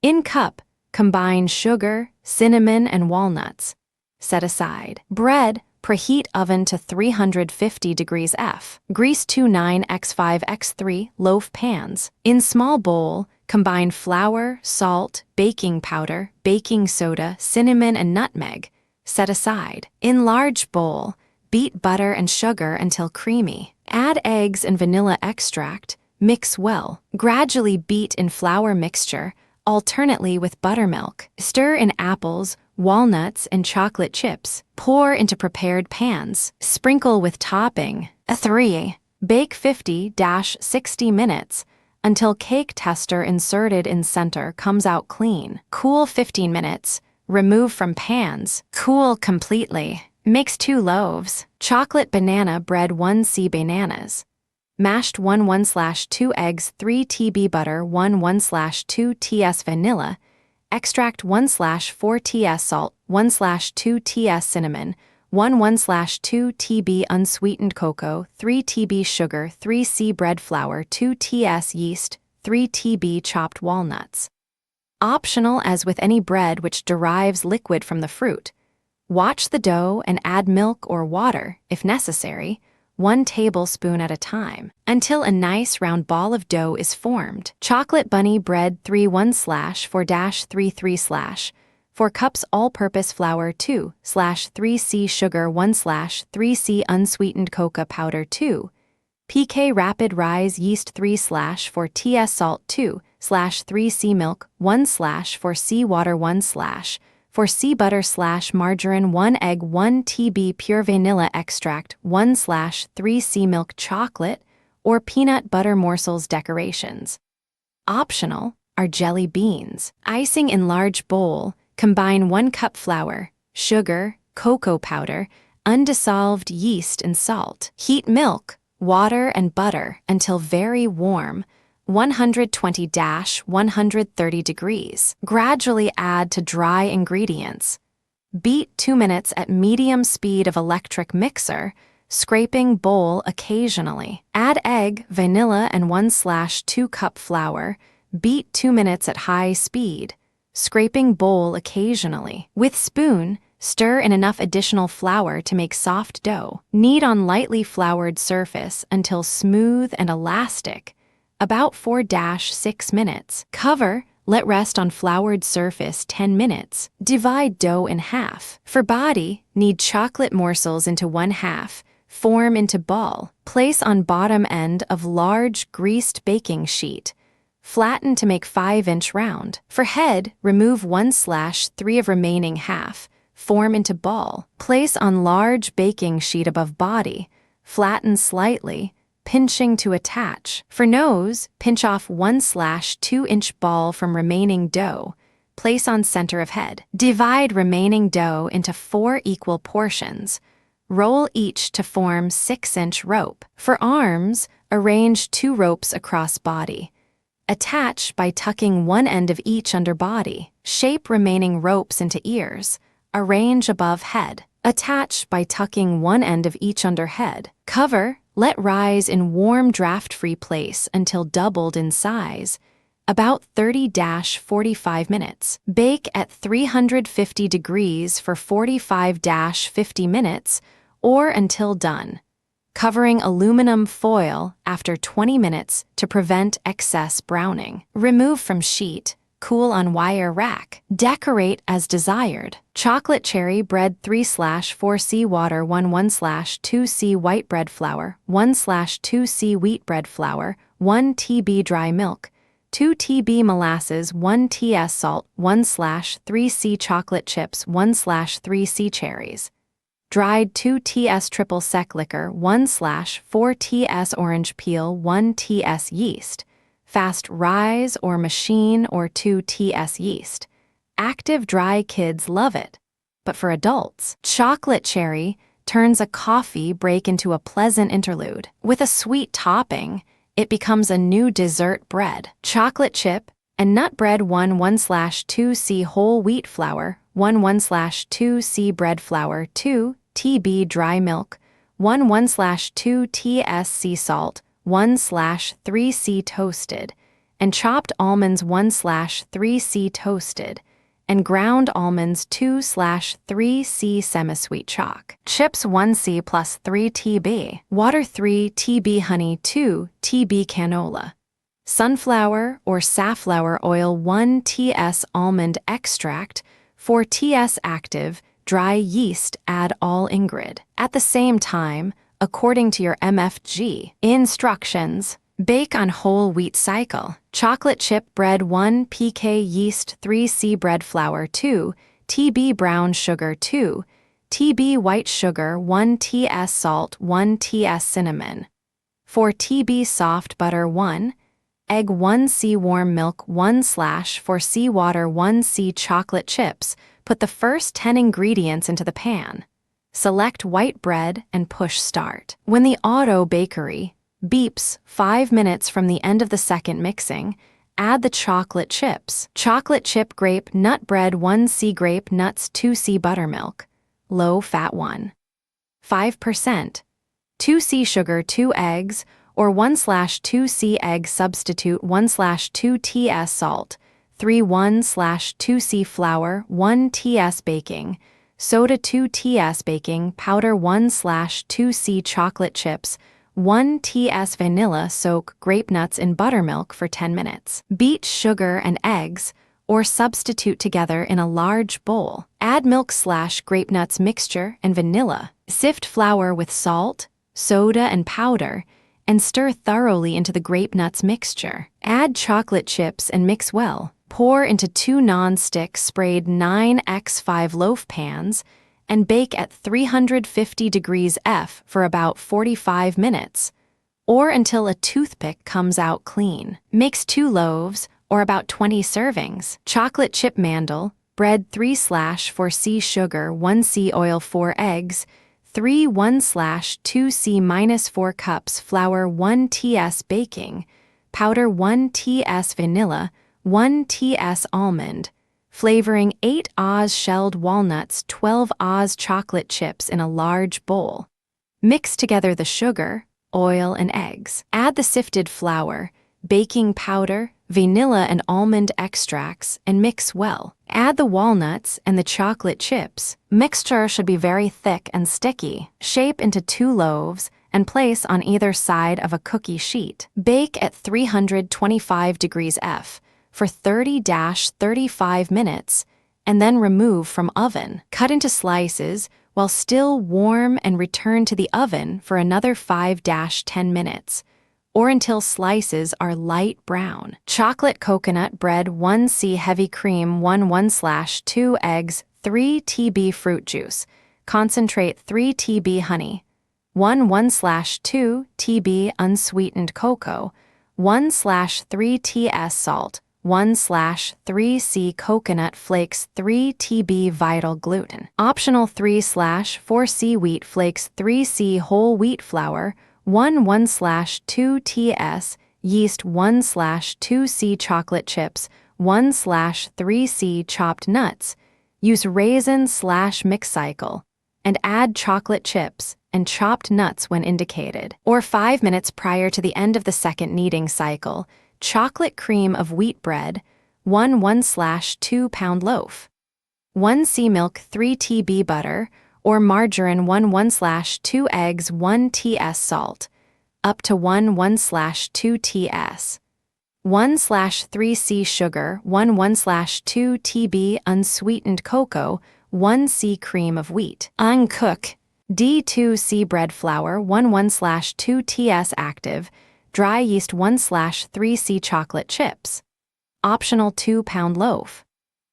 In cup, combine sugar, cinnamon, and walnuts. Set aside. Bread. Preheat oven to 350 degrees F. Grease 2 9x5x3 loaf pans. In small bowl, combine flour, salt, baking powder, baking soda, cinnamon, and nutmeg. Set aside. In large bowl, beat butter and sugar until creamy. Add eggs and vanilla extract. Mix well. Gradually beat in flour mixture, alternately with buttermilk. Stir in apples, walnuts, and chocolate chips. Pour into prepared pans. Sprinkle with topping. 3. Bake 50-60 minutes until cake tester inserted in center comes out clean. Cool 15 minutes. Remove from pans. Cool completely. Mix 2 loaves. Chocolate banana bread 1C bananas. Mashed 1/2 eggs 3 TB butter 1/2 TS vanilla. Extract 1/4 TS salt, 1/2 TS cinnamon, 1/2 TB unsweetened cocoa, 3 TB sugar, 3C bread flour, 2 TS yeast, 3 TB chopped walnuts. Optional as with any bread which derives liquid from the fruit. Watch the dough and add milk or water, if necessary, 1 tablespoon at a time, until a nice round ball of dough is formed. Chocolate bunny bread 3 1/4-3 4 cups all-purpose flour 2/3C sugar 1/3C unsweetened cocoa powder 2 PK rapid rise yeast 3/4 TS salt 2/3C milk 1/4C water 1/4C butter/margarine 1 egg 1 TB pure vanilla extract 1/3C milk chocolate or peanut butter morsels. Decorations. Optional are jelly beans. Icing in large bowl, combine 1 cup flour, sugar, cocoa powder, undissolved yeast and salt. Heat milk, water, and butter until very warm, 120-130 degrees. Gradually add to dry ingredients. Beat 2 minutes at medium speed of electric mixer, scraping bowl occasionally. Add egg, vanilla, and 1/2 cup flour. Beat 2 minutes at high speed, scraping bowl occasionally. With spoon, stir in enough additional flour to make soft dough. Knead on lightly floured surface until smooth and elastic, about 4-6 minutes. Cover, let rest on floured surface 10 minutes. Divide dough in half. For body, knead chocolate morsels into 1/2. Form into ball. Place on bottom end of large greased baking sheet. Flatten to make 5-inch round. For head, remove 1/3 of remaining half. Form into ball. Place on large baking sheet above body. Flatten slightly, pinching to attach. For nose, pinch off 1/2-inch ball from remaining dough. Place on center of head. Divide remaining dough into 4 equal portions. Roll each to form 6-inch rope. For arms, arrange 2 ropes across body. Attach by tucking one end of each under body. Shape remaining ropes into ears. Arrange above head. Attach by tucking one end of each under head. Cover, let rise in warm draft-free place until doubled in size, about 30-45 minutes. Bake at 350 degrees for 45-50 minutes or until done, covering aluminum foil after 20 minutes to prevent excess browning. Remove from sheet, cool on wire rack. Decorate as desired. Chocolate cherry bread 3/4C water 1/2C white bread flour 1/2C wheat bread flour 1 TB dry milk 2 TB molasses 1 TS salt 1/3C chocolate chips 1/3C cherries. Dried 2 TS triple sec liquor 1/4 TS orange peel 1 TS yeast. Fast rise or machine or 2 TS yeast. Active dry kids love it. But for adults, chocolate cherry turns a coffee break into a pleasant interlude. With a sweet topping, it becomes a new dessert bread. Chocolate chip and nut bread 1/2C whole wheat flour 1/2C bread flour 2 TB dry milk 1/2 TS sea salt 1/3C toasted, and chopped almonds 1/3C toasted, and ground almonds 2/3C semi-sweet chalk. Chips 1C plus 3 TB. Water 3 TB honey 2 TB canola. Sunflower or safflower oil 1 TS almond extract 4 TS active dry yeast add all ingred. At the same time, according to your MFG instructions, bake on whole wheat cycle. Chocolate chip bread 1 PK yeast 3C bread flour 2 TB brown sugar 2 TB white sugar 1 TS salt 1 TS cinnamon 4 TB soft butter 1 egg 1C warm milk 1/4C water 1C chocolate chips. Put the first 10 ingredients into the pan. Select white bread and push start. When the auto bakery beeps 5 minutes from the end of the second mixing, add the chocolate chips. Chocolate chip grape nut bread 1C grape nuts 2C buttermilk, low fat 1.5%, 2C sugar 2 eggs, or 1/2C egg substitute 1/2 TS salt, 3 1/2C flour 1 TS baking, soda 2 TS baking powder 1/2C chocolate chips 1 TS vanilla. Soak grape nuts in buttermilk for 10 minutes. Beat sugar and eggs, or substitute together in a large bowl. Add milk/grape nuts mixture and vanilla. Sift flour with salt, soda, and powder, and stir thoroughly into the grape nuts mixture. Add chocolate chips and mix well. Pour into 2 non-stick sprayed 9x5 loaf pans and bake at 350 degrees F for about 45 minutes, or until a toothpick comes out clean. Mix 2 loaves, or about 20 servings. Chocolate chip mandel, bread 3/4C sugar 1C oil 4 eggs, 3 1/2C-4 cups flour 1 ts baking, powder 1 ts vanilla, 1 ts almond, flavoring 8 Oz shelled walnuts 12 Oz chocolate chips in a large bowl. Mix together the sugar, oil, and eggs. Add the sifted flour, baking powder, vanilla and almond extracts, and mix well. Add the walnuts and the chocolate chips. Mixture should be very thick and sticky. Shape into 2 loaves and place on either side of a cookie sheet. Bake at 325 degrees F for 30-35 minutes, and then remove from oven. Cut into slices while still warm and return to the oven for another 5-10 minutes, or until slices are light brown. Chocolate coconut bread 1C heavy cream 1/2 eggs 3 TB fruit juice, concentrate 3 TB honey, 1/2 TB unsweetened cocoa, 1/3 TS salt, 1/3C coconut flakes 3 TB vital gluten. Optional 3/4C wheat flakes 3C whole wheat flour, 1/2 TS yeast 1/2C chocolate chips, 1/3C chopped nuts. Use raisin/mix cycle and add chocolate chips and chopped nuts when indicated. Or 5 minutes prior to the end of the second kneading cycle, chocolate cream of wheat bread, 1/2 pound loaf, 1C milk 3 TB butter, or margarine 1/2 eggs 1 TS salt, up to 1/2 TS, 1/3C sugar 1/2 TB unsweetened cocoa, 1C cream of wheat. Uncook D2C bread flour 1/2 TS active, dry yeast 1/3C chocolate chips. Optional 2 pound loaf,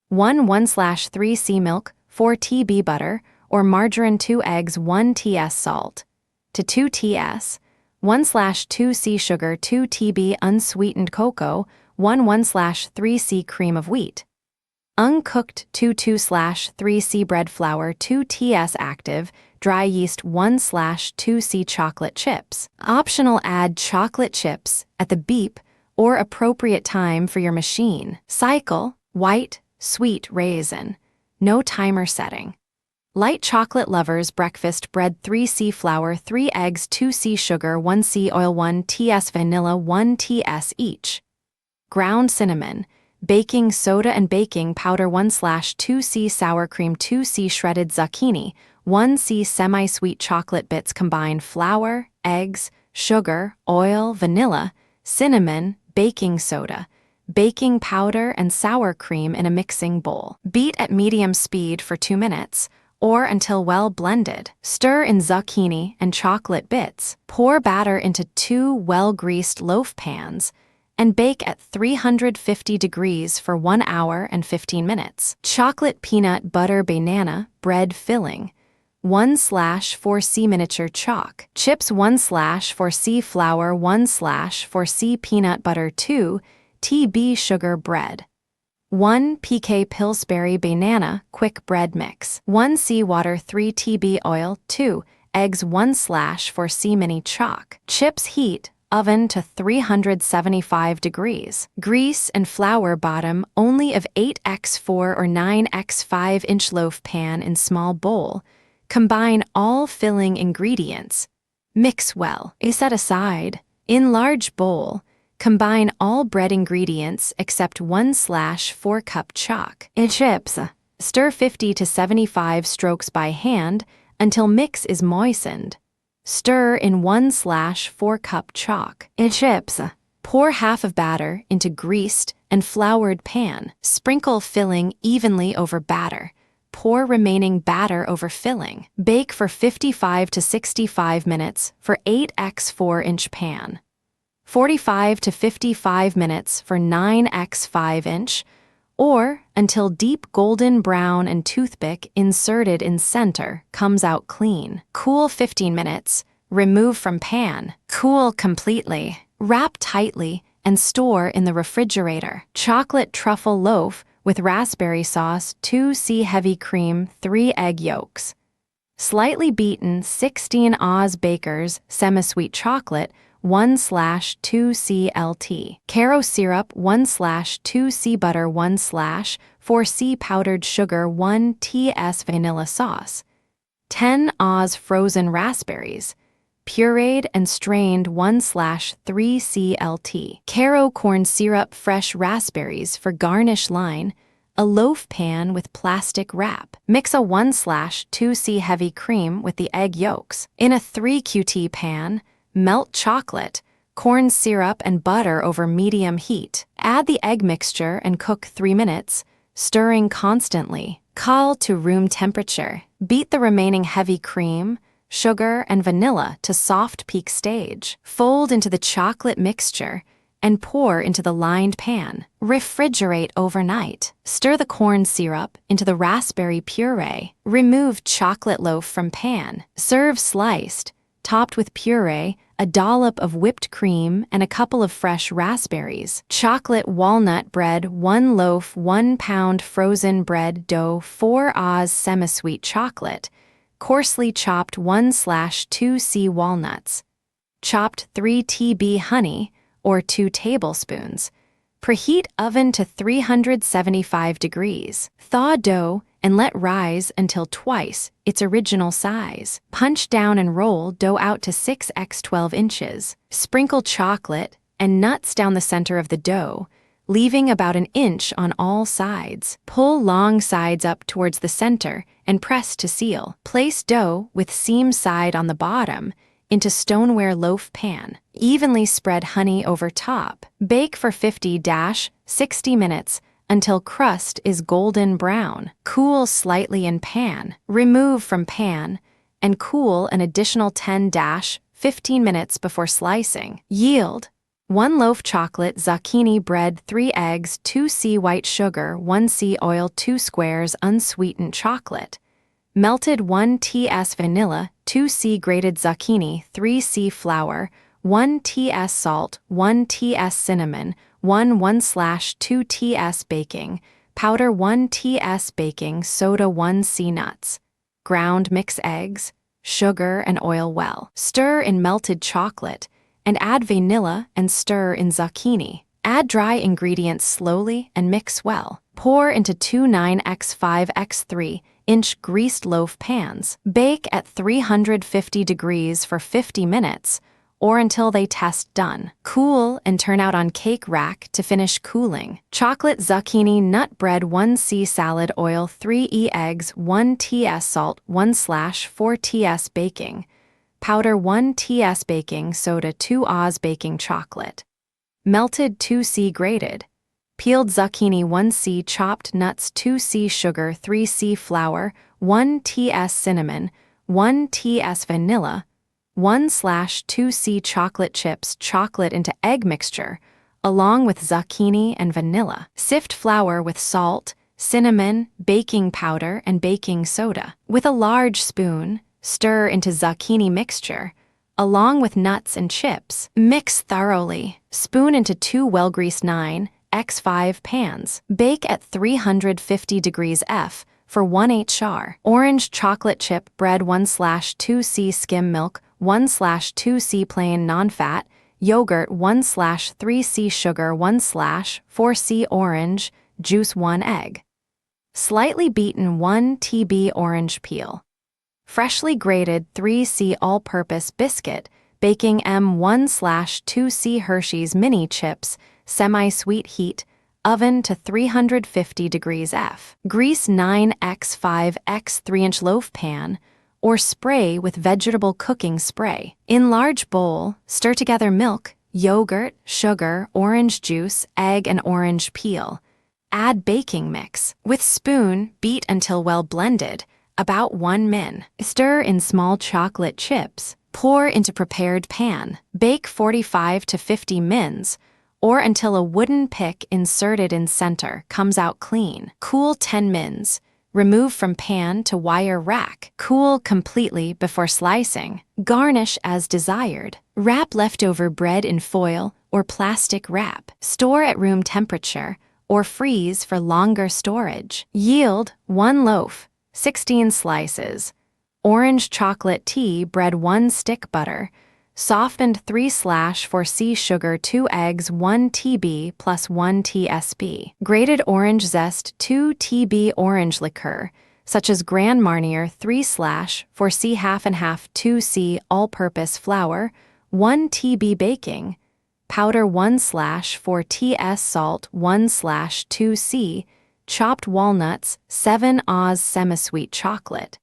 1/3C milk 4 TB butter, or margarine 2 eggs 1 TS salt, to 2 TS, 1/2C sugar 2 TB unsweetened cocoa, 1/3C cream of wheat. Uncooked 2/3C bread flour 2 TS active, dry yeast 1/2C chocolate chips. Optional add chocolate chips at the beep or appropriate time for your machine. Cycle, white, sweet raisin. No timer setting. Light chocolate lovers breakfast bread 3C flour 3 eggs 2C sugar 1C oil 1 TS vanilla 1 TS each. Ground cinnamon, baking soda and baking powder 1/2C sour cream 2C shredded zucchini 1C semi-sweet chocolate bits. Combine flour, eggs, sugar, oil, vanilla, cinnamon, baking soda, baking powder, and sour cream in a mixing bowl. Beat at medium speed for 2 minutes, or until well blended. Stir in zucchini and chocolate bits. Pour batter into 2 well-greased loaf pans and bake at 350 degrees for 1 hour and 15 minutes. Chocolate peanut butter banana bread filling 1/4C miniature chalk. Chips 1/4C flour 1/4C peanut butter 2 TB sugar bread. 1 PK Pillsbury banana quick bread mix. 1C water 3 TB oil 2 eggs 1/4C mini chalk. Chips heat oven to 375 degrees. Grease and flour bottom only of 8x4 or 9x5-inch loaf pan in small bowl. Combine all filling ingredients. Mix well. Set aside. In large bowl, combine all bread ingredients except 1/4 cup chalk. In chips, stir 50 to 75 strokes by hand until mix is moistened. Stir in 1/4 cup chalk. In chips, pour half of batter into greased and floured pan. Sprinkle filling evenly over batter. Pour remaining batter over filling. Bake for 55 to 65 minutes for 8x4-inch pan. 45 to 55 minutes for 9x5-inch, or until deep golden brown and toothpick inserted in center comes out clean. Cool 15 minutes. Remove from pan. Cool completely. Wrap tightly and store in the refrigerator. Chocolate truffle loaf with raspberry sauce, 2c heavy cream, 3 egg yolks. Slightly beaten 16 Oz Bakers semi-sweet chocolate, 1/2c LT. Caro syrup, 1/2c butter, 1/4c powdered sugar, 1 ts vanilla sauce. 10 Oz frozen raspberries, pureed and strained, 1/3c LT. Caro corn syrup, fresh raspberries for garnish line, a loaf pan with plastic wrap. Mix a 1/2c heavy cream with the egg yolks. In a 3QT pan, melt chocolate, corn syrup, and butter over medium heat. Add the egg mixture and cook 3 minutes, stirring constantly. Cool to room temperature. Beat the remaining heavy cream, sugar, and vanilla to soft peak stage. Fold into the chocolate mixture and pour into the lined pan. Refrigerate overnight. Stir the corn syrup into the raspberry puree. Remove chocolate loaf from pan. Serve sliced, topped with puree, a dollop of whipped cream, and a couple of fresh raspberries. Chocolate walnut bread, 1 loaf, 1 pound frozen bread dough, 4 Oz semi-sweet chocolate, coarsely chopped 1/2c walnuts, chopped 3 TB honey, or 2 tablespoons. Preheat oven to 375 degrees. Thaw dough and let rise until twice its original size. Punch down and roll dough out to 6x 12 inches. Sprinkle chocolate and nuts down the center of the dough, leaving about 1 inch on all sides. Pull long sides up towards the center and press to seal. Place dough with seam side on the bottom into stoneware loaf pan. Evenly spread honey over top. Bake for 50-60 minutes until crust is golden brown. Cool slightly in pan. Remove from pan and cool an additional 10-15 minutes before slicing. Yield: 1 loaf chocolate zucchini bread, 3 eggs, 2c white sugar, 1c oil, 2 squares unsweetened chocolate, melted 1 ts vanilla, 2c grated zucchini, 3c flour, 1 ts salt, 1 ts cinnamon, 1/2 ts baking powder, 1 ts baking soda, 1c nuts. Ground mix eggs, sugar, and oil well. Stir in melted chocolate and add vanilla and stir in zucchini. Add dry ingredients slowly and mix well. Pour into 2 9x5x3 inch greased loaf pans. Bake at 350 degrees for 50 minutes or until they test done. Cool and turn out on cake rack to finish cooling. Chocolate zucchini nut bread, 1c salad oil, 3 eggs, 1 ts salt, 1/4 ts baking powder, 1 ts baking soda, 2 Oz baking chocolate. Melted 2c grated. Peeled zucchini, 1c chopped nuts, 2c sugar, 3c flour, 1 ts cinnamon, 1 ts vanilla, 1/2c chocolate chips, chocolate into egg mixture, along with zucchini and vanilla. Sift flour with salt, cinnamon, baking powder, and baking soda. With a large spoon, stir into zucchini mixture, along with nuts and chips. Mix thoroughly. Spoon into 2 well-greased 9x5 pans. Bake at 350 degrees F for 1 hr. Orange chocolate chip bread, 1/2c skim milk, 1/2c plain non-fat, yogurt, 1/3c sugar, 1/4c orange juice, 1 egg. Slightly beaten 1 TB orange peel. Freshly grated 3c all-purpose biscuit, baking M1/2c Hershey's mini chips, semi-sweet heat, oven to 350 degrees F. Grease 9x5x 3-inch loaf pan or spray with vegetable cooking spray. In large bowl, stir together milk, yogurt, sugar, orange juice, egg, and orange peel. Add baking mix. With spoon, beat until well blended, about 1 min. Stir in small chocolate chips. Pour into prepared pan. Bake 45 to 50 mins, or until a wooden pick inserted in center comes out clean. Cool 10 mins. Remove from pan to wire rack. Cool completely before slicing. Garnish as desired. Wrap leftover bread in foil or plastic wrap. Store at room temperature or freeze for longer storage. Yield 1 loaf, 16 slices. Orange chocolate tea bread 1 stick butter. Softened 3/4C sugar 2 eggs 1 TB plus 1 TSB. Grated orange zest 2 TB orange liqueur, such as Grand Marnier 3/4C half and half 2C all-purpose flour, 1 TB baking, powder 1/4 TS salt 1/2C, chopped walnuts 7 Oz semi-sweet chocolate.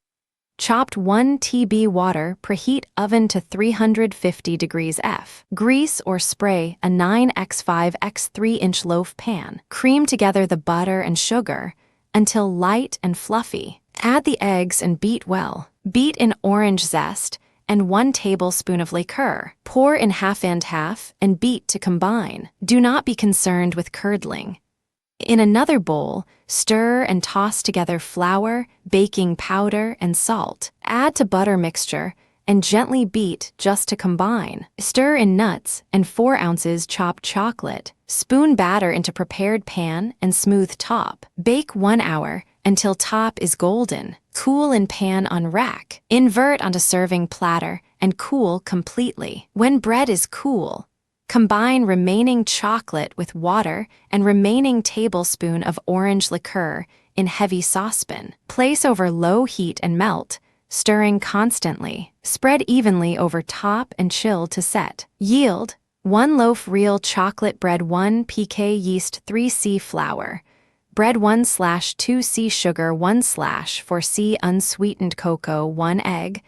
Chopped 1 TB water, preheat oven to 350 degrees F. Grease or spray a 9x5x 3-inch loaf pan. Cream together the butter and sugar until light and fluffy. Add the eggs and beat well. Beat in orange zest and 1 tablespoon of liqueur. Pour in half and half and beat to combine. Do not be concerned with curdling. In another bowl, stir and toss together flour, baking powder, and salt. Add to butter mixture and gently beat just to combine. Stir in nuts and 4 ounces chopped chocolate. Spoon batter into prepared pan and smooth top. Bake 1 hour until top is golden. Cool in pan on rack. Invert onto serving platter and cool completely. When bread is cool, combine remaining chocolate with water and remaining tablespoon of orange liqueur in heavy saucepan. Place over low heat and melt, stirring constantly. Spread evenly over top and chill to set. Yield 1 loaf real chocolate bread 1 pk yeast 3C flour. Bread 1/2C sugar 1/4C unsweetened cocoa 1 egg.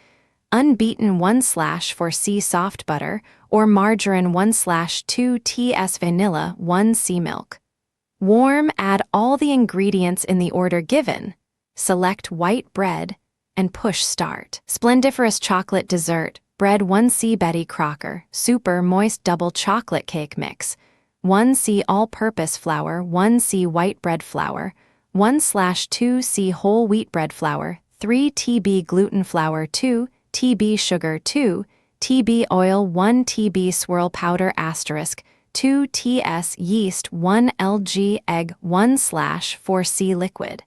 Unbeaten 1/4C soft butter, or margarine 1/2 TS vanilla 1C milk. Warm, add all the ingredients in the order given. Select white bread and push start. Splendiferous chocolate dessert, bread 1C Betty Crocker, super moist double chocolate cake mix. 1C all-purpose flour 1C white bread flour, 1/2C whole wheat bread flour, 3 TB gluten flour 2 TB sugar 2 TB oil 1 TB swirl powder * 2 TS yeast 1 lg egg 1/4C liquid.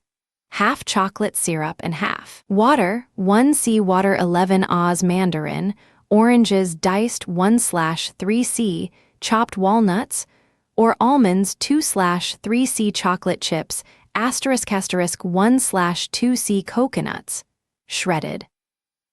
Half chocolate syrup and half water 1C water 11 Oz mandarin, oranges diced 1/3C, chopped walnuts, or almonds 2/3C chocolate chips * 1/2C coconuts, shredded.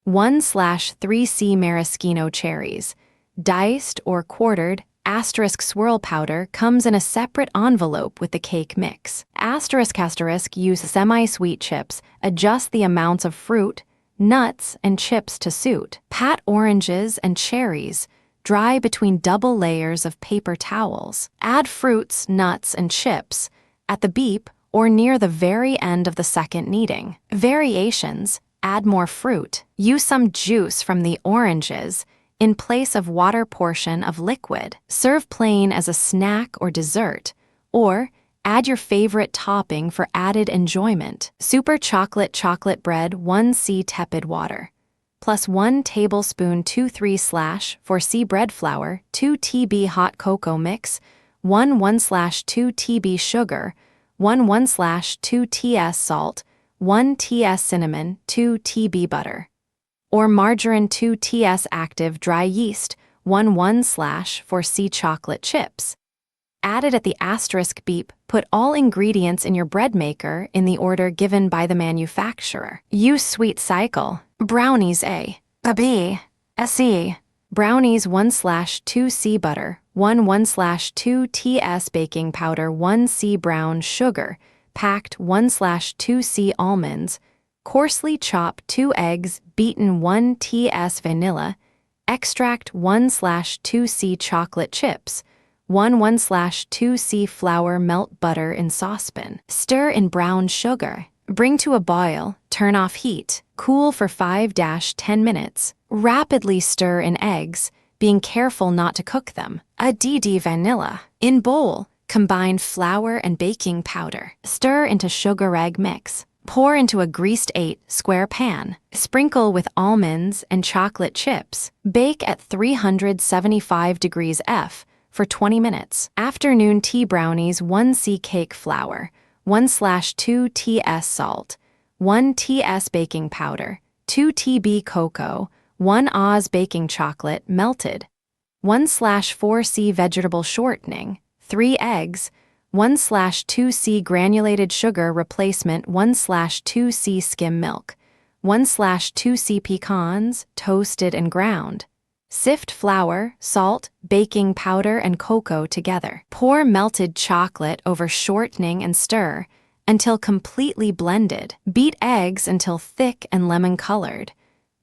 1/3C maraschino cherries, diced or quartered. * swirl powder comes in a separate envelope with the cake mix. * use semi-sweet chips, adjust the amounts of fruit, nuts, and chips to suit. Pat oranges and cherries, dry between double layers of paper towels. Add fruits, nuts, and chips at the beep or near the very end of the second kneading. Variations: add more fruit. Use some juice from the oranges in place of water portion of liquid. Serve plain as a snack or dessert, or add your favorite topping for added enjoyment. Super chocolate bread 1C tepid water, plus 1 tablespoon 2/3/4C bread flour, 2 TB hot cocoa mix, 1/2 TB sugar, 1/2 TS salt, 1 TS cinnamon, 2 TB butter, or margarine 2 TS active dry yeast, 1/4C chocolate chips. Added at the * beep, put all ingredients in your bread maker in the order given by the manufacturer. Use sweet cycle. Brownies A B SE. Brownies 1/2C butter, 1/2 TS baking powder 1C brown sugar, packed 1/2C almonds, coarsely chop 2 eggs, beaten 1 TS vanilla, extract 1/2C chocolate chips, 1/2C flour, melt butter in saucepan. Stir in brown sugar. Bring to a boil, turn off heat, cool for 5-10 minutes. Rapidly stir in eggs, being careful not to cook them. DD vanilla. In bowl, combine flour and baking powder. Stir into sugar egg mix. Pour into a greased 8-square pan. Sprinkle with almonds and chocolate chips. Bake at 375 degrees F for 20 minutes. Afternoon tea brownies 1c cake flour, 1/2 ts salt, 1 ts baking powder, 2 tb cocoa, 1 Oz baking chocolate melted, 1/4c vegetable shortening, 3 eggs, 1/2c granulated sugar replacement, 1/2c skim milk, 1/2c pecans, toasted and ground. Sift flour, salt, baking powder, and cocoa together. Pour melted chocolate over shortening and stir until completely blended. Beat eggs until thick and lemon-colored.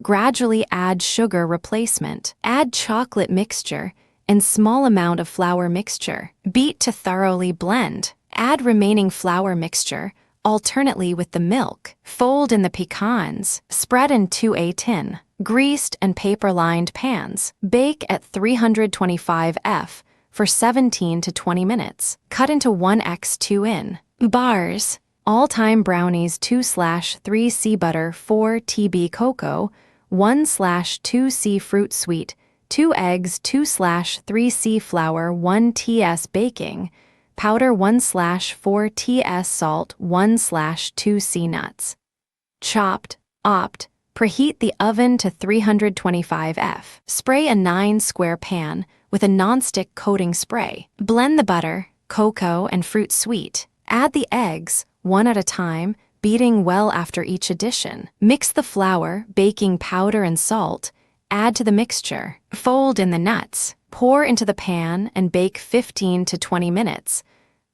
Gradually add sugar replacement. Add chocolate mixture and small amount of flour mixture. Beat to thoroughly blend. Add remaining flour mixture, alternately with the milk. Fold in the pecans. Spread into a tin. Greased and paper-lined pans. Bake at 325 F for 17 to 20 minutes. Cut into 1x2 in bars. All-time brownies 2/3c butter, 4 tb cocoa, 1/2c fruit sweet, 2 eggs, 2/3c flour, 1 ts baking powder, 1/4 ts salt, 1/2c nuts. Chopped, opt. Preheat the oven to 325 F. Spray a 9-square pan with a nonstick coating spray. Blend the butter, cocoa, and fruit sweet. Add the eggs, one at a time, beating well after each addition. Mix the flour, baking powder, and salt. Add to the mixture. Fold in the nuts. Pour into the pan and bake 15 to 20 minutes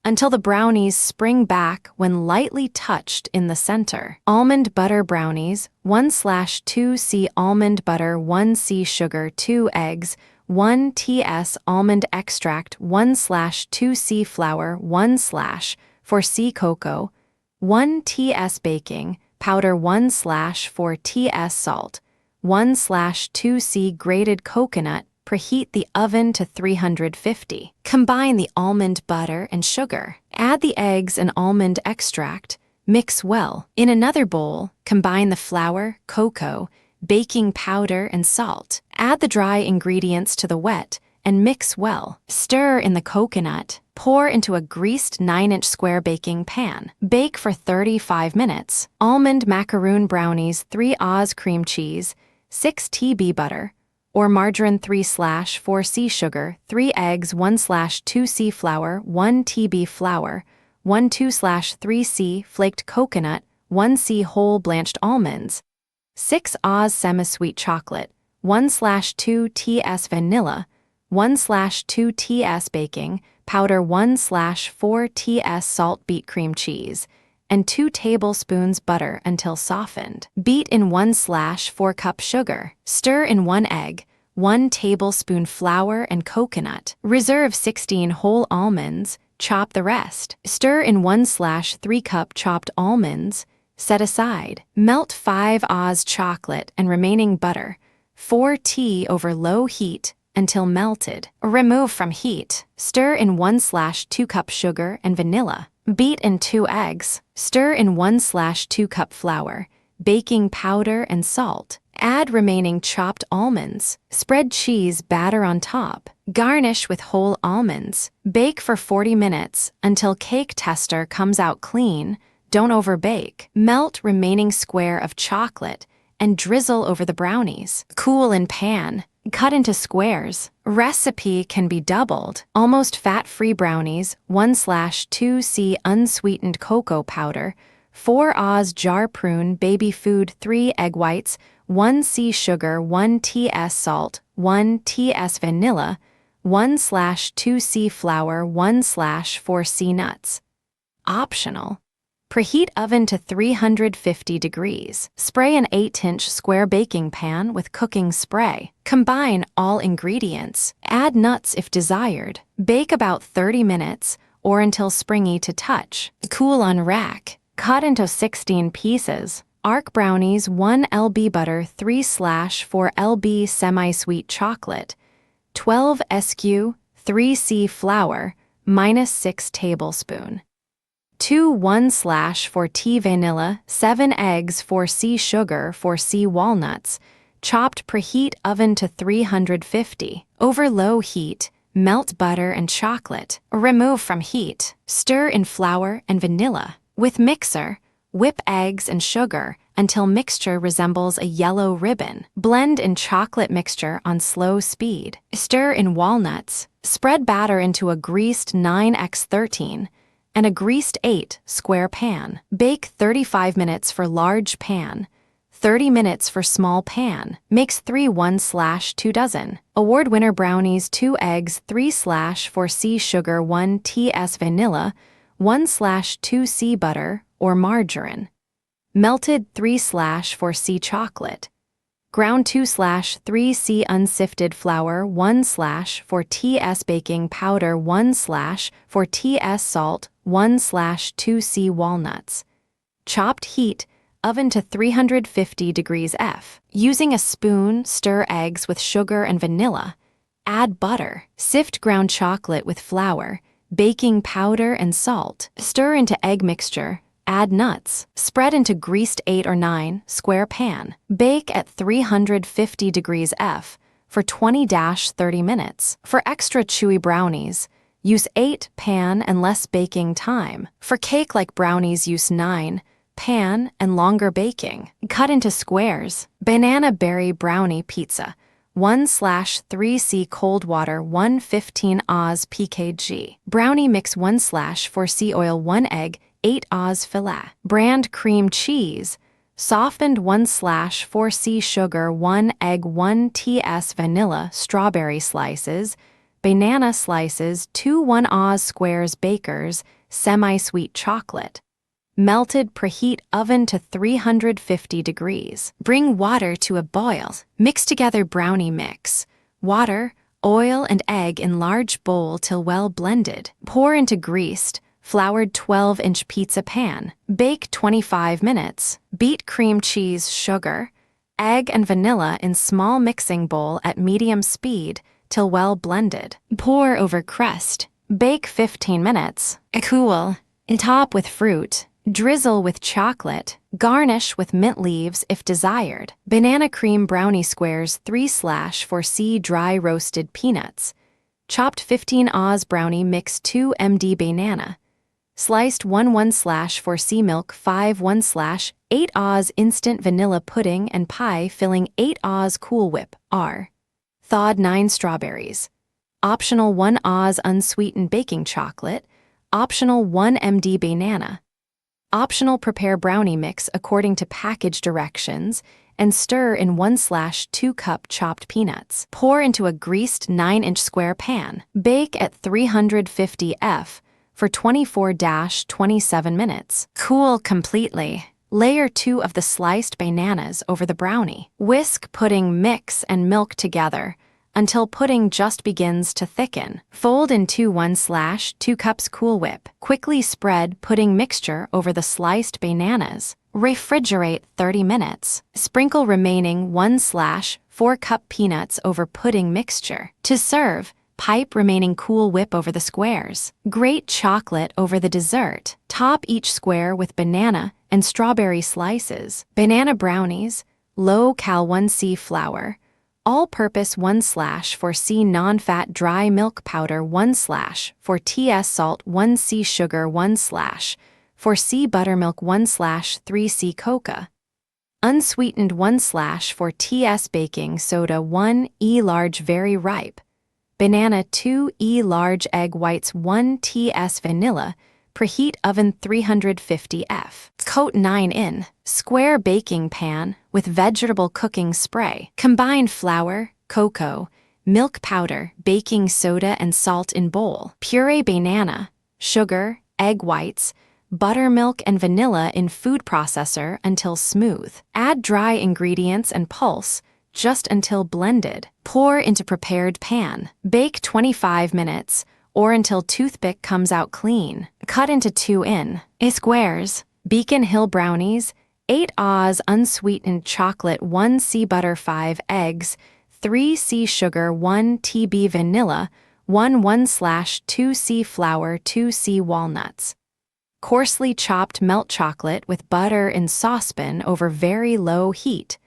until the brownies spring back when lightly touched in the center. Almond butter brownies 1/2c almond butter, 1c sugar, 2 eggs, 1 ts almond extract, 1/2c flour, 1/4c cocoa, 1 ts baking powder, 1/4 ts salt, 1/2c grated coconut. Preheat the oven to 350. Combine the almond butter and sugar. Add the eggs and almond extract. Mix well. In another bowl, combine the flour, cocoa, baking powder, and salt. Add the dry ingredients to the wet and mix well. Stir in the coconut. Pour into a greased 9-inch square baking pan. Bake for 35 minutes. Almond macaroon brownies 3 Oz cream cheese, 6 tb butter, or margarine, 3/4c sugar, 3 eggs, 1/2c flour, 1 tb flour, 1 2/3c flaked coconut, 1c whole blanched almonds, 6 Oz semi-sweet chocolate, 1/2 ts vanilla, 1/2 ts baking powder, 1/4 ts salt, beat cream cheese, and 2 tablespoons butter until softened. Beat in 1/4 cup sugar. Stir in 1 egg, 1 tablespoon flour, and coconut. Reserve 16 whole almonds. Chop the rest. Stir in 1/3 cup chopped almonds. Set aside. Melt 5 Oz chocolate and remaining butter. 4 tea over low heat until melted. Remove from heat. Stir in 1/2 cup sugar and vanilla. Beat in 2 eggs. Stir in 1/2 cup flour, baking powder, and salt. Add remaining chopped almonds. Spread cheese batter on top. Garnish with whole almonds. Bake for 40 minutes until cake tester comes out clean. Don't overbake. Melt remaining square of chocolate and drizzle over the brownies. Cool in pan. Cut into squares. Recipe can be doubled. Almost fat-free brownies, 1/2c unsweetened cocoa powder, 4 Oz jar prune baby food, 3 egg whites, 1c sugar, 1 ts salt, 1 ts vanilla, 1/2c flour, 1/4c nuts. Optional. Preheat oven to 350 degrees. Spray an 8-inch square baking pan with cooking spray. Combine all ingredients. Add nuts if desired. Bake about 30 minutes or until springy to touch. Cool on rack. Cut into 16 pieces. Arc brownies 1 lb butter, 3/4 lb semi-sweet chocolate, 12 SQ, 3c flour, -6 tablespoon. 2 1/4 tea vanilla, 7 eggs, 4c sugar, 4c walnuts. Chopped. Preheat oven to 350. Over low heat, Melt butter and chocolate. Remove from heat. Stir in flour and vanilla. With mixer, whip eggs and sugar until mixture resembles a yellow ribbon. Blend in chocolate mixture on slow speed. Stir in walnuts. Spread batter into a greased 9x13 and a greased 8 square pan. Bake 35 minutes for large pan, 30 minutes for small pan. Mix 3 1/2 dozen. Award winner brownies 2 eggs 3/4 C sugar 1 TS vanilla 1/2 C butter or margarine. Melted 3/4 C chocolate. Ground 2/3 C unsifted flour 1/4 TS baking powder 1/4 TS salt 1/2 C walnuts. Chopped heat oven to 350 degrees F. Using a spoon, stir eggs with sugar and vanilla. Add butter. Sift ground chocolate with flour, baking powder and salt. Stir into egg mixture. Add nuts. Spread into greased 8 or 9 square pan. Bake at 350 degrees F for 20-30 minutes. For extra chewy brownies, use 8 pan and less baking time. For cake-like brownies, use 9 pan and longer baking. Cut into squares. Banana berry brownie pizza. 1/3 C cold water 115 Oz pkg. Brownie mix 1/4 C oil 1 egg 8 Oz fillet. Brand cream cheese. Softened 1/4 C sugar 1 egg 1 TS vanilla strawberry slices. Banana slices 2 1 Oz squares bakers. Semi-sweet chocolate. Melted preheat oven to 350 degrees. Bring water to a boil. Mix together brownie mix. Water, oil, and egg in large bowl till well blended. Pour into greased, floured 12-inch pizza pan. Bake 25 minutes. Beat cream cheese, sugar, egg, and vanilla in small mixing bowl at medium speed till well blended. Pour over crust. Bake 15 minutes. Cool. Top with fruit. Drizzle with chocolate. Garnish with mint leaves if desired. Banana cream brownie squares 3/4 C dry roasted peanuts. Chopped 15 Oz brownie mix 2 MD banana. Sliced 1 1/4 C milk 5 1/8 Oz instant vanilla pudding and pie filling 8 Oz Cool Whip R. Thawed 9 strawberries. Optional 1 Oz unsweetened baking chocolate. Optional 1 MD banana. Optional prepare brownie mix according to package directions and stir in 1/2 cup chopped peanuts. Pour into a greased 9-inch square pan. Bake at 350 F for 24-27 minutes. Cool completely. Layer 2 of the sliced bananas over the brownie. Whisk pudding mix and milk together until pudding just begins to thicken. Fold in 2 1/2 cups Cool Whip. Quickly spread pudding mixture over the sliced bananas. Refrigerate 30 minutes. Sprinkle remaining 1/4 cup peanuts over pudding mixture. To serve, pipe remaining Cool Whip over the squares. Grate chocolate over the dessert. Top each square with banana and strawberry slices. Banana brownies, low-cal 1C flour, all-purpose 1/4 C non-fat dry milk powder 1/4 TS salt 1C sugar 1/4 C buttermilk 1/3 C cocoa. Unsweetened 1/4 TS baking soda 1 E large very ripe. Banana 2 E large egg whites 1 TS vanilla. Preheat oven 350 F. Coat 9 in square baking pan with vegetable cooking spray. Combine flour, cocoa, milk powder, baking soda, and salt in bowl. Puree banana, sugar, egg whites, buttermilk, and vanilla in food processor until smooth. Add dry ingredients and pulse just until blended. Pour into prepared pan. Bake 25 minutes or until toothpick comes out clean. Cut into 2 in squares. Beacon Hill brownies, 8 Oz unsweetened chocolate 1 C butter 5 eggs, 3 C sugar 1 TB vanilla, 1 1/2 C flour 2 C walnuts. Coarsely chopped melt chocolate with butter in saucepan over very low heat,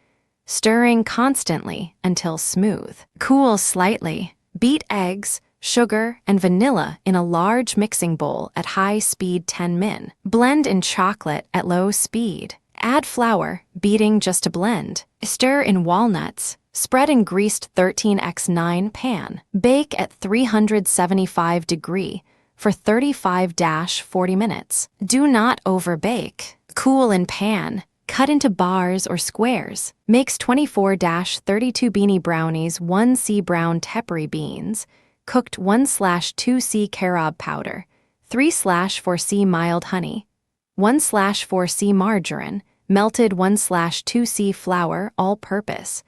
stirring constantly until smooth. Cool slightly. Beat eggs, sugar, and vanilla in a large mixing bowl at high speed 10 min. Blend in chocolate at low speed. Add flour, beating just to blend. Stir in walnuts. Spread in greased 13x9 pan. Bake at 375 degree for 35-40 minutes. Do not overbake. Cool in pan. Cut into bars or squares. Makes 24-32 beanie brownies 1C brown tepary beans, cooked 1/2C carob powder, 3/4C mild honey, 1/4C margarine, melted 1/2C flour all-purpose,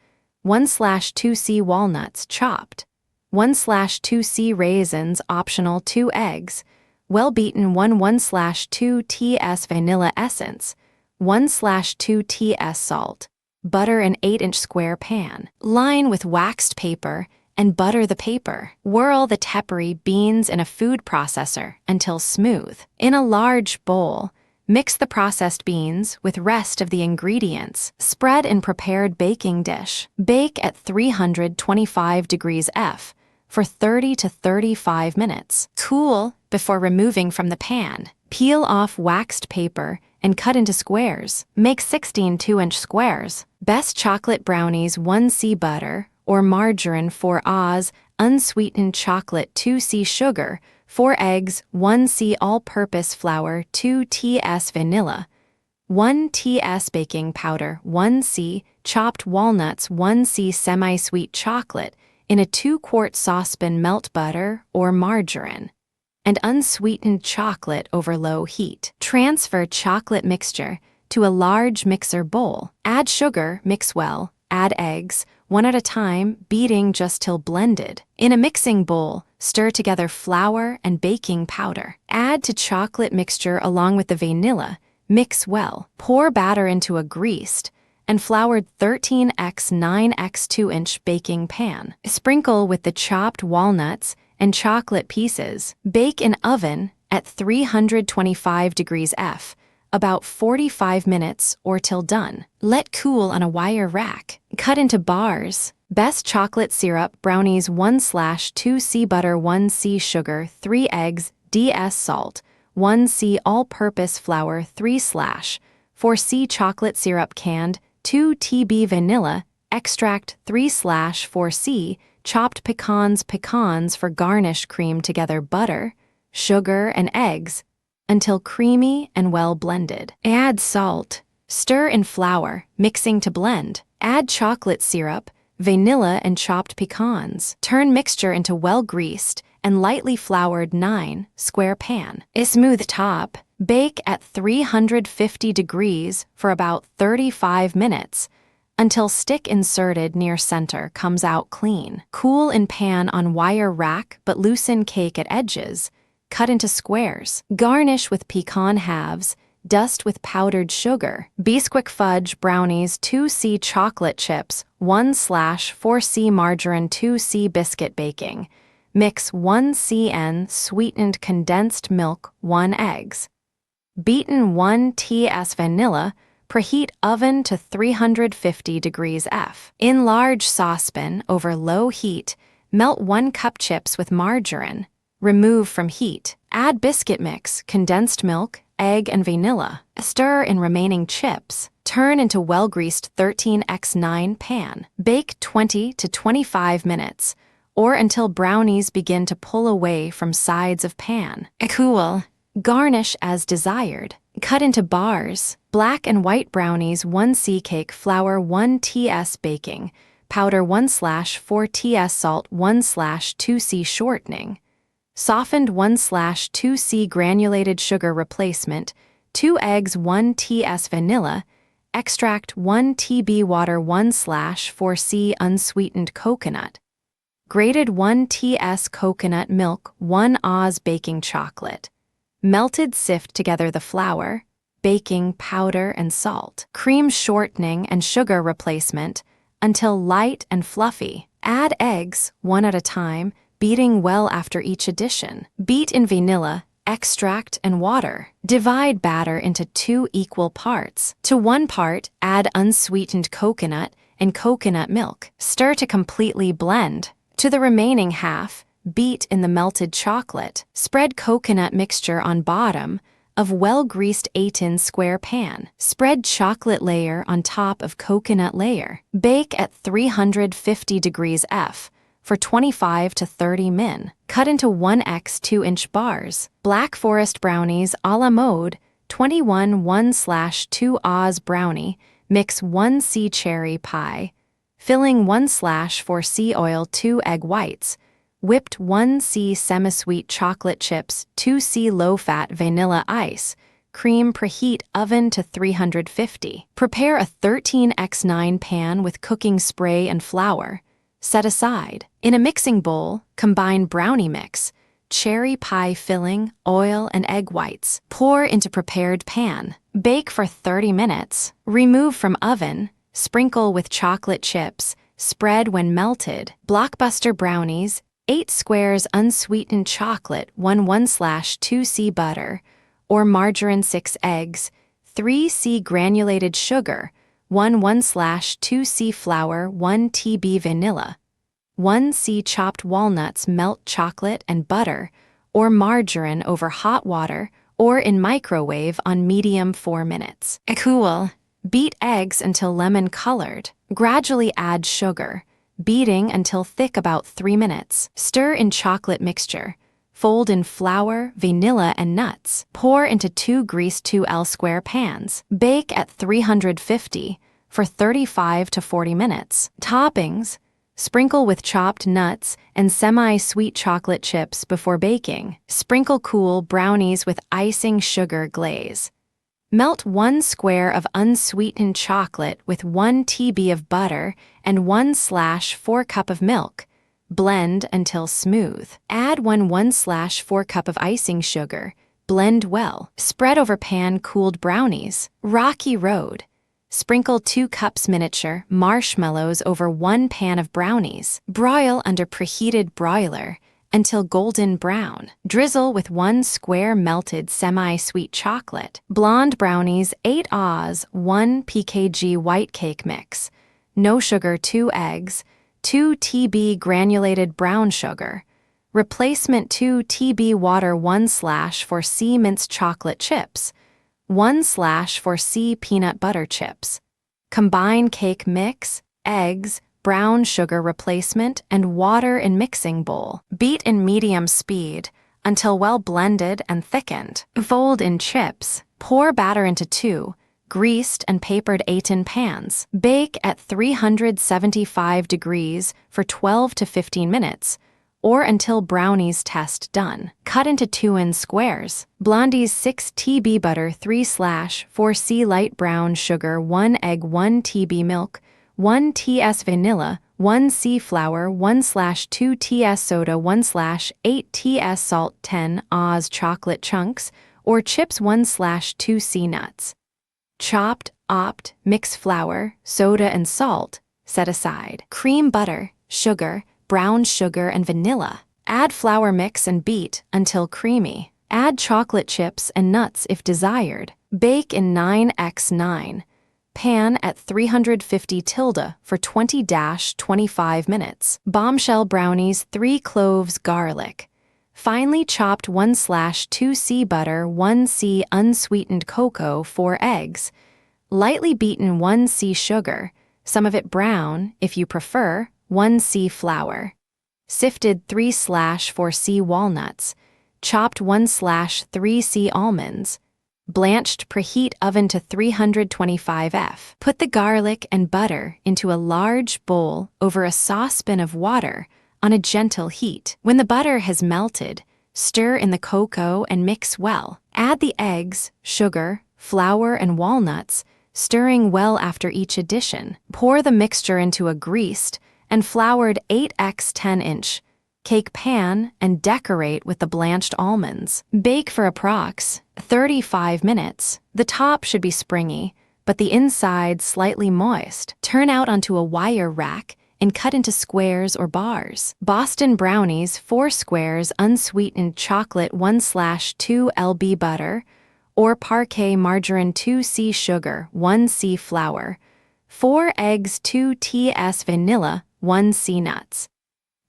1/2C walnuts chopped, 1/2C raisins optional 2 eggs, well-beaten 1/2 TS vanilla essence, 1/2 TS salt. Butter an 8-inch square pan. Line with waxed paper and butter the paper. Whirl the tepary beans in a food processor until smooth. In a large bowl, mix the processed beans with rest of the ingredients. Spread in prepared baking dish. Bake at 325 degrees F for 30 to 35 minutes. Cool before removing from the pan. Peel off waxed paper and cut into squares. Make 16 2-inch squares. Best chocolate brownies 1C butter or margarine 4 Oz, unsweetened chocolate 2C sugar, 4 eggs, 1C all-purpose flour, 2 TS vanilla, 1 TS baking powder, 1C chopped walnuts, 1C semi-sweet chocolate in a 2-quart saucepan. Melt butter or margarine and unsweetened chocolate over low heat. Transfer chocolate mixture to a large mixer bowl. Add sugar, mix well. Add eggs, one at a time, beating just till blended. In a mixing bowl, stir together flour and baking powder. Add to chocolate mixture along with the vanilla. Mix well. Pour batter into a greased and floured 13x9x 2-inch baking pan. Sprinkle with the chopped walnuts and chocolate pieces. Bake in oven at 325 degrees F, about 45 minutes or till done. Let cool on a wire rack. Cut into bars. Best chocolate syrup brownies 1/2C butter, 1C sugar, 3 eggs, DS salt, 1C all-purpose flour, 3/4C chocolate syrup canned, 2 TB vanilla, extract 3/4C, chopped pecans for garnish. Cream together butter, sugar, and eggs until creamy and well blended. Add salt. Stir in flour, mixing to blend. Add chocolate syrup, vanilla, and chopped pecans. Turn mixture into well-greased and lightly floured 9 square pan. A smooth top. Bake at 350 degrees for about 35 minutes until stick inserted near center comes out clean. Cool in pan on wire rack but loosen cake at edges. Cut into squares. Garnish with pecan halves. Dust with powdered sugar. Bisquick fudge brownies 2C chocolate chips 1/4C margarine 2C biscuit baking. Mix 1 cn sweetened condensed milk 1 eggs. Beaten 1 TS vanilla. Preheat oven to 350 degrees F. In large saucepan over low heat, melt 1 cup chips with margarine. Remove from heat. Add biscuit mix, condensed milk, egg, and vanilla. Stir in remaining chips. Turn into well-greased 13x9 pan. Bake 20 to 25 minutes, or until brownies begin to pull away from sides of pan. Cool. Garnish as desired. Cut into bars. Black and white brownies 1C cake flour 1 TS baking, powder 1/4 TS salt 1/2C shortening, softened 1/2C granulated sugar replacement, 2 eggs 1 TS vanilla, extract 1 TB water 1/4C unsweetened coconut, grated 1 TS coconut milk 1 Oz baking chocolate. Melted sift together the flour, baking powder, and salt. Cream shortening and sugar replacement until light and fluffy. Add eggs, one at a time, beating well after each addition. Beat in vanilla, extract, and water. Divide batter into 2 equal parts. To 1 part, add unsweetened coconut and coconut milk. Stir to completely blend. To the remaining half, beat in the melted chocolate. Spread coconut mixture on bottom of well-greased 8-in square pan. Spread chocolate layer on top of coconut layer. Bake at 350 degrees F for 25 to 30 min. Cut into 1x 2-inch bars. Black Forest brownies a la mode 21 1/2 Oz brownie. Mix 1 C cherry pie. Filling 1/4 C oil 2 egg whites. Whipped 1 C semi-sweet chocolate chips 2 C low-fat vanilla ice. Cream preheat oven to 350. Prepare a 13x9 pan with cooking spray and flour. Set aside. In a mixing bowl, combine brownie mix, cherry pie filling, oil, and egg whites. Pour into prepared pan. Bake for 30 minutes. Remove from oven. Sprinkle with chocolate chips. Spread when melted. Blockbuster brownies, 8 squares unsweetened chocolate, 1/2 C butter, or margarine 6 eggs, 3 C granulated sugar, 1/2 C flour, 1 TB vanilla, 1 C chopped walnuts, melt chocolate and butter, or margarine over hot water, or in microwave on medium 4 minutes. Cool. Beat eggs until lemon colored. Gradually add sugar, beating until thick about 3 minutes. Stir in chocolate mixture. Fold in flour, vanilla, and nuts. Pour into 2 greased 2L square pans. Bake at 350 for 35 to 40 minutes. Toppings. Sprinkle with chopped nuts and semi-sweet chocolate chips before baking. Sprinkle cool brownies with icing sugar glaze. Melt 1 square of unsweetened chocolate with 1 TB of butter and 1/4 cup of milk. Blend until smooth. Add 1/4 cup of icing sugar. Blend well. Spread over pan-cooled brownies. Rocky Road. Sprinkle 2 cups miniature marshmallows over 1 pan of brownies. Broil under preheated broiler until golden brown. Drizzle with 1 square melted semi-sweet chocolate. Blonde brownies 8 Oz 1 pkg white cake mix. No sugar 2 eggs. 2 TB granulated brown sugar. Replacement 2 TB water 1/4 C minced chocolate chips. 1/4 C peanut butter chips. Combine cake mix, eggs, brown sugar replacement, and water in mixing bowl. Beat in medium speed until well blended and thickened. Fold in chips. Pour batter into 2 greased and papered 8-in pans. Bake at 375 degrees for 12 to 15 minutes, or until brownies test done. Cut into 2-in squares. Blondie's 6 TB butter 3/4 C light brown sugar 1 egg 1 TB milk 1 TS vanilla 1 C flour 1/2 TS soda 1/8 TS salt 10 Oz chocolate chunks or chips 1/2 C nuts. Chopped, mix flour, soda, and salt. Set aside. Cream butter, sugar, brown sugar, and vanilla. Add flour mix and beat until creamy. Add chocolate chips and nuts if desired. Bake in 9x9. Pan at 350 tilde for 20-25 minutes. Bombshell brownies 3 cloves garlic. Finely chopped 1/2 C butter, 1 C unsweetened cocoa, 4 eggs. Lightly beaten 1 C sugar, some of it brown if you prefer, 1 C flour. Sifted 3/4 C walnuts. Chopped 1/3 C almonds. Blanched preheat oven to 325 F. Put the garlic and butter into a large bowl over a saucepan of water on a gentle heat. When the butter has melted, stir in the cocoa and mix well. Add the eggs, sugar, flour, and walnuts, stirring well after each addition. Pour the mixture into a greased and floured 8x 10-inch cake pan and decorate with the blanched almonds. Bake for approx. 35 minutes. The top should be springy, but the inside slightly moist. Turn out onto a wire rack and cut into squares or bars. Boston brownies 4 squares unsweetened chocolate 1/2 lb butter or parquet margarine 2 C sugar 1 C flour, 4 eggs 2 TS vanilla 1 C nuts.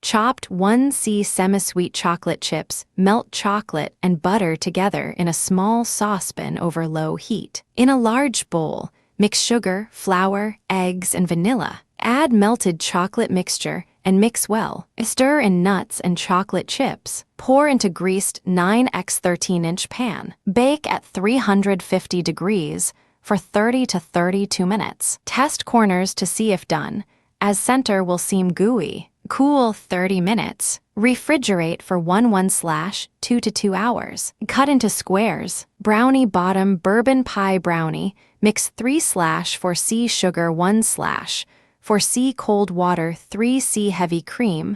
chopped 1C semi-sweet chocolate chips, melt chocolate and butter together in a small saucepan over low heat. In a large bowl, mix sugar, flour, eggs, and vanilla. Add melted chocolate mixture and mix well. Stir in nuts and chocolate chips. Pour into greased 9x 13-inch pan. Bake at 350 degrees for 30 to 32 minutes. Test corners to see if done, as center will seem gooey. Cool 30 minutes. Refrigerate for 2 to 2 hours. Cut into squares. Brownie bottom bourbon pie brownie. Mix 3/4C sugar 1/4C cold water 3C heavy cream.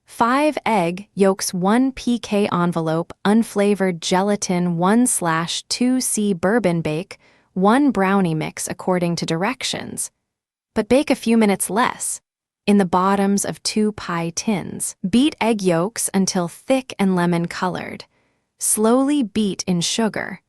5 egg yolks 1 PK envelope unflavored gelatin 1/2C bourbon bake 1 brownie mix according to directions. But bake a few minutes less. In the bottoms of 2 pie tins. Beat egg yolks until thick and lemon-colored. Slowly beat in sugar.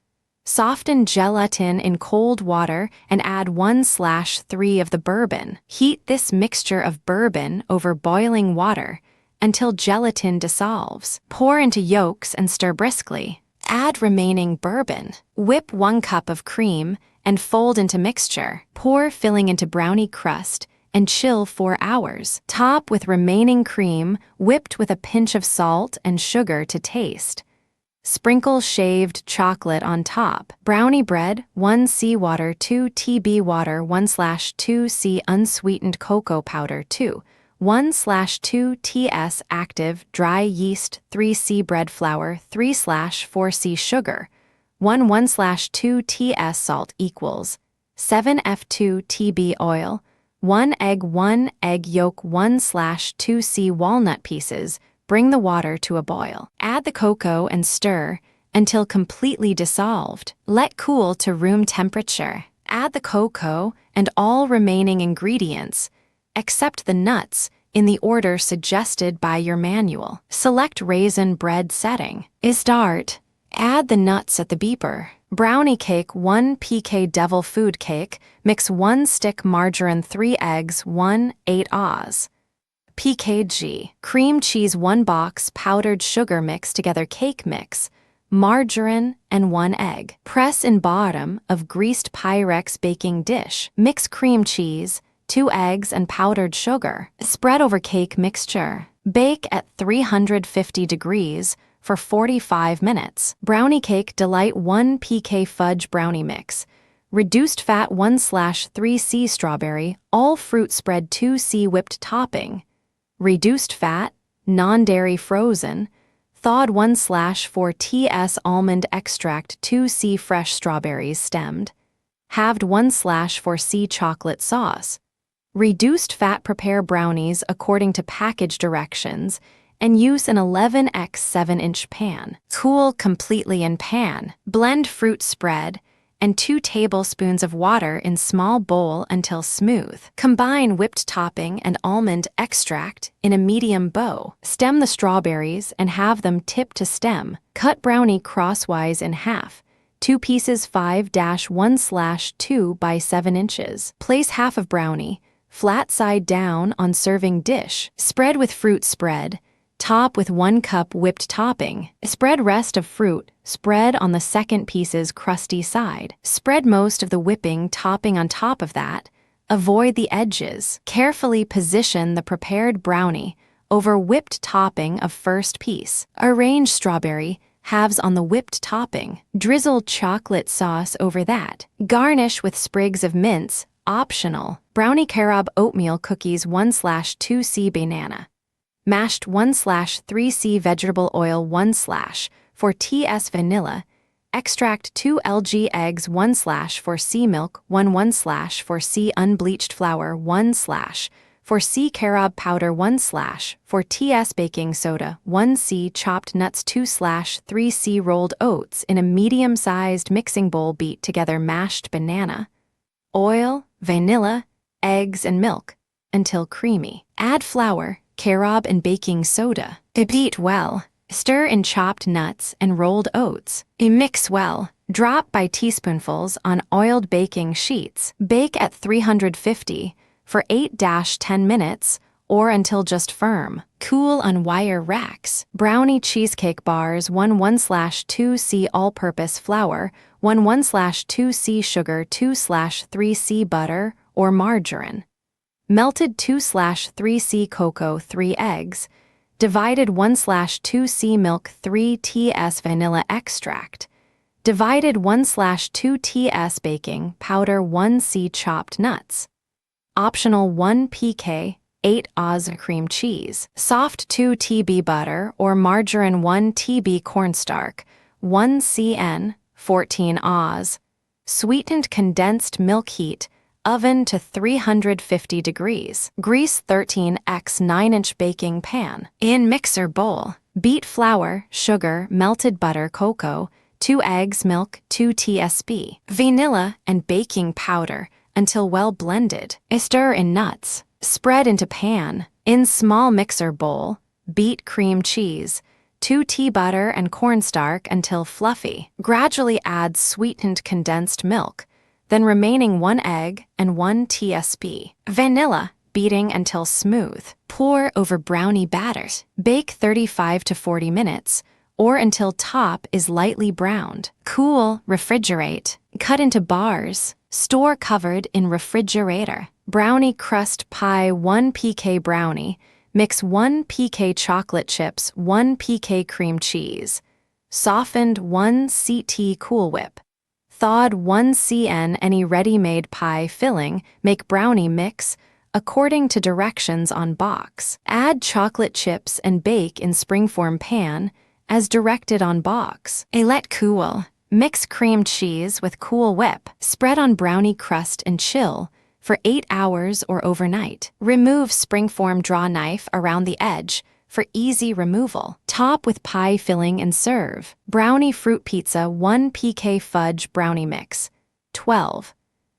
Soften gelatin in cold water and add 1/3 of the bourbon. Heat this mixture of bourbon over boiling water until gelatin dissolves. Pour into yolks and stir briskly. Add remaining bourbon. Whip 1 cup of cream and fold into mixture. Pour filling into brownie crust and chill 4 hours. Top with remaining cream, whipped with a pinch of salt and sugar to taste. Sprinkle shaved chocolate on top. Brownie bread, 1C water 2 TB water 1/2C unsweetened cocoa powder 1/2 TS active dry yeast 3C bread flour 3/4C sugar 1/2 TS salt equals 7 F2 TB oil 1 egg yolk 1/2C walnut pieces. Bring the water to a boil. Add the cocoa and stir until completely dissolved. Let cool to room temperature. Add the cocoa and all remaining ingredients, except the nuts, in the order suggested by your manual. Select raisin bread setting. Start. Add the nuts at the beeper. Brownie cake 1 PK devil food cake. Mix 1 stick margarine 3 eggs 1/8 Oz. PKG. Cream cheese 1 box powdered sugar mix together cake mix. Margarine and 1 egg. Press in bottom of greased Pyrex baking dish. Mix cream cheese, 2 eggs and powdered sugar. Spread over cake mixture. Bake at 350 degrees for 45 minutes. Brownie cake delight 1 PK fudge brownie mix. Reduced fat 1/3C strawberry, all fruit spread 2C whipped topping. Reduced fat, non-dairy frozen, thawed 1/4 TS almond extract 2C fresh strawberries stemmed. Halved 1/4C chocolate sauce. Reduced fat prepare brownies according to package directions and use an 11x 7-inch pan. Cool completely in pan. Blend fruit spread and 2 tablespoons of water in small bowl until smooth. Combine whipped topping and almond extract in a medium bow. Stem the strawberries and have them tip to stem. Cut brownie crosswise in half. 2 pieces 5-1/2 by 7 inches. Place half of brownie, flat side down on serving dish. Spread with fruit spread. Top with 1 cup whipped topping. Spread rest of fruit. Spread on the second piece's crusty side. Spread most of the whipping topping on top of that. Avoid the edges. Carefully position the prepared brownie over whipped topping of first piece. Arrange strawberry halves on the whipped topping. Drizzle chocolate sauce over that. Garnish with sprigs of mince, optional. Brownie carob oatmeal cookies 1/2C banana. Mashed 1/3C vegetable oil 1/4 TS vanilla. Extract 2 LG eggs 1/4C milk 1/4C unbleached flour 1/4C carob powder 1/4 TS baking soda 1C chopped nuts 2/3C rolled oats in a medium-sized mixing bowl. Beat together mashed banana, oil, vanilla, eggs, and milk until creamy. Add flour, carob, and baking soda. Beat well. Stir in chopped nuts and rolled oats. Mix well. Drop by teaspoonfuls on oiled baking sheets. Bake at 350 for 8-10 minutes or until just firm. Cool on wire racks. Brownie cheesecake bars 1/2C all-purpose flour, 1/2C sugar, 2/3C butter or margarine. Melted 2/3C cocoa, 3 eggs. Divided 1/2C milk, 3 TS vanilla extract. Divided 1/2 TS baking powder, 1C chopped nuts. Optional 1 PK, 8 Oz cream cheese. Soft 2 TB butter or margarine, 1 TB cornstarch, 1 CN, 14 Oz. Sweetened condensed milk heat, oven to 350 degrees. Grease 13x 9-inch baking pan. In mixer bowl, beat flour, sugar, melted butter, cocoa, 2 eggs, milk, 2 TSB, vanilla, and baking powder until well blended. Stir in nuts. Spread into pan. In small mixer bowl, beat cream cheese, 2 T butter and cornstarch until fluffy. Gradually add sweetened condensed milk, then remaining 1 egg and 1 TSB. Vanilla, beating until smooth. Pour over brownie batters. Bake 35 to 40 minutes, or until top is lightly browned. Cool, refrigerate. Cut into bars. Store covered in refrigerator. Brownie crust pie 1 PK brownie. Mix 1 PK chocolate chips, 1 PK cream cheese. Softened 1 CT Cool Whip. Thawed 1 CN any ready-made pie filling. Make brownie mix according to directions on box. Add chocolate chips and bake in springform pan as directed on box. Let cool. Mix cream cheese with Cool Whip. Spread on brownie crust and chill for 8 hours or overnight. Remove springform draw knife around the edge for easy removal. Top with pie filling and serve. Brownie fruit pizza 1 PK fudge brownie mix. 12.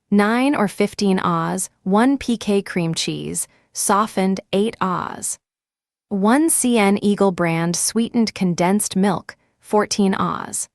9 or 15 Oz, 1 PK cream cheese, softened 8 Oz. 1 CN Eagle brand sweetened condensed milk, 14 Oz.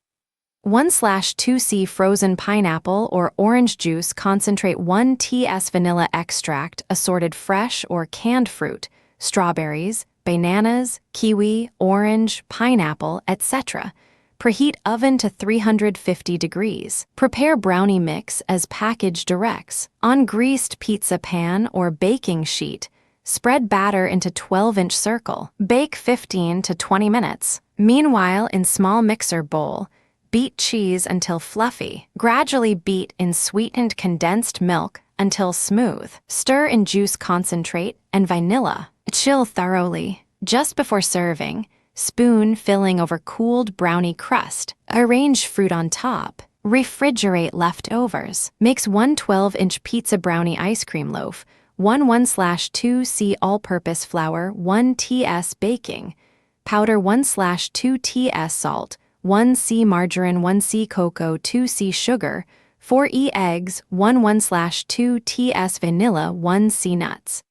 1/2C frozen pineapple or orange juice concentrate, 1 TS vanilla extract, assorted fresh or canned fruit, strawberries, bananas, kiwi, orange, pineapple, etc. Preheat oven to 350 degrees. Prepare brownie mix as package directs. On greased pizza pan or baking sheet, spread batter into 12-inch circle. Bake 15 to 20 minutes. Meanwhile, in small mixer bowl, beat cheese until fluffy. Gradually beat in sweetened condensed milk until smooth. Stir in juice concentrate and vanilla. Chill thoroughly. Just before serving, spoon filling over cooled brownie crust. Arrange fruit on top. Refrigerate leftovers. Mix 1 12-inch pizza brownie ice cream loaf, 1/2C all-purpose flour, 1 TS baking powder, 1/2 TS salt, 1C margarine, 1C cocoa, 2C sugar, 4 eggs, 1/2 TS vanilla, 1C nuts.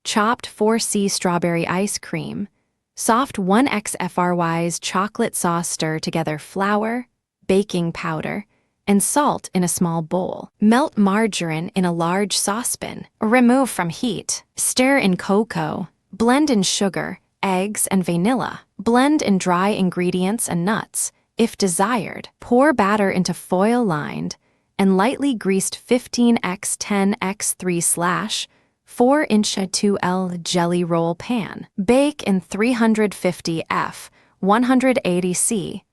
Chopped 4C strawberry ice cream. Soft 1X FRY's chocolate sauce. Stir together flour, baking powder, and salt in a small bowl. Melt margarine in a large saucepan. Remove from heat. Stir in cocoa. Blend in sugar, eggs, and vanilla. Blend in dry ingredients and nuts, if desired. Pour batter into foil-lined and lightly greased 15x10x3/4-inch 2L jelly roll pan. Bake in 350 F, 180 C,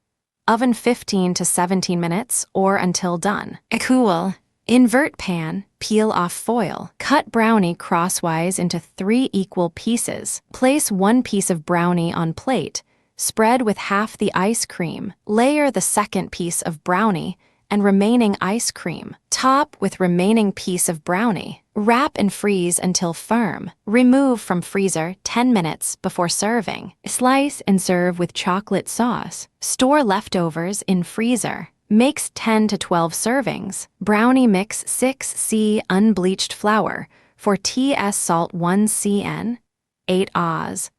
oven 15 to 17 minutes or until done. Cool. Invert pan, peel off foil. Cut brownie crosswise into 3 equal pieces. Place 1 piece of brownie on plate. Spread with half the ice cream. Layer the second piece of brownie and remaining ice cream. Top with remaining piece of brownie. Wrap and freeze until firm. Remove from freezer 10 minutes before serving. Slice and serve with chocolate sauce. Store leftovers in freezer. Makes 10 to 12 servings. Brownie mix 6C unbleached flour, 4 TS salt, 1 CN, 8 Oz.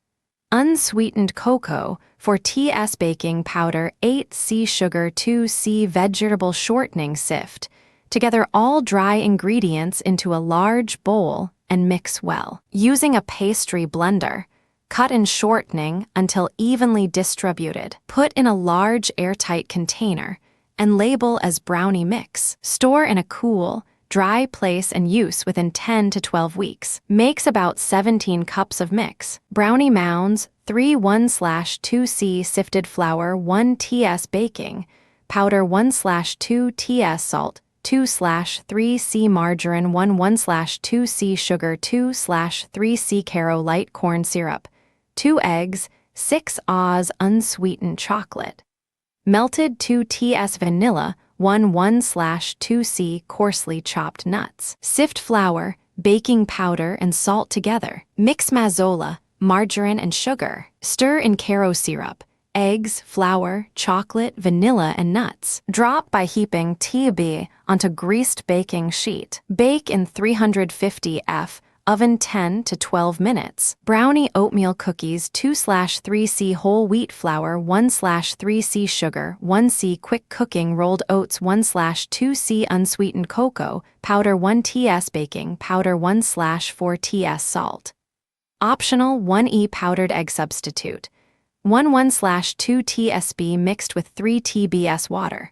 Unsweetened cocoa, 4 TS baking powder, 8 C sugar, 2 C vegetable shortening. Sift together all dry ingredients into a large bowl and mix well. Using a pastry blender, cut in shortening until evenly distributed. Put in a large airtight container and label as brownie mix. Store in a cool, dry place and use within 10 to 12 weeks. Makes about 17 cups of mix. Brownie mounds, 3 1/2C sifted flour, 1 TS baking powder, 1/2 TS salt, 2/3C margarine, 1/2C sugar, 2/3C Karo light corn syrup, 2 eggs, 6 Oz unsweetened chocolate. Melted 2 TS vanilla, 1/2C coarsely chopped nuts. Sift flour, baking powder, and salt together. Mix mazola, margarine, and sugar. Stir in Karo syrup, eggs, flour, chocolate, vanilla, and nuts. Drop by heaping TB onto greased baking sheet. Bake in 350 F oven 10 to 12 minutes. Brownie oatmeal cookies, 2/3C whole wheat flour, 1/3C sugar, 1C quick cooking rolled oats, 1/2C unsweetened cocoa powder, 1 TS baking powder, 1/4 TS salt. Optional 1E powdered egg substitute, 1/2 TSB mixed with 3 TBS water.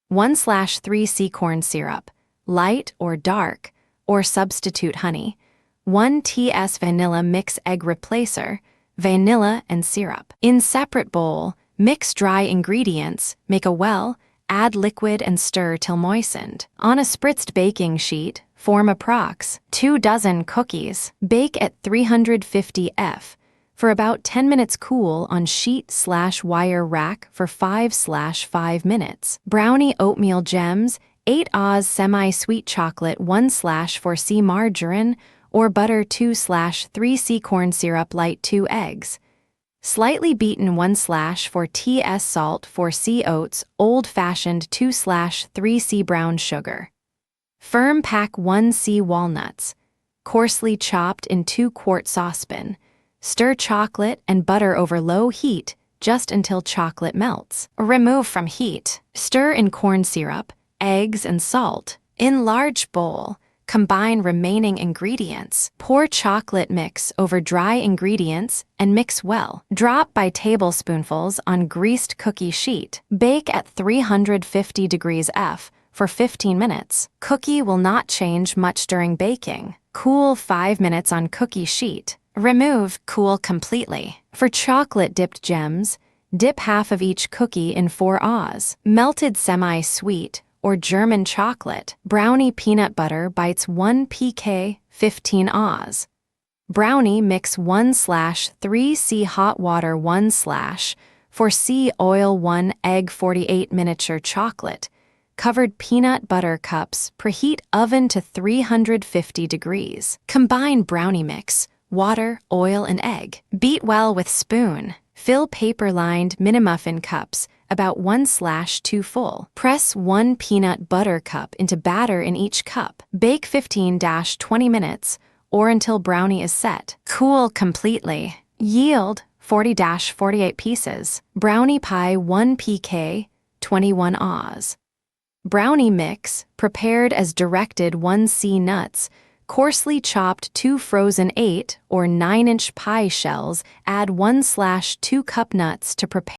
1/3C corn syrup, light or dark, or substitute honey. 1 TS vanilla mix egg replacer, vanilla and syrup. In separate bowl, mix dry ingredients, make a well, add liquid and stir till moistened. On a spritzed baking sheet, form approx. 2 dozen cookies. Bake at 350 F for about 10 minutes. Cool on sheet/wire rack for 5/5 minutes. Brownie oatmeal gems, 8 Oz semi-sweet chocolate, 1/4C margarine or butter, 2/3C corn syrup, light, 2 eggs. Slightly beaten 1/4 TS salt, 4C oats, old-fashioned, 2/3C brown sugar. Firm pack 1C walnuts, coarsely chopped in 2-quart saucepan. Stir chocolate and butter over low heat just until chocolate melts. Remove from heat. Stir in corn syrup, eggs, and salt. In large bowl, combine remaining ingredients. Pour chocolate mix over dry ingredients and mix well. Drop by tablespoonfuls on greased cookie sheet. Bake at 350 degrees F for 15 minutes. Cookie will not change much during baking. Cool 5 minutes on cookie sheet. Remove, cool completely. For chocolate-dipped gems, dip half of each cookie in 4 Oz melted semi-sweet or German chocolate. Brownie peanut butter bites, 1 pk, 15 Oz. Brownie mix, 1/3C hot water, 1/4C oil, 1 egg, 48 miniature chocolate. Covered peanut butter cups, preheat oven to 350 degrees. Combine brownie mix, water, oil, and egg. Beat well with spoon. Fill paper-lined mini-muffin cups, about 1/2 full. Press 1 peanut butter cup into batter in each cup. Bake 15-20 minutes or until brownie is set. Cool completely. Yield 40-48 pieces. Brownie pie, 1 pk, 21 Oz. Brownie mix, prepared as directed. 1C nuts, coarsely chopped 2 frozen 8 or 9-inch pie shells. Add 1/2 cup nuts to prepare.